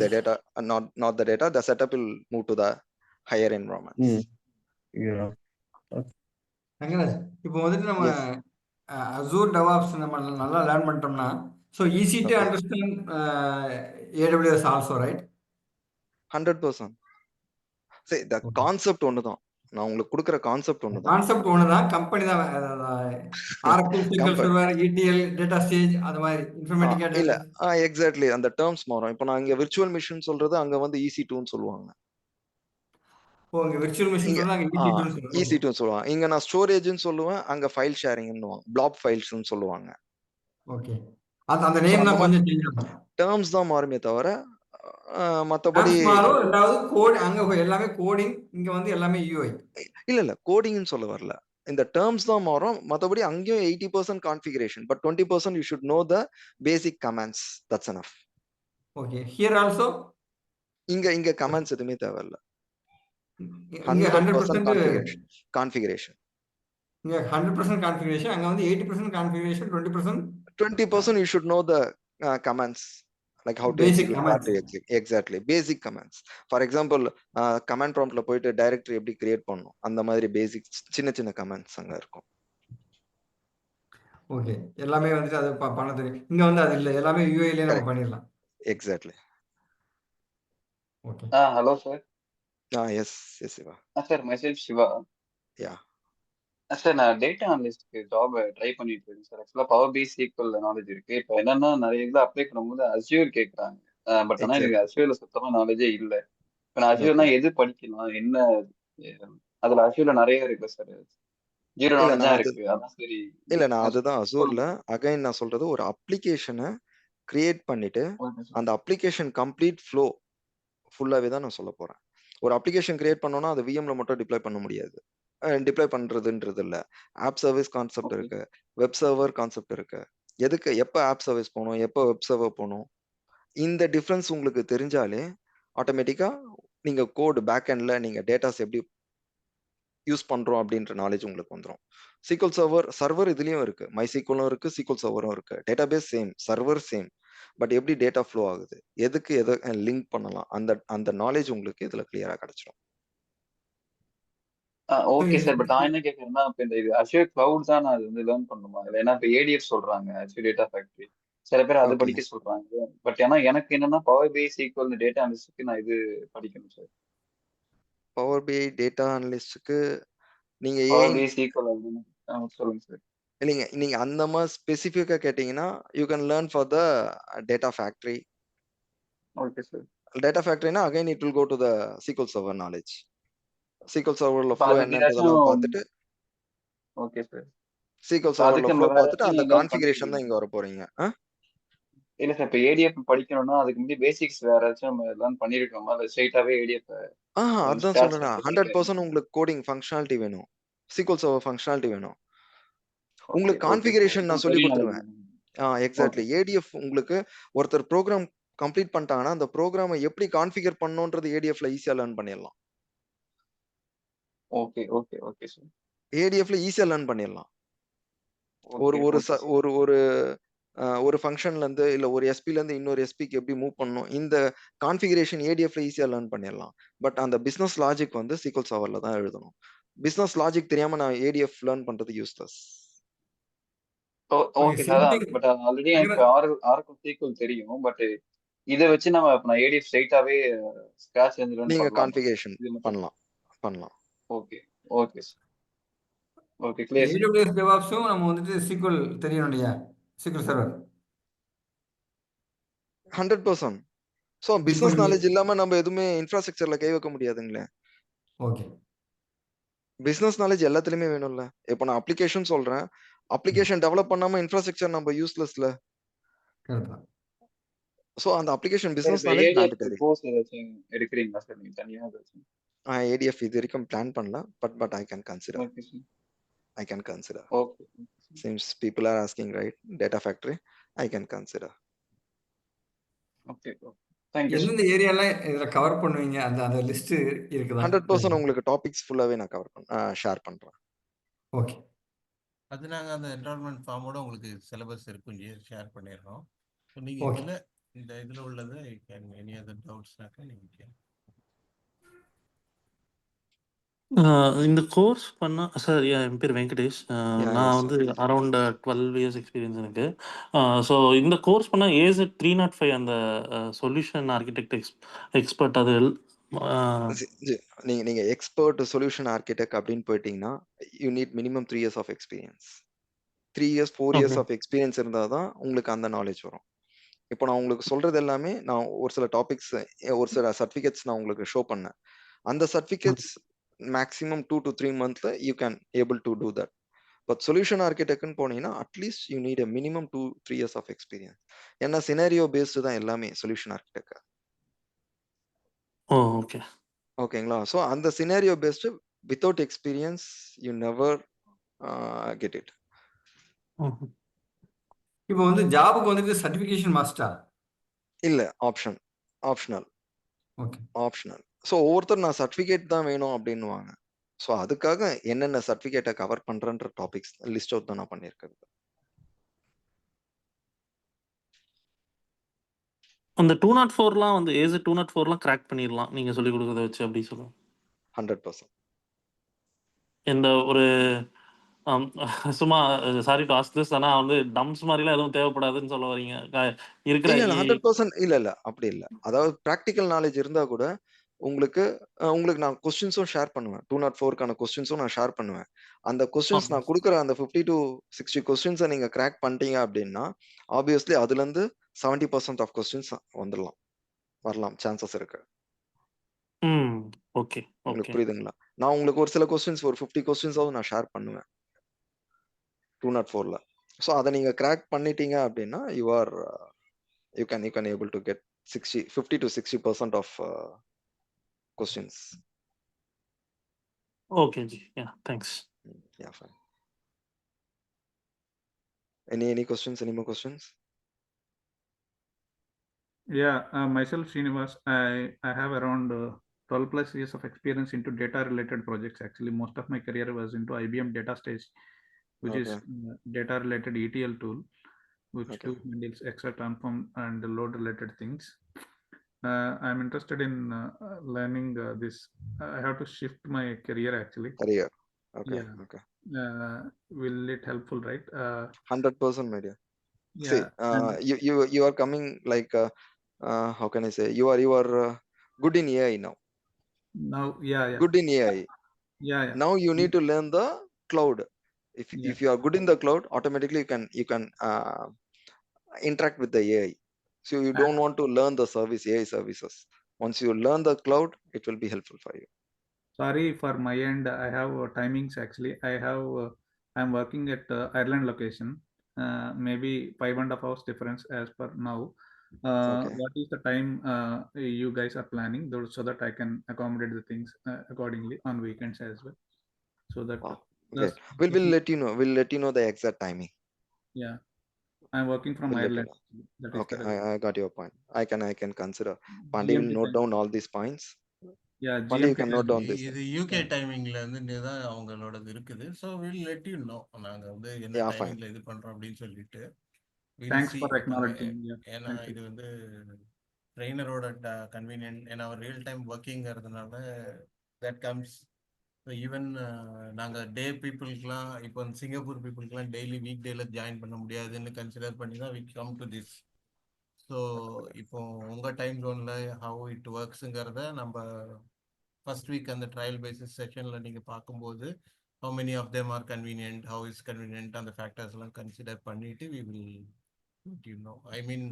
the data, not the data, the setup will move to the higher environments. Yeah. Thangaraj, இப்போ வந்துட்டு நம்ம Yes. Azure DevOps நம்ம நல்லா learn பண்ணிட்டோம்னா, so easy to Okay. Understand AWS also, right? 100%. சரி, the concept ஒண்ணுதான். நான் உங்களுக்கு கொடுக்குற கான்செப்ட் ஒண்ணுதான். கான்செப்ட் ஒண்ணுதான், கம்பெனி தான் Oracle, SQL Server, ETL, data stage, அது மாதிரி இன்ஃபர்மேட்டிக்கா இல்ல டேட்டா. எக்ஸாக்ட்லி அந்த டேர்ம்ஸ் மாறும். இப்போ நான் இங்க விர்ச்சுவல் மிஷின் சொல்றது அங்க வந்து EC2ன்னு சொல்லுவாங்க. ஓ, இங்க விர்ச்சுவல் மிஷின் இங்க சொல்றாங்க, EC2ன்னு சொல்றாங்க. EC2ன்னு சொல்லுவாங்க. இங்க நான் ஸ்டோரேஜ்னு சொல்லுவேன், அங்க ஃபைல் ஷேரிங்னுவாங்க, பிளாப் ஃபைல்ஸ்னு சொல்லுவாங்க. ஓகே, அந்த நேம் தான் கொஞ்சம் சேஞ்ச் ஆகும். டேர்ம்ஸ் தான் மாறுமே தவிர மத்தபடி மாறும். ரெண்டாவது கோட், அங்க எல்லாமே கோடிங், இங்க வந்து எல்லாமே UI. இல்ல கோடிங்னு சொல்ல வரல. இந்த டேர்ம்ஸ் தான் மாறும். மத்தபடி அங்கேயும் 80% configuration, but 20% you should know the basic commands. That's enough. Okay, here also இங்க கமாண்ட்ஸ் எதுவுமே தேவையில்ல. இங்க 100% கான்ஃபிகரேஷன். இங்க 100% கான்ஃபிகரேஷன், அங்க வந்து 80% configuration, 20% you should know the commands, like how to basic execute, commands. exactly basic commands. For example, command prompt la போயிட்டு directory எப்படி create பண்ணனும், அந்த மாதிரி basic சின்ன commands அங்க இருக்கும். ஓகே, எல்லாமே வந்து அது பண்ண தெரியும். இங்க வந்து அது இல்ல, எல்லாமே UI ல நம்ம பண்ணிரலாம். Exactly. Okay. Hello sir. Yes Siva. Sir, myself Shiva. Yeah. Sir, நான் டேட்டா அனலிஸ்ட்க்கு ஜாப் ட்ரை பண்ணிட்டு இருக்கேன் சார். ஆக்சுவலா பவர் பி SQL நாலேஜ் இருக்கு. இப்போ என்னன்னா நிறைய இதுல அப்ளை பண்ணும்போது அஸ்யூர் கேட்குறாங்க. பட் ஆனா எனக்கு அஸ்யூர்ல சுத்தமா நாலேஜே இல்ல. இப்போ நான் அஸ்யூர்னா எது படிக்கலாம், என்ன அதுல அஸ்யூர்ல நிறைய இருக்கு சார். ஜீரோ நாலேஜ் தான் இருக்கு. அதான் சரி. இல்ல நான் அதுதான் அசூர்ல அகைன் நான் சொல்றது, ஒரு அப்ளிகேஷனை கிரியேட் பண்ணிட்டு அந்த அப்ளிகேஷன் கம்ப்ளீட் ஃப்ளோ ஃபுல்லாவே தான் நான் சொல்ல போறேன். ஒரு அப்ளிகேஷன் கிரியேட் பண்ணோம்னா அது விஎம்ல மட்டும் டிப்ளாய் பண்ண முடியாது. டிப்ளாய் பண்றதுன்றது இல்ல, ஆப் சர்வீஸ் கான்செப்ட் இருக்கு, வெப் சர்வர் கான்செப்ட் இருக்கு. எதுக்கு எப்ப ஆப் சர்வீஸ் போகணும், எப்ப வெப் சர்வர் போகணும், இந்த டிஃபரன்ஸ் உங்களுக்கு தெரிஞ்சாலே ஆட்டோமேட்டிக்கா நீங்க கோட் பேக் எண்ட்ல நீங்க டேட்டாஸ் எப்படி யூஸ் பண்றோம் அப்படின்ற நாலேஜ் உங்களுக்கு வந்துடும். SQL சர்வர் இதுலயும் இருக்கு, MySQLம் இருக்கு, SQL சர்வரும் இருக்கு. Database same, server same, but எப்படி டேட்டா ஃப்ளோ ஆகுது, எதுக்கு எதை லிங்க் பண்ணலாம், அந்த நாலேஜ் உங்களுக்கு இதுல கிளியரா கிடைச்சிடும். ஓகே சார், பட் நான் என்ன கேட்கறேன்னா, இப்போ இந்த இது அஷ்யூர் கிளவுட் தான் நான் அது வந்து லேர்ன் பண்ணணுமா? இல்லை ஏன்னா இப்போ ADF சொல்றாங்க, அஷ்யூர் டேட்டா ஃபேக்டரி, சில பேர் அது படிக்க சொல்றாங்க. பட் ஏன்னா எனக்கு என்னன்னா பவர் பி SQL டேட்டா அனலிஸ்ட்க்கு நான் இது படிக்கணும் சார். பவர் BI டேட்டா அனலிஸ்ட்க்கு நீங்க பவர் பி SQL சொல்லுங்க சார். இல்லைங்க, நீங்க அந்த மாதிரி ஸ்பெசிஃபிக்கா கேட்டீங்கன்னா you can learn for the data factory. Okay sir. Data ஃபேக்டரினா again it will go to the SQL server knowledge. SQL சர்வர்ல ஃப்ளோ என்னன்றதெல்லாம் பார்த்துட்டு, ஓகே சார், SQL சர்வர்ல ஃப்ளோ பார்த்துட்டு அந்த கான்ஃபிகரேஷன் தான் இங்க வர போறீங்க. இல்ல சார், இப்போ ADF படிக்கணும்னா அதுக்கு முன்னாடி பேசிக்ஸ் வேற ஏதாச்சும் நம்ம லேர்ன் பண்ணிருக்கோமா, இல்லை ஸ்ட்ரைட்டாவே ADF? அதான் சொல்றேன், 100% உங்களுக்கு கோடிங் ஃபங்க்ஷனாலிட்டி வேணும், SQL சர்வர் ஃபங்க்ஷனாலிட்டி வேணும். உங்களுக்கு கான்ஃபிகரேஷன் நான் சொல்லி கொடுத்துருவேன். எக்ஸாக்ட்லி. ADF உங்களுக்கு ஒருத்தர் ப்ரோக்ராம் கம்ப்ளீட் பண்ணிட்டாங்கன்னா அந்த ப்ரோக்ராமை எப்படி கான்ஃபிகர் பண்ணணும்ன்றது ADFல ஈஸியா லேர்ன் பண்ணிடலாம். Okay okay okay sir. ஏடிஎஃப்ல ஈஸியா லேர்ன் பண்ணிடலாம். ஒரு ஓகே ஒரு ஓகே ஒரு ஒரு ஒரு ஃபங்க்ஷன்ல இருந்து இல்ல ஒரு எஸ்பில இருந்து இன்னொரு எஸ்பிக்கு எப்படி மூவ் பண்ணணும், இந்த கான்ஃபிகரேஷன் ஏடிஎஃப்ல ஈஸியா லேர்ன் பண்ணிடலாம். பட் அந்த பிசினஸ் லாஜிக் வந்து சீக்வல் சர்வர்ல தான் எழுதணும். பிசினஸ் லாஜிக் தெரியாம நான் ஏடிஎஃப் லேர்ன் பண்றது useless. Okay same sir. Thing. But already எனக்கு ஆர்க்கும் சீக்வல் தெரியும். பட் இதை வச்சு நம்ம இப்போ நான் ஏடிஎஃப் ஸ்ட்ரைட்டாவே ஸ்கிராச் இருந்து நீங்க பண்ணலாமா? கான்ஃபிகரேஷன் இது மட்டும். பண்ணலாம். Okay okay sir. Okay clear sir. AWS DevOpsம் நம்ம வந்துட்டு SQL தெரியணும் இல்லையா? SQL server 100%. ஸோ இப்போ பிசினஸ் நீங்க நாலேஜ் இல்லாம நம்ம எதுவுமே இன்ஃப்ராஸ்ட்ரக்சர்ல கை வைக்க முடியாதுங்களே. ஓகே பிசினஸ் நாலேஜ் எல்லாத்துலயுமே வேணும்ல. இப்போ நான் அப்ளிகேஷன் சொல்றேன், அப்ளிகேஷன் டெவலப் பண்ணாம இன்ஃப்ராஸ்ட்ரக்சர் நம்ம யூஸ்லெஸ்ல. கரெக்ட் தான். ஸோ அந்த அப்ளிகேஷன் சார் பிசினஸ் இப்போ நாலேஜ் ஏடிஎஃப் மேண்டட்டரி. கோர்ஸ் ஏதாச்சும் எடுக்கிறீங்களா சார் நீங்க தனியா ஏதாச்சும்? ஏடிஎஃப் இது வரைக்கும் பிளான் பண்ணல, but I can consider. Okay sir. I can consider. Okay Since people are asking, right? Data factory, I can consider. Okay thank you sir. எந்தெந்த ஏரியால இதுல கவர் பண்ணுவீங்க அந்த அந்த லிஸ்ட் இருக்குதா? 100% உங்களுக்கு டாபிக்ஸ் ஃபுல்லாவே நான் ஷேர் பண்றேன். ஓகே அது நாங்கள் அந்த என்ரோல்மெண்ட் ஃபார்மோட உங்களுக்கு சிலபஸ் இருக்கும் ஷேர் பண்ணிடுறோம். ஸோ ஓகே நீங்கள் இந்த இதில் உள்ளது எனி அதர் டவுட்ஸ்னாக்கா நீங்கள் கேளுங்க. இந்த கோர்ஸ் பண்ணா சார் என் பேர் வெங்கடேஷ். Yeah, நான் yes, வந்து sir. அரௌண்ட் 12 இயர்ஸ் எக்ஸ்பீரியன்ஸ் எனக்கு. ஸோ இந்த கோர்ஸ் பண்ணால் ஏஸ் 305 அந்த சொல்யூஷன் ஆர்கிடெக்ட் எக்ஸ்பர்ட் அது நீங்க எக்ஸ்பர்ட் சொல்யூஷன் ஆர்கிடெக்ட் அப்படின்னு போயிட்டீங்கன்னா you need minimum 3 years of experience. 3 years 4 years okay of experience இருந்தால் தான் உங்களுக்கு அந்த நாலேஜ் வரும். இப்போ நான் உங்களுக்கு சொல்றது எல்லாமே நான் ஒரு சில டாபிக்ஸ், ஒரு சில சர்டிஃபிகேட்ஸ் நான் உங்களுக்கு ஷோ பண்ணேன். அந்த certificates maximum 2 to 3 months you can able to do that. But solution architect போனீங்கன்னா at least you need a minimum 2-3 years of experience. ஏன்னா சினாரியோ பேஸ்டு தான் எல்லாமே சொல்யூஷன் ஆர்கிடெக்ட். ஓகே ஓகேங்களா? ஸோ அந்த scenario based without experience you never get it. இப்போ வந்து ஜாபுக்கு வந்துட்டு சர்டிஃபிகேஷன் மஸ்டா? இல்ல, ஆப்ஷனல். Okay optional. ஸோ ஒவ்வொருத்தர் நான் சர்டிஃபிகேட் தான் வேணும் அப்படின்னுவாங்க. ஸோ அதுக்காக என்னென்ன சர்டிஃபிகேட்டை கவர் பண்றேன்ற டாபிக்ஸ் லிஸ்ட் அவுட் தான் நான் பண்ணியிருக்கிறது. அந்த 204லாம் வந்து ஏஸ் 204லாம் கிராக் பண்ணிடலாம் நீங்க சொல்லி கொடுக்கறத வச்சு அப்படி சொல்லுங்க. 100%. இந்த ஒரு சும்மா சாரி டு ஆஸ்க் திஸ், ஆனா வந்து டம்ஸ் மாதிரிலாம் எதுவும் தேவைப்படாதுன்னு சொல்ல வரீங்க இருக்கிற இல்ல 100% இல்ல அப்படி இல்ல. அதாவது பிராக்டிக்கல் நாலேஜ் இருந்தா கூட உங்களுக்கு நான் கொஸ்டின்ஸும் ஷேர் பண்ணுவேன். 204க்கான கொஸ்டின்ஸும் நான் ஷேர் பண்ணுவேன். அந்த கொஸ்டின்ஸ் நான் கொடுக்குற அந்த 50 to 60 கொஸ்டின்ஸை நீங்க கிராக் பண்ணிட்டீங்க அப்படின்னா ஆப்வியஸ்லி அதுல இருந்து 70% ஆஃப் கொஸ்டின்ஸ் வரலாம் சான்சஸ் இருக்கு. ஓகே உங்களுக்கு புரியுதுங்களா? நான் உங்களுக்கு ஒரு சில கொஸ்டின்ஸ் ஒரு 50 கொஸ்டின்ஸாவது நான் ஷேர் பண்ணுவேன் 204ல. ஸோ அதை நீங்க கிராக் பண்ணிட்டீங்க அப்படின்னா you can able to get 50 to 60% of questions. Okay ji, yeah, thanks. Yeah, fine. Any questions? Any more questions? Yeah, myself Srinivas, I have around 12 plus years of experience into data related projects. Actually, most of my career was into IBM Data Stage, which is data related ETL tool, which handles extra transform and load related things. I'm interested in learning this. I have to shift my career actually. Career. Okay. Yeah. Okay. Will it helpful, right? 100%, my dear. Yeah. See, you are coming like how can I say? You are good in AI now. Now, yeah. Good in AI. Yeah. Now you need to learn the cloud. If you are good in the cloud, automatically you can interact with the AI. So you don't want to learn the AI services. Once you learn the cloud, it will be helpful for you. Sorry, for my end, I have timings actually. I'm working at Ireland location. Maybe 5.5 hours difference as per now. What is the time you guys are planning so that I can accommodate the things accordingly on weekends as well? So that okay. We'll let you know. We'll let you know the exact timing. Yeah, I'm working from Ireland. Okay, I got your point. I can consider. Pandi will note down all these points. Yeah, Only you GMT can note down this. இது UK டைமிங்ல இருந்து தான் அவங்களோடது இருக்குது. So will let you know நாங்க வந்து என்ன Yeah, fine. டைமிங்ல இது பண்றோம் அப்படின்னு சொல்லிட்டு will Thanks C. for acknowledging. Yeah, ஏன்னா thank you. இது வந்து ட்ரெயினரோட கன்வீனியன்ட், ஏன்னா அவர் ரியல் டைம் ஒர்க்கிங்கிறதுனால தட் கம்ஸ். ஈவன் நாங்கள் டே பீப்புளுக்குலாம் இப்போ சிங்கப்பூர் பீப்புளுக்குலாம் டெய்லி வீக் டேல ஜாயின் பண்ண முடியாதுன்னு கன்சிடர் பண்ணி தான் we come to this. So இப்போ உங்கள் டைம் ஜோனில் ஹவு இட் ஒர்க்ஸுங்கிறத நம்ம ஃபர்ஸ்ட் வீக் அந்த ட்ரையல் பேசிஸ் செஷனில் நீங்கள் பார்க்கும்போது how many of them are convenient, how is convenient, அந்த ஃபேக்டர்ஸ்லாம் கன்சிடர் பண்ணிட்டு we will let you know. I mean,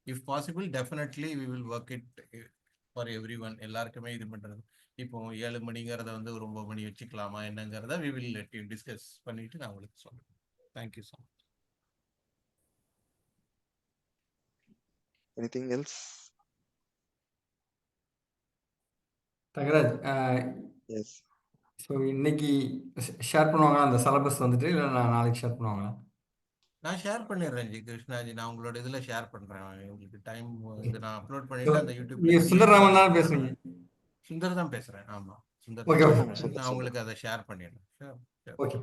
if possible, definitely we will work it for everyone. எல்லாருக்குமே இது பண்ணுறது. இப்போ 7 மணிங்கிறத வந்து ஒரு 9 மணி வச்சுக்கலாமா என்னங்கிறத we will let you discuss பண்ணிட்டு நான் உங்களுக்கு சொல்றேன். Thank you so much. Anything else? Thangaraj, Yes. So இன்னைக்கு ஷேர் பண்ணுவாங்களா அந்த சிலபஸ் வந்துட்டு, இல்லை நான் நாளைக்கு ஷேர் பண்ணுவாங்களா? நான் ஷேர் பண்ணிடுறேன் ஜி கிருஷ்ணாஜி, நான் உங்களோட இதில் ஷேர் பண்ணுறேன். உங்களுக்கு டைம் இது நான் அப்லோட் பண்ணிட்டு அந்த யூடியூப் நீங்க சுந்தரராமன் தான் பேசுறீங்க? சுந்தர் தான் பேசுகிறேன். ஆமாம், சுந்தர் ஓகே தான் ஓகே பேசுகிறேன். நான் உங்களுக்கு அதை ஷேர் பண்ணிடுறேன். ஷூர். ஓகே.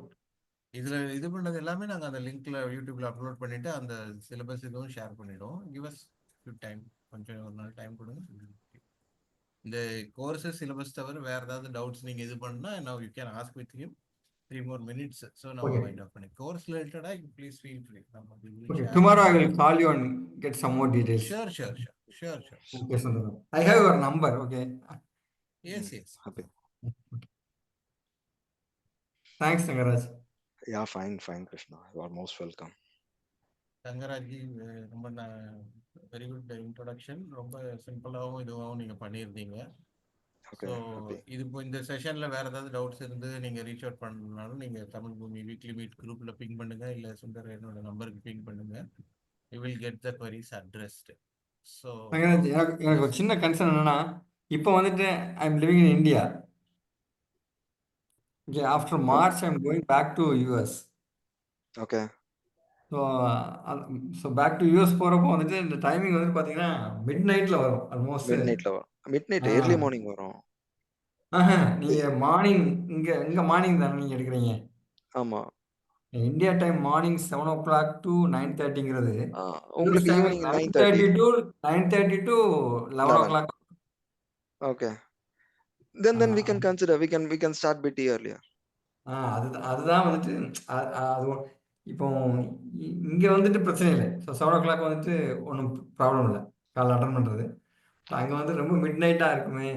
இதில் இது பண்ணது எல்லாமே நாங்கள் அந்த லிங்க்ல யூடியூப்ல அப்லோட் பண்ணிட்டு அந்த சிலபஸ் இதுவும் ஷேர் பண்ணிடுவோம். கிவ் அஸ் டைம், கொஞ்சம் ஒரு நாள் டைம் கொடுங்க. இந்த கோர்ஸஸ் சிலபஸ் தவிர வேற ஏதாவது டவுட்ஸ் நீங்க இது பண்ணா நவ you can ask with him 3 more minutes. So now Okay. wind up பண்ணி கோர்ஸ் ரிலேட்டடா please feel free. Okay, tomorrow I will call you and get some more details. Sure. Okay, Sundaram. I have your number, okay? Yes. Happy. Thanks, Tangaraj. Yeah, fine, Krishna. You are most welcome. தங்கராஜி, ரொம்ப very good introduction. ரொம்ப சிம்பிளாகவும் இதுவாகவும் நீங்க பண்ணியிருந்தீங்க. Okay, so happy. இது இப்போ இந்த செஷன்ல வேற ஏதாவது doubts இருந்து நீங்க ரீச் அவுட் பண்ணனாலும் நீங்க தமிழ் பூமி வீக்லி மீட் குரூப்ல பிங் பண்ணுங்க, இல்ல சுந்தர் என்னோட நம்பருக்கு பிங் பண்ணுங்க. You will get the queries addressed. So Tangaraj, எனக்கு ஒரு சின்ன கன்சர்ன் என்னன்னா, இப்போ வந்துட்டு I am living in India. Okay, after March I am going back to US. Okay. So back to US போகிறப்போ வந்துட்டு இந்த டைமிங் வந்து பார்த்தீங்கன்னா மிட் நைட்டில் வரும். Almost midnight early morning வரும். நீங்கள் மார்னிங் இங்கே மார்னிங் தானே நீங்கள் எடுக்கிறீங்க? ஆமாம், India time morning 7 o'clock to 9:30ங்கிறது உங்களுக்கு evening 9:30 to 11 o'clock. Okay. Then we can consider, we can start bit earlier. அதுதான் வந்துட்டு அது இப்போ இங்கே வந்துட்டு பிரச்சனை இல்லை. ஸோ 7 o'clock வந்துட்டு ஒன்றும் ப்ராப்ளம் இல்லை காலைல அட்டன் பண்ணுறது. அங்கே வந்து ரொம்ப மிட் நைட்டாக இருக்குமே.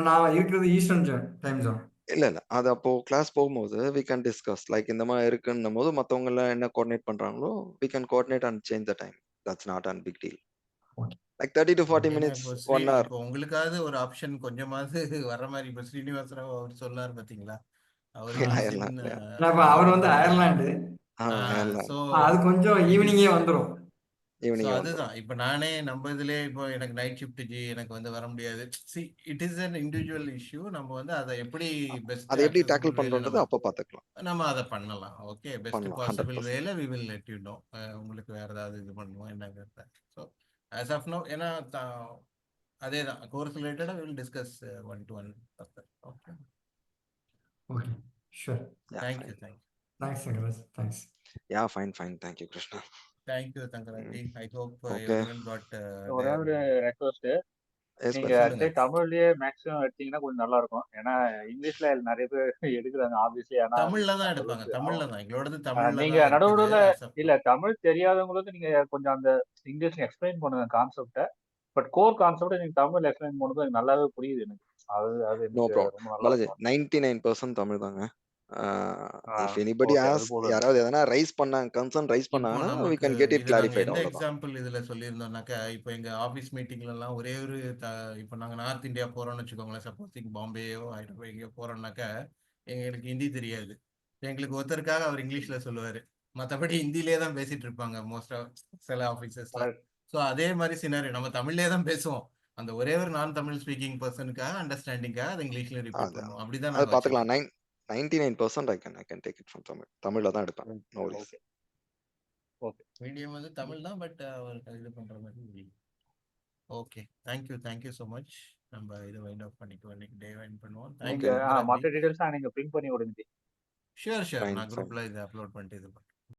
நான் இருக்கிறது ஈஸ்டர்ன் டைம் ஜோன். இல்லை அது அப்போ கிளாஸ் போகும்போது we can discuss, லைக் இந்த மாதிரி இருக்குன்னும் போது மற்றவங்க எல்லாம் என்ன கோஆர்டினேட் பண்றாங்களோ we can coordinate and change the time. That's not a big deal. Like 30 to 40 minutes, 1 hour. இப்போ உங்களுக்காவது ஒரு ஆப்ஷன் கொஞ்சமாவது வர மாதிரி. இப்போ ஸ்ரீனிவாசராவ் அவர் சொல்லாரு பாத்தீங்களா, அவர் வந்து அயர்லாந்து. அது கொஞ்சம் ஈவினிங்கே வந்துடும். அதுதான் இப்ப நானே நம்ம இதுலயே இப்போ எனக்கு நைட் ஷிஃப்ட் ஜி, எனக்கு வந்து வர முடியாது. It is an individual issue. நம்ம வந்து அதை எப்படி அதை எப்படி டாக்கிள் பண்றது அப்ப பாத்துக்கலாம். நம்ம அதை பண்ணலாம். ஓகே, பெஸ்ட் பாசிபிள் வேல we will let you know. உங்களுக்கு வேற ஏதாவது இது பண்ணுவோம் என்னங்கிறத. ஸோ as of now, ஏன்னா அதேதான் கோர்ஸ் ரிலேட்டடா we will discuss 1-to-1 further. Okay, sure. Thank you. Thanks, Tangaraj. Thanks. Yeah, fine. Thank you, Krishna. Thank you, Tangaraj. I hope everyone got ஒரே ஒரு ரெக்வஸ்ட், நீங்க தமிழ்லயே மேக்ஸிமம் எடுத்தீங்கன்னா கொஞ்சம் நல்லா இருக்கும். ஏன்னா இங்கிலீஷ்ல நிறைய பேர் எடுக்கிறாங்க ஆப்வியஸ்லி. ஏன்னா தமிழ்ல தான் எடுப்பாங்க. தமிழ்ல தான் எங்களோடது தமிழ்ல. நீங்க நடுவுல இல்ல தமிழ் தெரியாதவங்களுக்கு நீங்க கொஞ்சம் அந்த இங்கிலீஷ்ல எக்ஸ்பிளைன் பண்ணுங்க கான்செப்டை. பட் கோர் கான்செப்டை நீங்க தமிழ்ல எக்ஸ்பிளைன் பண்ணும்போது எனக்கு நல்லாவே புரியுது. எனக்கு அது நோ ப்ராப்ளம் பாலாஜி. 99% தமிழ் தாங்க. if anybody asks, யாராவது எதனா ரைஸ் பண்ணாங்க, கன்சர்ன் ரைஸ் பண்ணாங்கன்னா we can get it clarified. இந்த எக்ஸாம்பிள் இதுல சொல்லியிருந்தோம்னாக்கா, இப்போ எங்க ஆபீஸ் மீட்டிங்ல எல்லாம் ஒரே ஒரு இப்போ நாங்க நார்த் இந்தியா போறோம்னு வச்சுக்கோங்களேன். சப்போஸ் பாம்பேயோ ஹைதராபாத் எங்கேயோ போறோம்னாக்கா எங்களுக்கு ஹிந்தி தெரியாது. எங்களுக்கு ஒருத்தருக்காக அவர் இங்கிலீஷ்ல சொல்லுவாரு, மற்றபடி ஹிந்திலே தான் பேசிட்டு இருப்பாங்க மோஸ்ட் ஆஃப் சில ஆஃபீஸர்ஸ்ல. ஸோ அதே மாதிரி சினாரி நம்ம தமிழ்லேயே தான் பேசுவோம். அந்த ஒரே ஒரு நான் தமிழ் ஸ்பீக்கிங் பர்சனுக்காக அண்டர்ஸ்டாண்டிங்காக அது இங்கிலீஷ்ல ரிப்பீட் பண்ணுவோம். அப்படிதான் அது பாத்துக்கலாம். 99% I can take it from Tamil. தமிழ்ல தான் எடுப்பேன். No worries. ஓகே, மீடியம் வந்து தமிழ் தான், பட் அவருக்கு இது பண்ற மாதிரி. Okay, thank you so much. நம்ம இது வைண்ட் ஆஃப் பண்ணிக்குவோம். இன்னைக்கு டே வைண்ட் பண்ணுவோம். நீங்க தேங்க்யூ Okay. மற்ற சங்கராஜி. டீடைல்ஸ் நீங்க பிங் பண்ணி விடுங்க. ஷூர் Fine, நான் fine. குரூப்ல இதை அப்லோட் பண்ணிட்டு இது